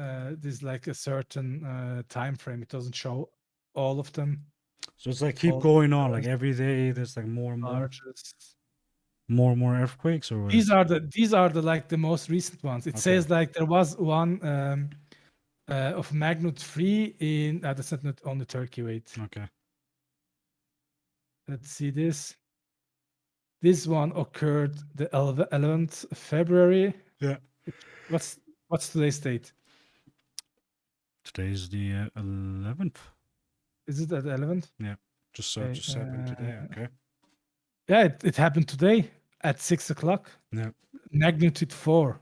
This is like a certain time frame. It doesn't show all of them. So it's like keep all going on. Like every day, there's like more and more, Largest. more and more earthquakes, or what? These are the like the most recent ones. It says like there was one of magnitude 3 in. That's not on the Turkey. Wait. Okay. Let's see this. This one occurred the 11th February. Yeah. What's today's date? Today's the 11th. Is it at 11th? Just Okay, just happened today. Okay. Yeah, it happened today at 6 o'clock. Yeah. Magnitude 4.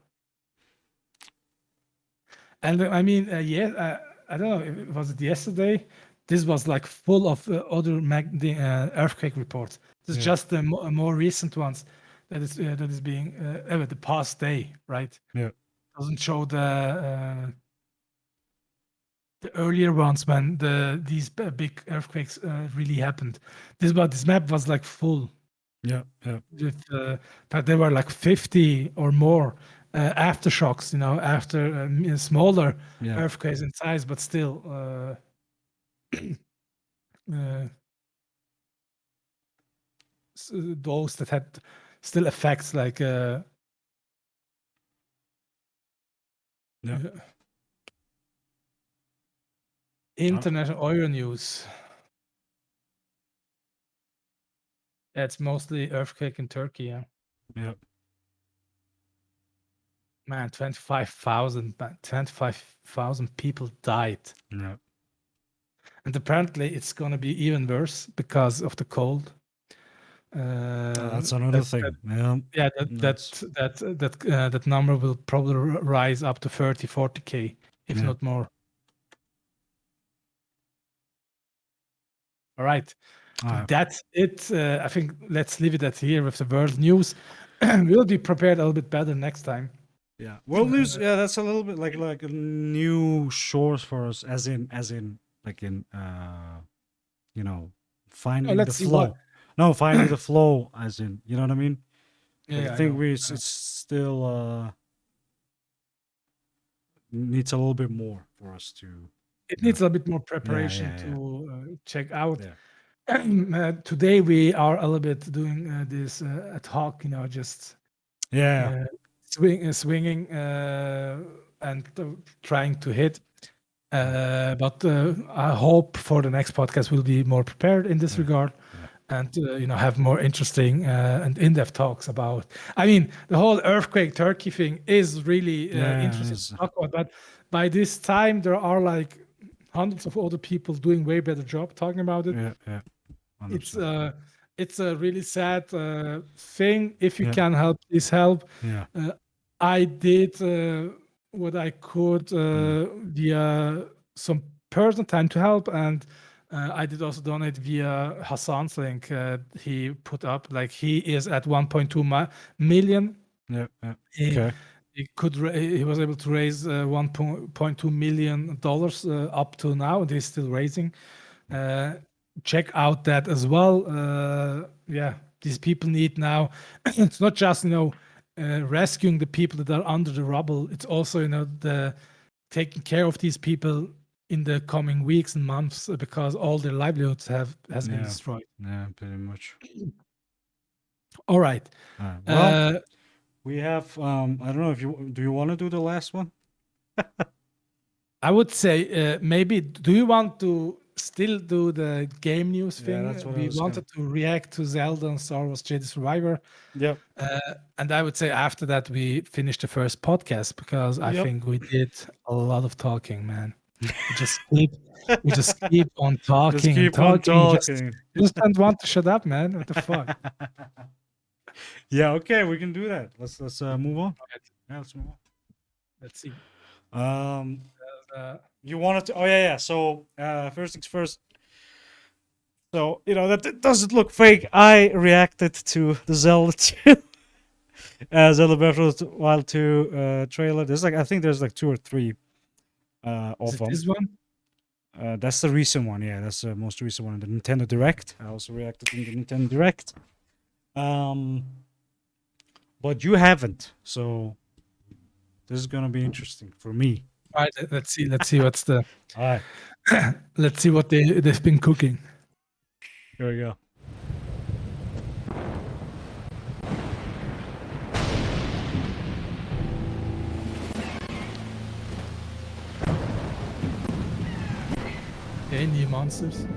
And I mean, I don't know. Was it yesterday? This was like full of other earthquake reports. This is Yeah. just the more recent ones that is being the past day, right? Yeah. Doesn't show the earlier ones when these big earthquakes really happened. This map was like full. Yeah. Yeah. With, but there were like 50 or more aftershocks, after smaller Yeah. earthquakes in size, but still those that had still effects like Yeah. international oil news. Yeah, it's mostly earthquake in Turkey. Yeah. Yeah. Man, 25,000 people died. Yeah. And apparently it's going to be even worse because of the cold. That's another thing. Yeah, that number will probably rise up to 30, 40K, if Yeah. not more. All right. All right. That's it. I think let's leave it at here with the world news. We'll be prepared a little bit better next time. Yeah. World news. Yeah, that's a little bit like a new shores for us, as in like in you know, finding the let's see flow. what- No, finding the flow, as in, you know what I mean. Like, Yeah, I think know. it's still needs a little bit more for us to. It needs a bit more preparation yeah. to check out. Yeah. Today we are a little bit doing this ad hoc, just Yeah. swinging and trying to hit. But I hope for the next podcast we'll be more prepared in this regard, and have more interesting and in-depth talks about. I mean, the whole earthquake Turkey thing is really interesting to talk about. But by this time, there are like hundreds of other people doing way better job talking about it. Yeah. It's a really sad thing. If you can help, please help. Yeah. I did what I could via some personal time to help, and I did also donate via Hassan's link. He put up, like, he is at 1.2 million. Yeah. Okay. He was able to raise $1.2 million up to now, and he's still raising. Check out that as well. These people need now. It's not just rescuing the people that are under the rubble. It's also the taking care of these people in the coming weeks and months, because all their livelihoods has been destroyed. Yeah, pretty much. All right. Well, we have. I don't know if you want to do the last one. I would say maybe. Do you want to still do the game news thing? That's what we wanted to react to Zelda and Star Wars Jedi Survivor. Yep. And I would say after that we finish the first podcast, because I think we did a lot of talking, man. We just keep on talking. Just keep and on talking. You just don't want to shut up, man. What the fuck? Yeah. Okay, we can do that. Let's move on. Yeah, let's move on. Let's see. You wanted to? Oh yeah. So first things first. So that doesn't look fake. I reacted to the Zelda 2, Zelda Breath of the Wild 2 trailer. I think there's like 2 or 3 of them. This one? That's the recent one. Yeah, that's the most recent one. The Nintendo Direct. I also reacted in the Nintendo Direct. But you haven't, so this is gonna be interesting for me. All right, let's see what's the. All right. Let's see what they've been cooking. Here we go. Okay, new monsters.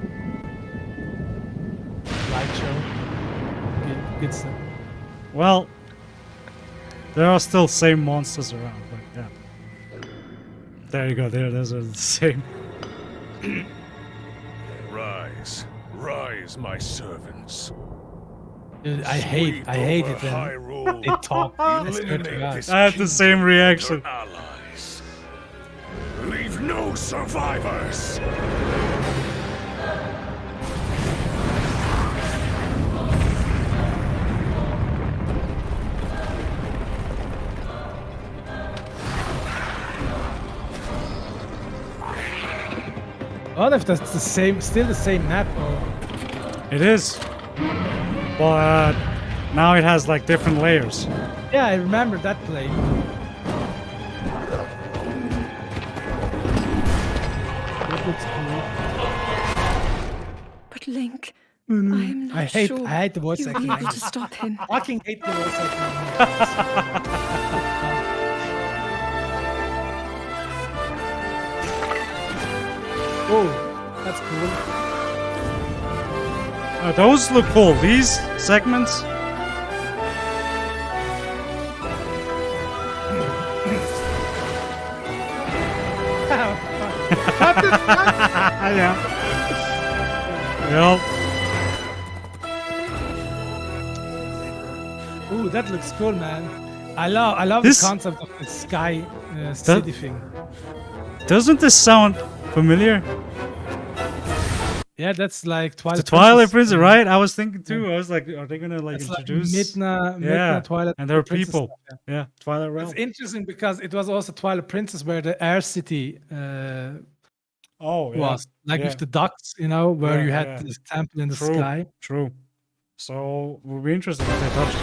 Light show. Good stuff. Well, there are still same monsters around, but yeah. There you go. Those are the same. Rise, my servants. Dude, I hate it when Hyrule. they talk. I swear to Eliminate God. this I had the same reaction. your allies. Leave no survivors. What if that's still the same map? Or It is, but now it has like different layers. yeah, I remember that play. That looks cool. But Link, I'm not I hate sure the voice you'll acting. be able to stop him. I fucking hate the voice acting. Oh, that's cool. Those look cool. These segments. Yeah. Yep. Ooh, that looks cool, man. I love This- the concept of the sky city thing. Doesn't this sound familiar? Yeah, that's like Twilight. The Twilight Princess, Princess, right? I was thinking too. I was like, are they gonna like It's like introduce? Midna Twilight. and there are Princess people. stuff, Yeah, Twilight Realm. It's interesting because it was also Twilight Princess where the Air City Oh, yeah. was, like yeah. with the ducks, you know, where Yeah, you had yeah. this temple in the True. sky. True. So it will be interesting if they touch it.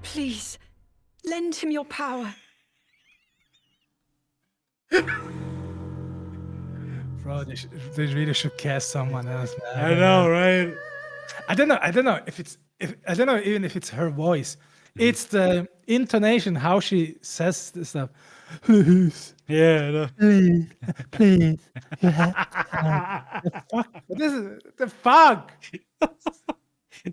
Please, lend him your power. Bro, they really should cast someone else, man. I know, right? I don't know if it's I don't know even if it's her voice. Mm-hmm. It's the intonation, how she says this stuff. Yeah. I know. Please, please. You have the fuck? What is it? The fuck?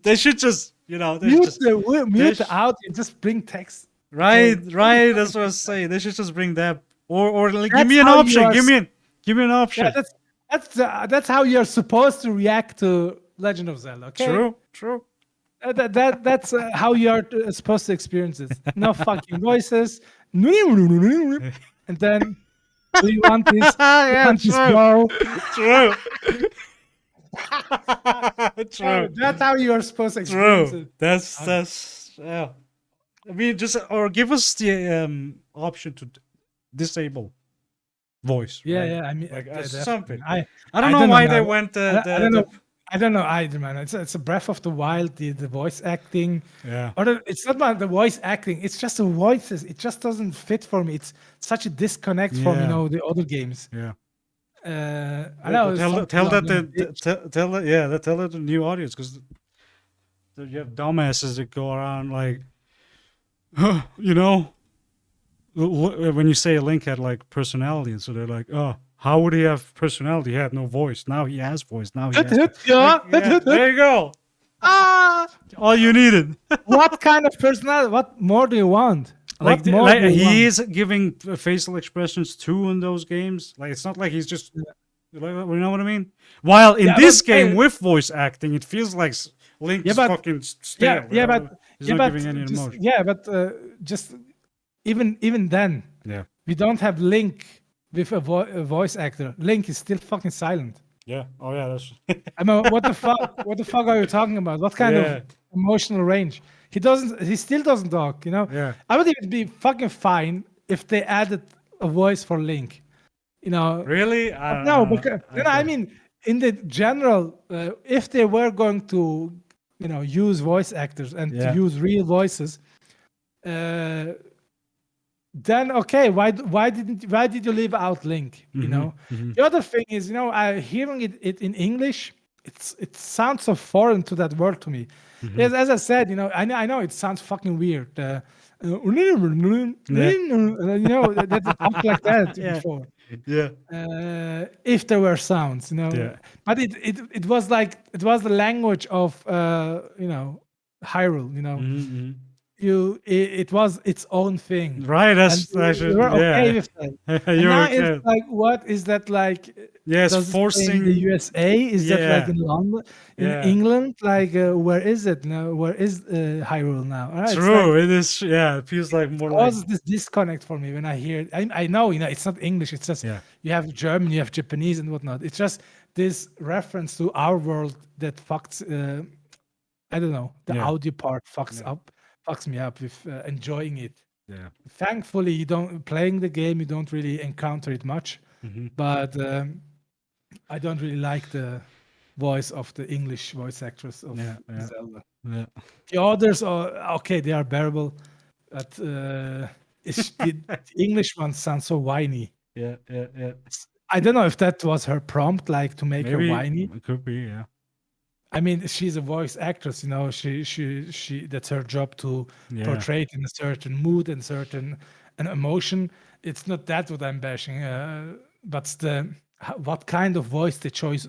They should just, they Mute just, mute sh- the audio and just bring text. right. That's what I was saying. They should just bring that, or like, give That's me an how you option. are Give me an option. Yeah, that's how you're supposed to react to Legend of Zelda. Okay. True. That's how you are supposed to experience it. No fucking voices. And then, do you want this? Yeah, want this true. bow? True. Oh, True. that's how you are supposed to experience True. it. That's yeah. I mean, just or give us the option to disable voice. Yeah, right? yeah. I mean, Like definitely. something. I I don't know why they man. went I don't know. I don't know either, man. It's a Breath of the Wild, the voice acting. Yeah. Or it's not about the voice acting. It's just the voices. It just doesn't fit for me. It's such a disconnect from Yeah. the other games. Yeah. I know. Tell that the new audience, because you have dumbasses that go around like, when you say Link had like personality, and so they're like, oh, how would he have personality? He had no voice. Now he has voice. Now he has. Yeah. There you go. Ah, All you needed. what kind of personality? What more do you want? Like, What more do you he want? is giving facial expressions too in those games. Like, it's not like he's just, you know what I mean? While in Yeah, this but, game with voice acting, it feels like Link is but- fucking stale. He's not giving any emotion. Just even then, Yeah. we don't have Link with a voice actor. Link is still fucking silent. Yeah. Oh yeah. That's. I mean, what the fuck? What the fuck are you talking about? What kind Yeah. of emotional range? He still doesn't talk. Yeah. I would even be fucking fine if they added a voice for Link. Really? No, because I mean, in the general, if they were going to, use voice actors and Yeah. to use real voices, then okay, why did you leave out Link? Mhm. The other thing is, hearing it in English, it sounds so foreign to that word to me. Mm-hmm. As I said, I know it sounds fucking weird. That talk like that Yeah. before. Yeah. If there were sounds, Yeah. but it was like it was the language of Hyrule. Mhm. It was its own thing. Right. That's And actually. we were okay Yeah. with that. And You're now okay. it's like, what is that like? Yeah, it's Does it stay forcing. in the USA? Is that like Yeah. in London, in Yeah. England? Like, where is it now? Where is Hyrule now? It's True. like, It is. Yeah. It feels like more like. causes this disconnect for me when I hear it. I know, it's not English. It's just Yeah. you have German, you have Japanese, and whatnot. It's just this reference to our world that fucks. I don't know. The Yeah. audio part fucks me up with enjoying it. Yeah. Thankfully, you don't playing the game. You don't really encounter it much, Mhm. but I don't really like the voice of the English voice actress of Yeah. Zelda. Yeah. The others are okay; they are bearable, but the English ones sound so whiny. Yeah. Yeah. I don't know if that was her prompt, like to make Maybe her whiny. it could be. Yeah. I mean, she's a voice actress, she that's her job to Yeah. portray it in a certain mood and certain an emotion. It's not that what I'm bashing, but what kind of voice they chose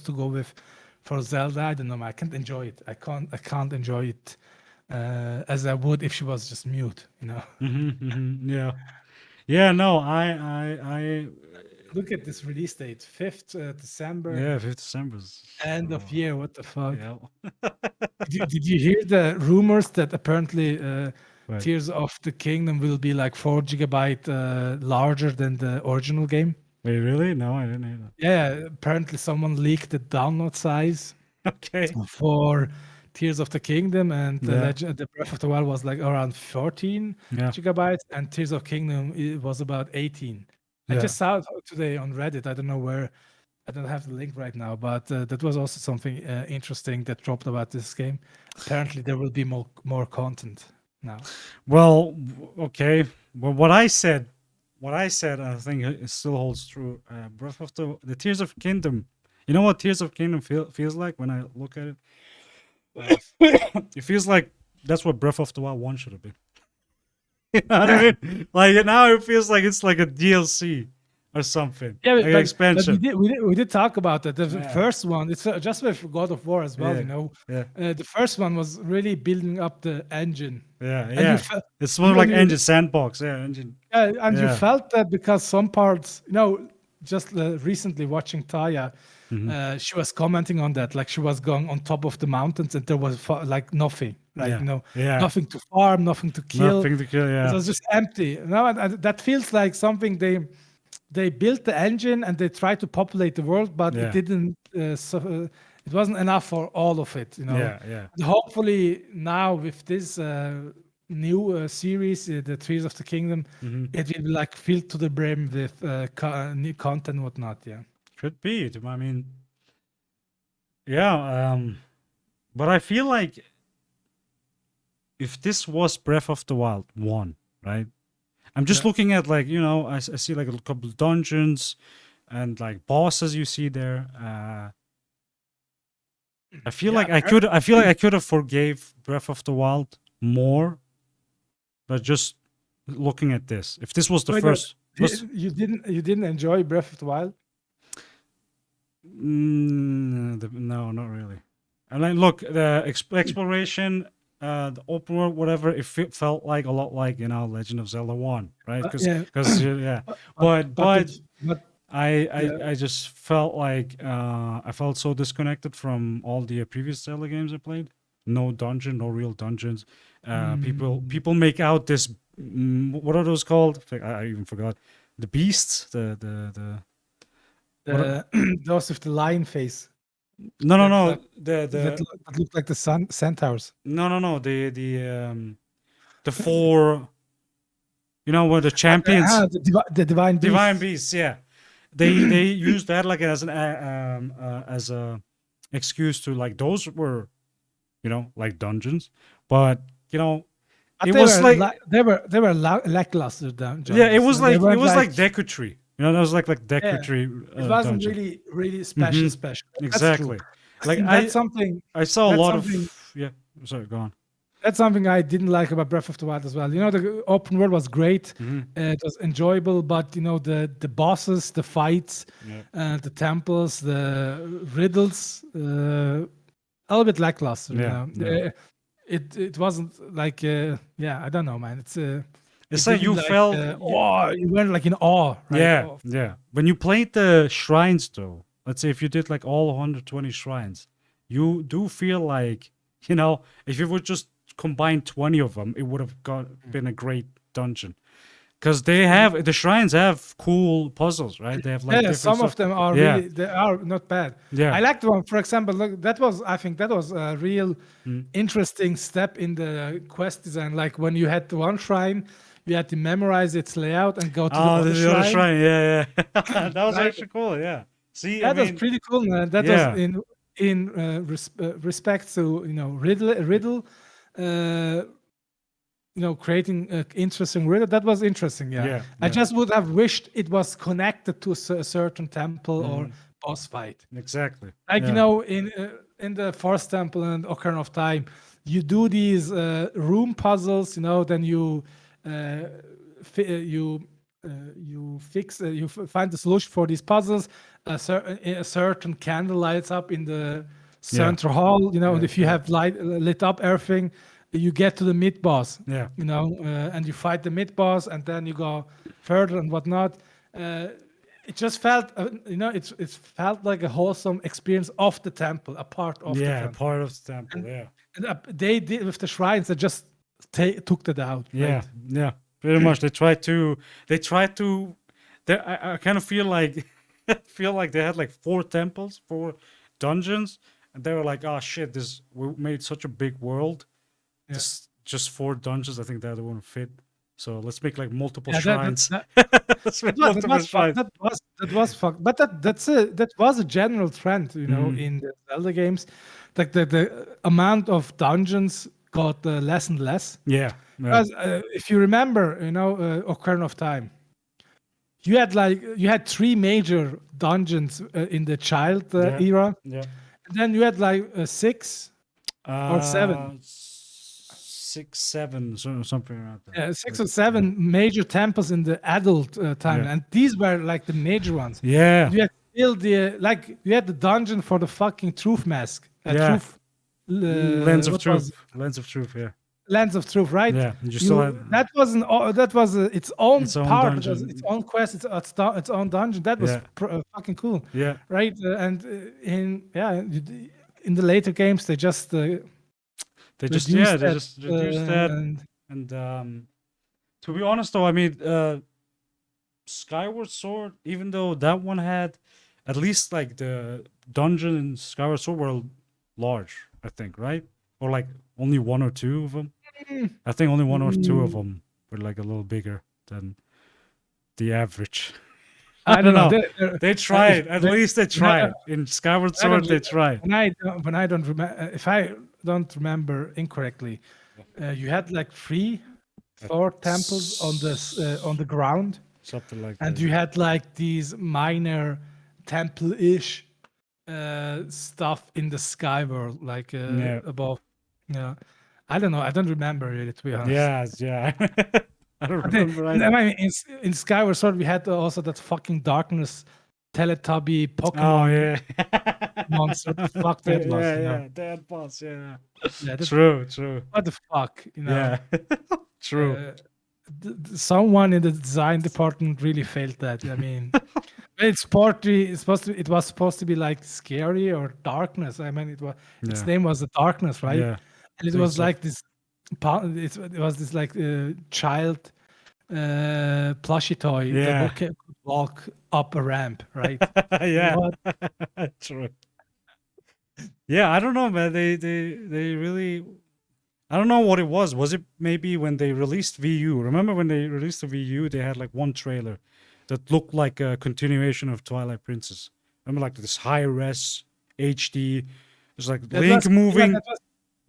to go with for Zelda. I don't know. I can't enjoy it. I can't enjoy it as I would if she was just mute. Yeah. Yeah. No, I Look at this release date, 5th December, Yeah, 5th December. end of year. What the fuck? Yeah. Did you hear the rumors that apparently Right. Tears of the Kingdom will be like 4 GB larger than the original game? Wait, really? No, I didn't hear Yeah, apparently someone leaked the download size that. Okay. for Tears of the Kingdom, and Yeah. the Breath of the Wild was like around 14 Yeah. gigabytes, and Tears of Kingdom it was about 18. I Yeah. just saw it today on Reddit. I don't know where. I don't have the link right now, but that was also something interesting that dropped about this game. Apparently, there will be more content now. Well, okay. Well, what I said, I think it still holds true. Breath of the Tears of Kingdom. You know what Tears of Kingdom feels like when I look at it? It feels like that's what Breath of the Wild 1 should have been. You know what I mean? Like now it feels like it's like a DLC or something. Yeah, like an but expansion. we did talk about that. The Yeah. first one, it's just with God of War as well. Yeah, You know, yeah. the first one was really building up the engine. Yeah, And you yeah. fe- It's more even like you- engine sandbox. Yeah, engine. Yeah, and you Yeah. felt that because some parts, just recently watching Taya, Mm-hmm. she was commenting on that. Like she was going on top of the mountains and there was like nothing, like Yeah. Yeah. nothing to farm, nothing to kill. Nothing to kill. It Yeah. was just empty. And that feels like something they built the engine and they tried to populate the world, but Yeah. it didn't. It wasn't enough for all of it. Yeah. Yeah. And hopefully now with this new series, the Trees of the Kingdom, Mm-hmm. it will be like filled to the brim with new content and whatnot. Yeah. Could be. I mean, yeah. But I feel like if this was Breath of the Wild 1, right? I'm just Yeah. looking at like I see like a couple of dungeons and like bosses you see there. I feel Yeah, like I could have forgave Breath of the Wild more, but just looking at this, if this was the Wait, first, You didn't enjoy Breath of the Wild? no, not really. And like, look, the exploration, the open world, whatever, it felt like a lot like Legend of Zelda 1, right? Because Yeah. yeah, but But I just felt like I felt so disconnected from all the previous Zelda games I played. No dungeon, no real dungeons. People make out this. What are those called? I even forgot. The beasts. The those with the lion face no. that look like the centaurs. No. The four. Where the champions. The divine beasts. Divine beasts. Yeah, they use that like as an as a excuse to like those were, like dungeons, but But it was like they were lackluster dungeons. yeah, it was They like weren't Decotree. That was like Decotree. It wasn't really special. Mhm. Special. That's Exactly. true. Like And that's something. I saw a that's lot of something- yeah. Sorry, go on. That's something I didn't like about Breath of the Wild as well. The open world was great. It was enjoyable, but the bosses, the fights, Yeah. the temples, the riddles, a little bit lackluster. Yeah. It wasn't like I don't know, man. It's it like you didn't felt you went like in awe. Right? yeah, Oh, yeah. When you played the shrines, though, let's say if you did like all 120 shrines, you do feel like if you would just combine 20 of them, it would have been a great dungeon. Because the shrines have cool puzzles, right? They have like different some of stuff. them are Yeah. really they are not bad. Yeah. I liked one, for example. Look, I think that was a real interesting step in the quest design. Like when you had one shrine, you had to memorize its layout and go to the other the other shrine. shrine, yeah. That was Right. actually cool, yeah. See, That was pretty cool, man. That yeah. was in respect to riddle. Creating an interesting riddle. That was interesting. Yeah. I just would have wished it was connected to a certain temple or boss fight. Exactly. Like yeah. in the Forest Temple and Ocarina of Time, you do these room puzzles. Then you find the solution for these puzzles. A certain candle lights up in the central hall. And if you have lit up everything, you get to the mid boss. Yeah. And you fight the mid boss, and then you go further and whatnot. it just felt, it felt like a wholesome experience of the temple, a part of the Yeah, temple. part of the temple. Yeah. And they did with the shrines. They just took that out. Yeah, Right? yeah, pretty much. They tried to. I kind of feel like, feel like they had like 4 temples, 4 dungeons, and they were like, "Oh shit, we made such a big world. Yeah. Just 4 dungeons. I think that won't fit. So let's make like multiple Yeah, shrines. Let's make that was, multiple shrines. that was fucked. But that was a general trend, Mhm. in the Zelda games. Like the amount of dungeons got less and less. Yeah, yeah, Because if you remember, Ocarina of Time, you had 3 major dungeons in the child Yeah. era, yeah. and then you had like 6 or 7. 6, 7, something around that. Yeah, 6 or 7 major temples in the adult time, Yeah. and these were like the major ones. Yeah, You had still you had the dungeon for the fucking truth mask, Yeah. truth. lens of what truth. was it? Lens of truth. Yeah, Lens of truth, right? yeah. You still had That was its own Its own part, dungeon. its own quest, its own dungeon. That was Yeah. fucking cool, yeah. right? And in the later games, they just They just reduced they just reduced that. and And to be honest, though, I mean, Skyward Sword, even though that one had at least like the dungeon in Skyward Sword were large, I think, right? Or like only 1 or 2 of them. I think only 1 or 2 of them were like a little bigger than the average. I don't know. They tried. At least they tried. In Skyward I don't Sword, they tried. When I don't remember, if I don't remember incorrectly, you had like 3, 4 temples on the ground, Something like and that. you had like these minor temple-ish stuff in the sky world, like Yeah. above. Yeah, I don't know. I don't remember really, to be honest. Yeah. I don't But remember. I either. mean, in Skyward Sword, we had also that fucking darkness Teletubby Oh Pokemon yeah. monster. What the fuck that was, Yeah, that boss. Yeah. Yeah, that- True. what the fuck, Yeah. True. Someone in the design department really failed that. I mean, it's sporty. It was supposed to be like scary or darkness. I mean, its Yeah. name was the darkness, right? Yeah. And it think was so. like this. It was this like child plushie toy Yeah. that could walk up a ramp, right? Yeah. What? True. Yeah, I don't know, man. They really. I don't know what it was. Was it maybe when they released VU? Remember when they released the VU? They had like one trailer that looked like a continuation of Twilight Princess. Remember, like this high res HD. There's like That Link was- yeah, moving that was-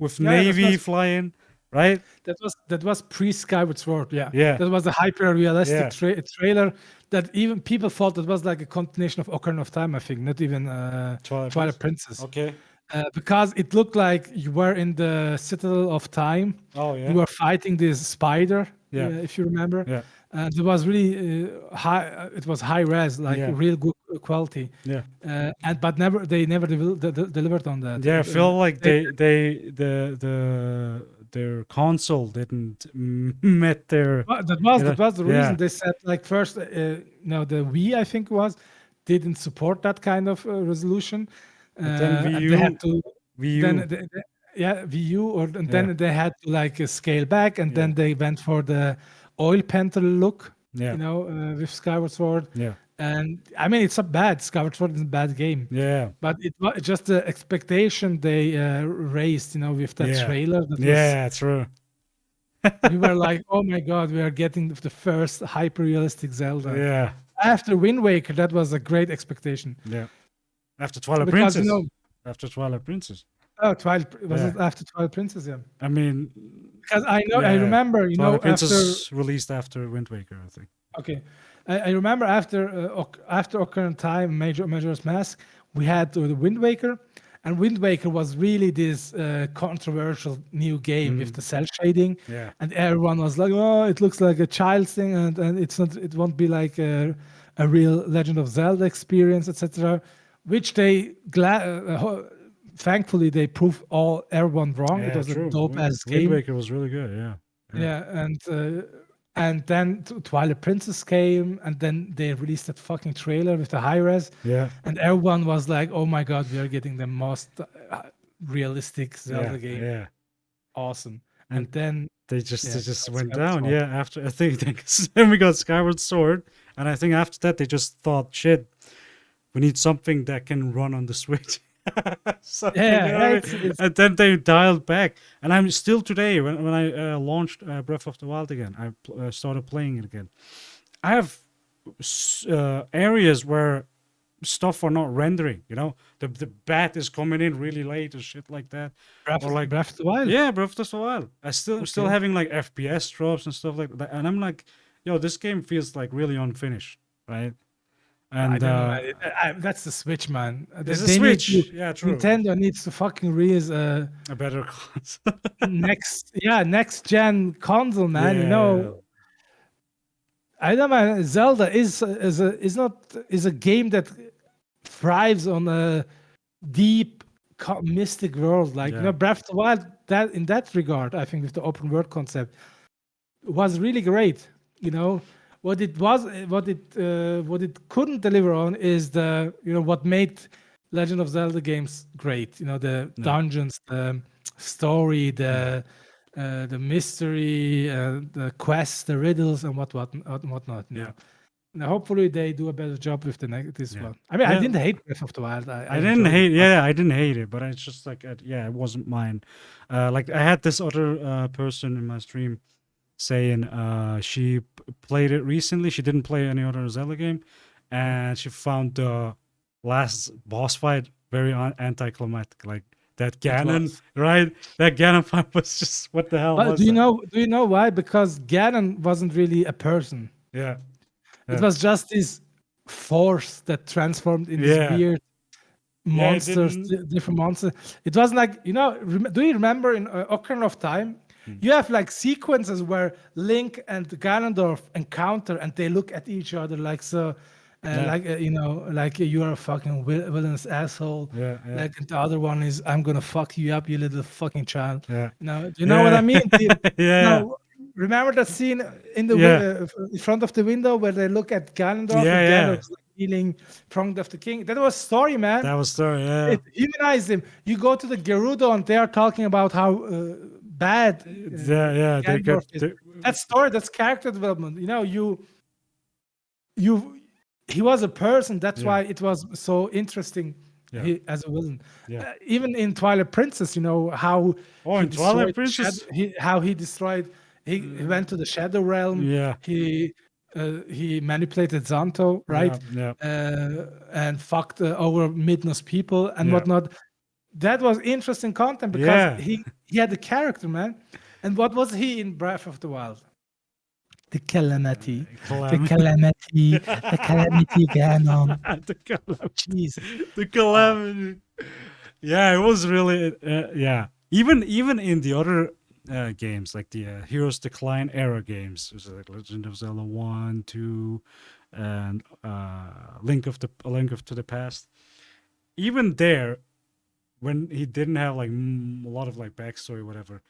with yeah, that Navy was- flying, right? That was pre Skyward Sword, yeah. Yeah. That was a hyper realistic Yeah. trailer that even people thought it was like a continuation of Ocarina of Time. I think not even Twilight Princess, Okay. because it looked like you were in the Citadel of Time. Oh yeah. You were fighting this spider, Yeah. if you remember. Yeah. And it was really high. It was high res, like Yeah. real good quality. Yeah. But they never delivered on that. Yeah, I feel like their console didn't met their. Well, that was the Yeah. reason they said like first, the Wii I think didn't support that kind of resolution, then and they had to VU. then VU and then they had to like scale back, and then they went for the oil painter look, Yeah. with Skyward Sword. Yeah. And I mean, it's not bad. Skyward Sword is a bad game, Yeah. but it was just the expectation they raised, with that Yeah. trailer. That Yeah, true. we were like, oh my god, we are getting the first hyper realistic Zelda. Yeah. After Wind Waker, that was a great expectation. Yeah. After Twilight Because, Princess. After Twilight Princess. Oh, was Yeah. it after Twilight Princess? Yeah. I mean, Because I Yeah. remember, Twilight after. Princess released after Wind Waker, I think. Okay. I remember after Ocarina of Time, Majora's Mask, we had the Wind Waker, and Wind Waker was really this controversial new game with the cell shading, Yeah. and everyone was like, "Oh, it looks like a child's thing, and it's not. It won't be like a real Legend of Zelda experience, etc." Which they thankfully they proved everyone wrong. It was true. a dope ass Wind game. Waker was really good, yeah. Yeah, And then Twilight Princess came, and then they released that fucking trailer with the high res, Yeah. and everyone was like, "Oh my god, we are getting the most realistic Zelda Yeah. game. Yeah. Awesome!" And And then they just yeah, they just got went Skyward down. Sword. Yeah. After I think then we got Skyward Sword, and I think after that they just thought, shit, we need something that can run on the Switch. Something, Yeah, you know yeah, what I mean? it's And then they dialed back. And I'm still today when I launched Breath of the Wild again, I started playing it again. I have areas where stuff are not rendering. You know, the bat is coming in really late or shit like that. Or like Breath of the Wild. yeah, Breath of the Wild. I'm still Okay. having like FPS drops and stuff like that. And I'm like, yo, this game feels like really unfinished, right? And I don't know, man. That's the Switch, man. there's a They need Switch. to, Yeah, true. Nintendo needs to fucking release a A better console. next gen console, man. You Yeah, know, I don't know, man. Zelda is a game that thrives on a deep mystic world. Like you Yeah. know, Breath of the Wild. That in that regard, I think with the open world concept was really great. You know, what it couldn't deliver on is the what made Legend of Zelda games great. You know, the Yeah. dungeons, the story, the mystery, the quests, the riddles, and whatnot. You know. Yeah. Now, hopefully, they do a better job with this Yeah. one. I mean, I Yeah. didn't hate Breath of the Wild. I I didn't enjoyed hate. it. Yeah, I didn't hate it, but it's just like, yeah, it wasn't mine. Like I had this other person in my stream saying she played it recently. She didn't play any other Zelda game, and she found the last boss fight very anticlimactic. Like that Ganon, was. right? That Ganon fight was just what the hell But was do you that? know? Do you know why? Because Ganon wasn't really a person. Yeah, It Yeah. was just this force that transformed in this Yeah. weird Yeah, it monsters, didn't- different monsters. It was like do you remember in Ocarina of Time? You have like sequences where Link and Ganondorf encounter and they look at each other like so. Yeah. Like like you are a fucking villainous asshole. Yeah, yeah. Like and the other one is I'm gonna fuck you up, you little fucking child. Yeah. Do you know what I mean? Yeah. No, remember that scene in the in front of the window where they look at Ganondorf Yeah, and yeah. Ganondorf's like kneeling in front of the king? That was story, man. That was story. Yeah. It humanized him. You go to the Gerudo and they are talking about how bad Yeah. They Ganondorf could. is. That's story. That's character development. You know, he was a person. That's Yeah. why it was so interesting. Yeah. As a villain, Yeah. even in Twilight Princess, you know how Oh, he in Twilight destroyed the Princess? how he destroyed. He went to the Shadow Realm. Yeah. He manipulated Zanto, right? Yeah. And fucked over Midna's people and Yeah. whatnot. That was interesting content because Yeah. he had the character, man. And what was he in Breath of the Wild? The calamity, the calamity, the calamity Ganon. The calamity. Jesus. The calamity. Yeah, it was really. Yeah, even in the other games like the Heroes Decline era games, it was like Legend of Zelda 1, 2, and Link of to the Past. Even there, when he didn't have like a lot of like backstory, or whatever,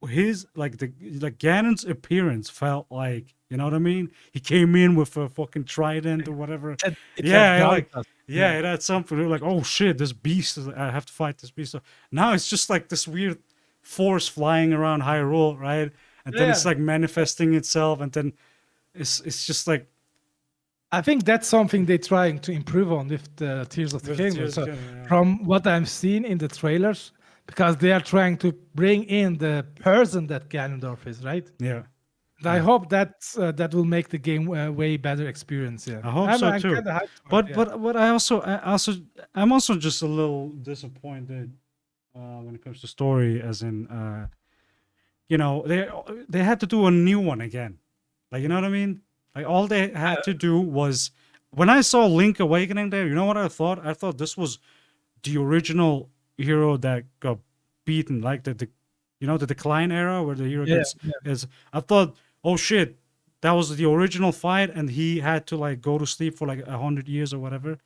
his like Ganon's appearance felt like, you know what I mean? He came in with a fucking trident or whatever. It Yeah, had like gravitas. yeah, it had something. They're like, oh shit, this beast! I have to fight this beast. So now it's just like this weird force flying around Hyrule, right? And then it's Yeah. like manifesting itself, and then it's just like I think that's something they're trying to improve on with the Tears of the With Kingdom. Tears of So the Kingdom, yeah. from what I've seen in the trailers, because they are trying to bring in the person that Ganondorf is, right? yeah. And I hope that will make the game a way better experience. Yeah, I hope I'm so too. kinda hyped for it, But yeah. but I'm also just a little disappointed when it comes to story, as in you know, they had to do a new one again. Like, you know what I mean? Like all they had to do was, when I saw Link Awakening there, you know what I thought? I thought this was the original hero that got beaten, like the you know, the decline era where the hero Yeah, gets is. I thought, oh shit, that was the original fight, and he had to like go to sleep for like 100 years or whatever,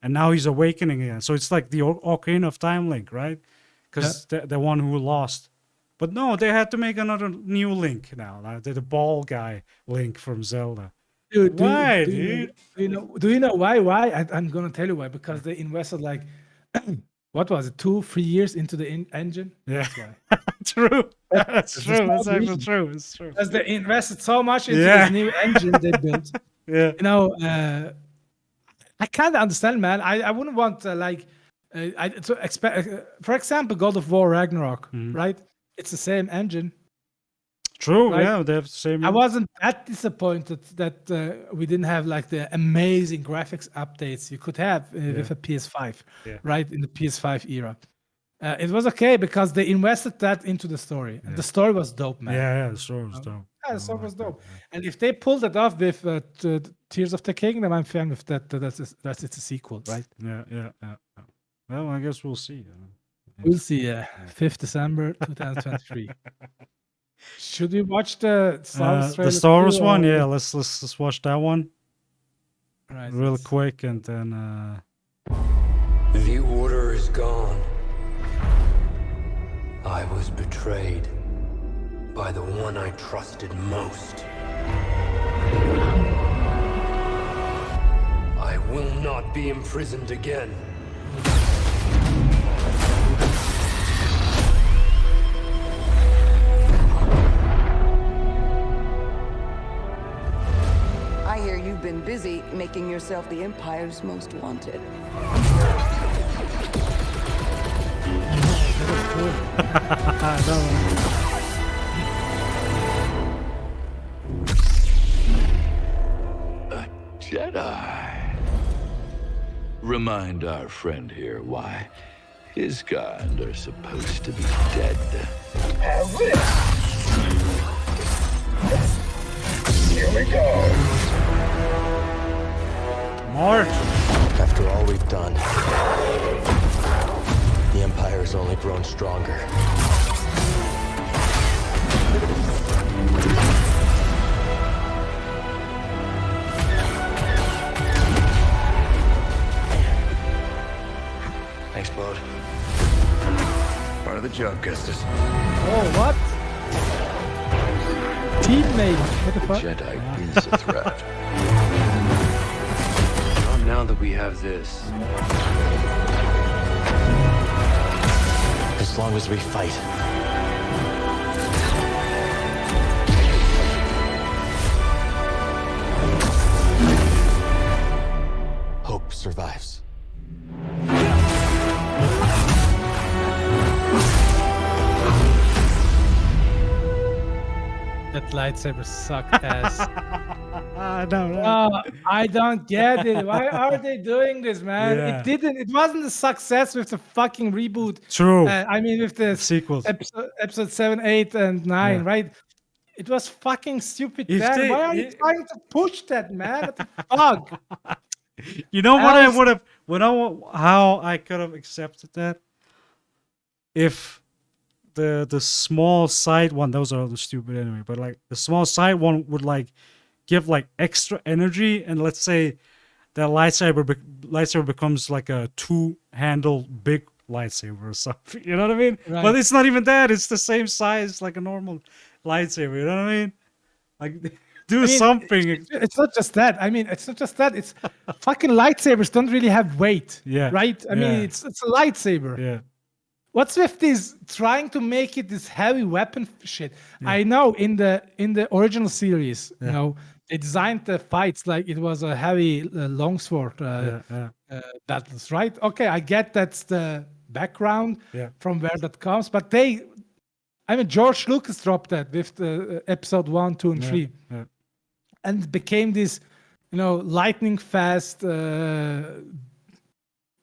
and now he's awakening again. So it's like the Ocarina of Time Link, right? Because the one who lost But no, they had to make another new Link now. Like the ball guy Link from Zelda. Dude, Why, do you know, dude? do you know why? I'm gonna tell you why. Because they invested like, what was it, 2-3 years into the engine? Yeah. That's why. True. That's the true. That's smart actually reason. true. It's true. Because they invested so much into Yeah. this new engine they built. Yeah. You know, I can't understand, man. I wouldn't want I to expect. For example, God of War Ragnarok, Mhm. right? It's the same engine. True. Right. Yeah, they have the same. I wasn't that disappointed that we didn't have like the amazing graphics updates you could have with a PS5, Yeah. right? In the PS5 era. It was okay because they invested that into the story. And the story was dope, man. Yeah, the story was dope. Yeah, I the story like was that, dope. yeah. And if they pulled it off with Tears of the Kingdom, I'm fine with that. That's it's a sequel, right? Yeah. Well, I guess we'll see. We'll see. 5th December 2023. Should we watch the Star Wars trailer? The Star Wars too, one, or- yeah. Let's watch that one Right, real let's- quick, and then The order is gone. I was betrayed by the one I trusted most. I will not be imprisoned again. I hear you've been busy making yourself the Empire's most wanted. Jedi. Remind our friend here why his kind are supposed to be dead. Have this. Here we go. March. After all we've done, the Empire has only grown stronger. Thanks, Bode. Part of the job, Gustus. Oh, what? Teammate. What the The fuck? Jedi is a threat. Not now that we have this. As long as we fight. Hope survives. That lightsaber sucked ass. No. I don't get it. Why are they doing this, man? Yeah. It wasn't a success with the fucking reboot. True. I mean, with the Sequels. episode 7, 8, and 9, Yeah. right? It was fucking stupid If then. they- Why are you trying to push that, man? What the fuck? You know what I Else- would have, how I could have accepted that? If the small side one, those are stupid anyway, but like the small side one would like give like extra energy, and let's say that lightsaber becomes like a two-handle big lightsaber or something. You know what I mean? Right. But it's not even that. It's the same size like a normal lightsaber. You know what I mean? Like do I mean, something. It's not just that. I mean, it's not just that. It's fucking lightsabers don't really have weight. Yeah. Right? I mean, Yeah. it's a lightsaber. Yeah. What's with this trying to make it this heavy weapon shit? I know in the original series, you know, they designed the fights like it was a heavy longsword battles, right? Okay, I get that's the background from where that comes, but George Lucas dropped that with the episode 1, 2, and 3, and it became this, lightning fast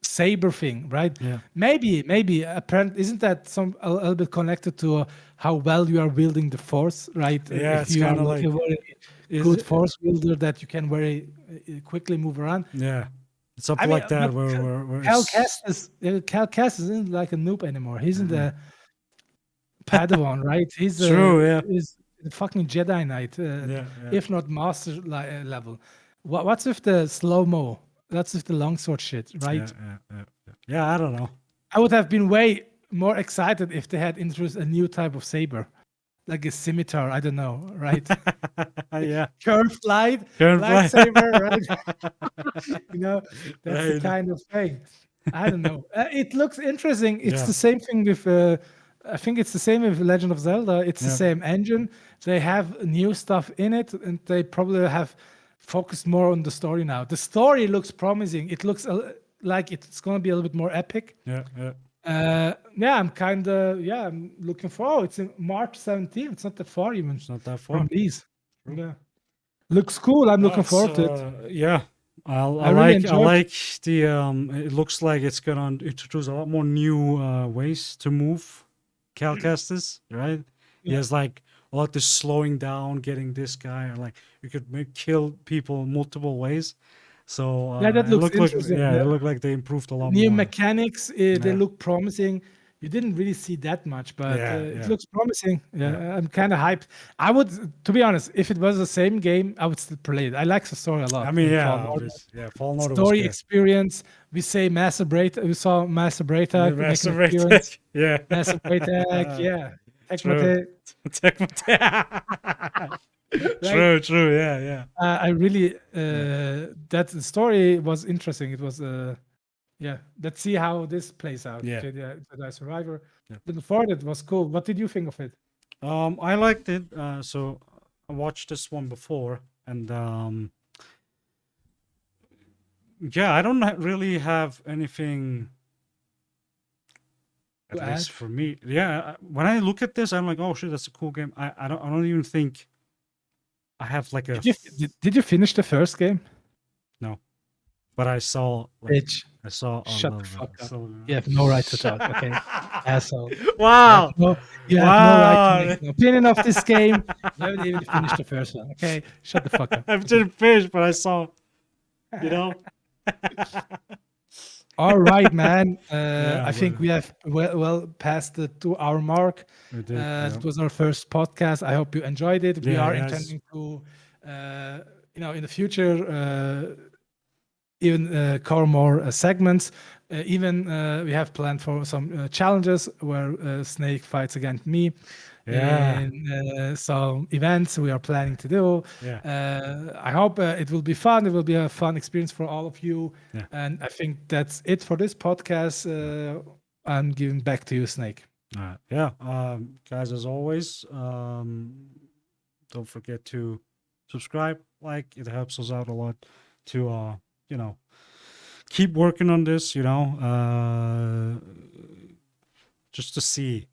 saber thing, right? Yeah. Maybe apparently isn't that a little bit connected to how well you are wielding the force, right? Yeah, if it's you are kinda like a very good force wielder that you can very quickly move around. Yeah. Something like that. Where Cal Kestis isn't like a noob anymore. He's in the Padawan, right? He's he's the fucking Jedi Knight, if not master level. What's with the slow-mo? That's with the longsword shit, right? Yeah, I don't know. I would have been way more excited if they had introduced a new type of saber, like a scimitar. I don't know, right? Yeah. Curved Curved light. lightsaber, right? That's the Right. kind of thing. I don't know. It looks interesting. It's Yeah. the same thing with. I think it's the same with Legend of Zelda. It's the Yeah. same engine. They have new stuff in it, and they probably have focused more on the story now. The story looks promising. It looks like it's going to be a little bit more epic. Yeah. I'm looking forward. It's in March 17th. It's not that far even It's not that far. from these. Yeah. Looks cool. I'm looking forward to it. Yeah. I really like enjoyed the it looks like it's gonna introduce a lot more new ways to move Calcastus, right? He has like a lot of slowing down, getting this guy, or like you could kill people multiple ways. So Yeah, that it looks looked like interesting. it looked like they improved a lot New more. mechanics, they Yeah. look promising. You didn't really see that much, but Yeah, it yeah. looks promising. Yeah, Yeah. I'm kind of hyped. I would, to be honest, if it was the same game, I would still play it. I like the story a lot. I mean, in yeah, Fallen Order. obviously. Yeah, Fallen Order was Story good. experience. We say Master Braytag. We saw Master Braytag make Master an Braytag, appearance. yeah. Master Braytag, yeah. True. Right? True, yeah. I really that story was interesting. It was yeah. Let's see how this plays out. Yeah. Jedi Survivor. Yeah. Looking forward. It was cool. What did you think of it? I liked it. So I watched this one before, and yeah, I don't really have anything. At To least add? for me, yeah. When I look at this, I'm like, oh shit, that's a cool game. I don't even think I have like a Did you finish the first game? no, but I saw like, Bitch. I saw all Shut of the fuck up. so- You have no right to talk. Okay, asshole. Wow. You have no right to Wow. make an opinion of this game. You haven't even finished the first one. Okay, shut the fuck up. I didn't finish, but I saw, you know. All right, man. Yeah, I think we have well past the 2-hour mark. We did, yeah. It was our first podcast. I hope you enjoyed it. We Yeah, are yes. intending to, in the future, even cover more segments. Even we have planned for some challenges where Snake fights against me. Yeah. And some events we are planning to do. Yeah. I hope it will be fun. It will be a fun experience for all of you. Yeah. And I think that's it for this podcast. I'm giving back to you, Snake. Yeah. Guys, as always, don't forget to subscribe, like, it helps us out a lot to keep working on this, just to see,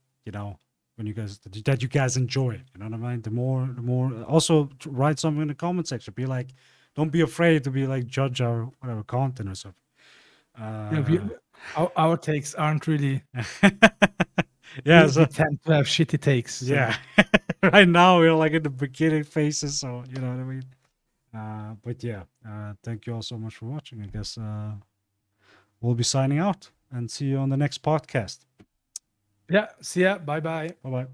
when you guys that you guys enjoy it, you know what I mean? The more also write something in the comment section. Be like, don't be afraid to be like judge our whatever content or something. Our takes aren't really yeah, we tend to have shitty takes. So. Yeah. Right now we're like in the beginning phases, so you know what I mean. But yeah, thank you all so much for watching. I guess we'll be signing out and see you on the next podcast. Yeah, see ya. Bye bye. Bye bye.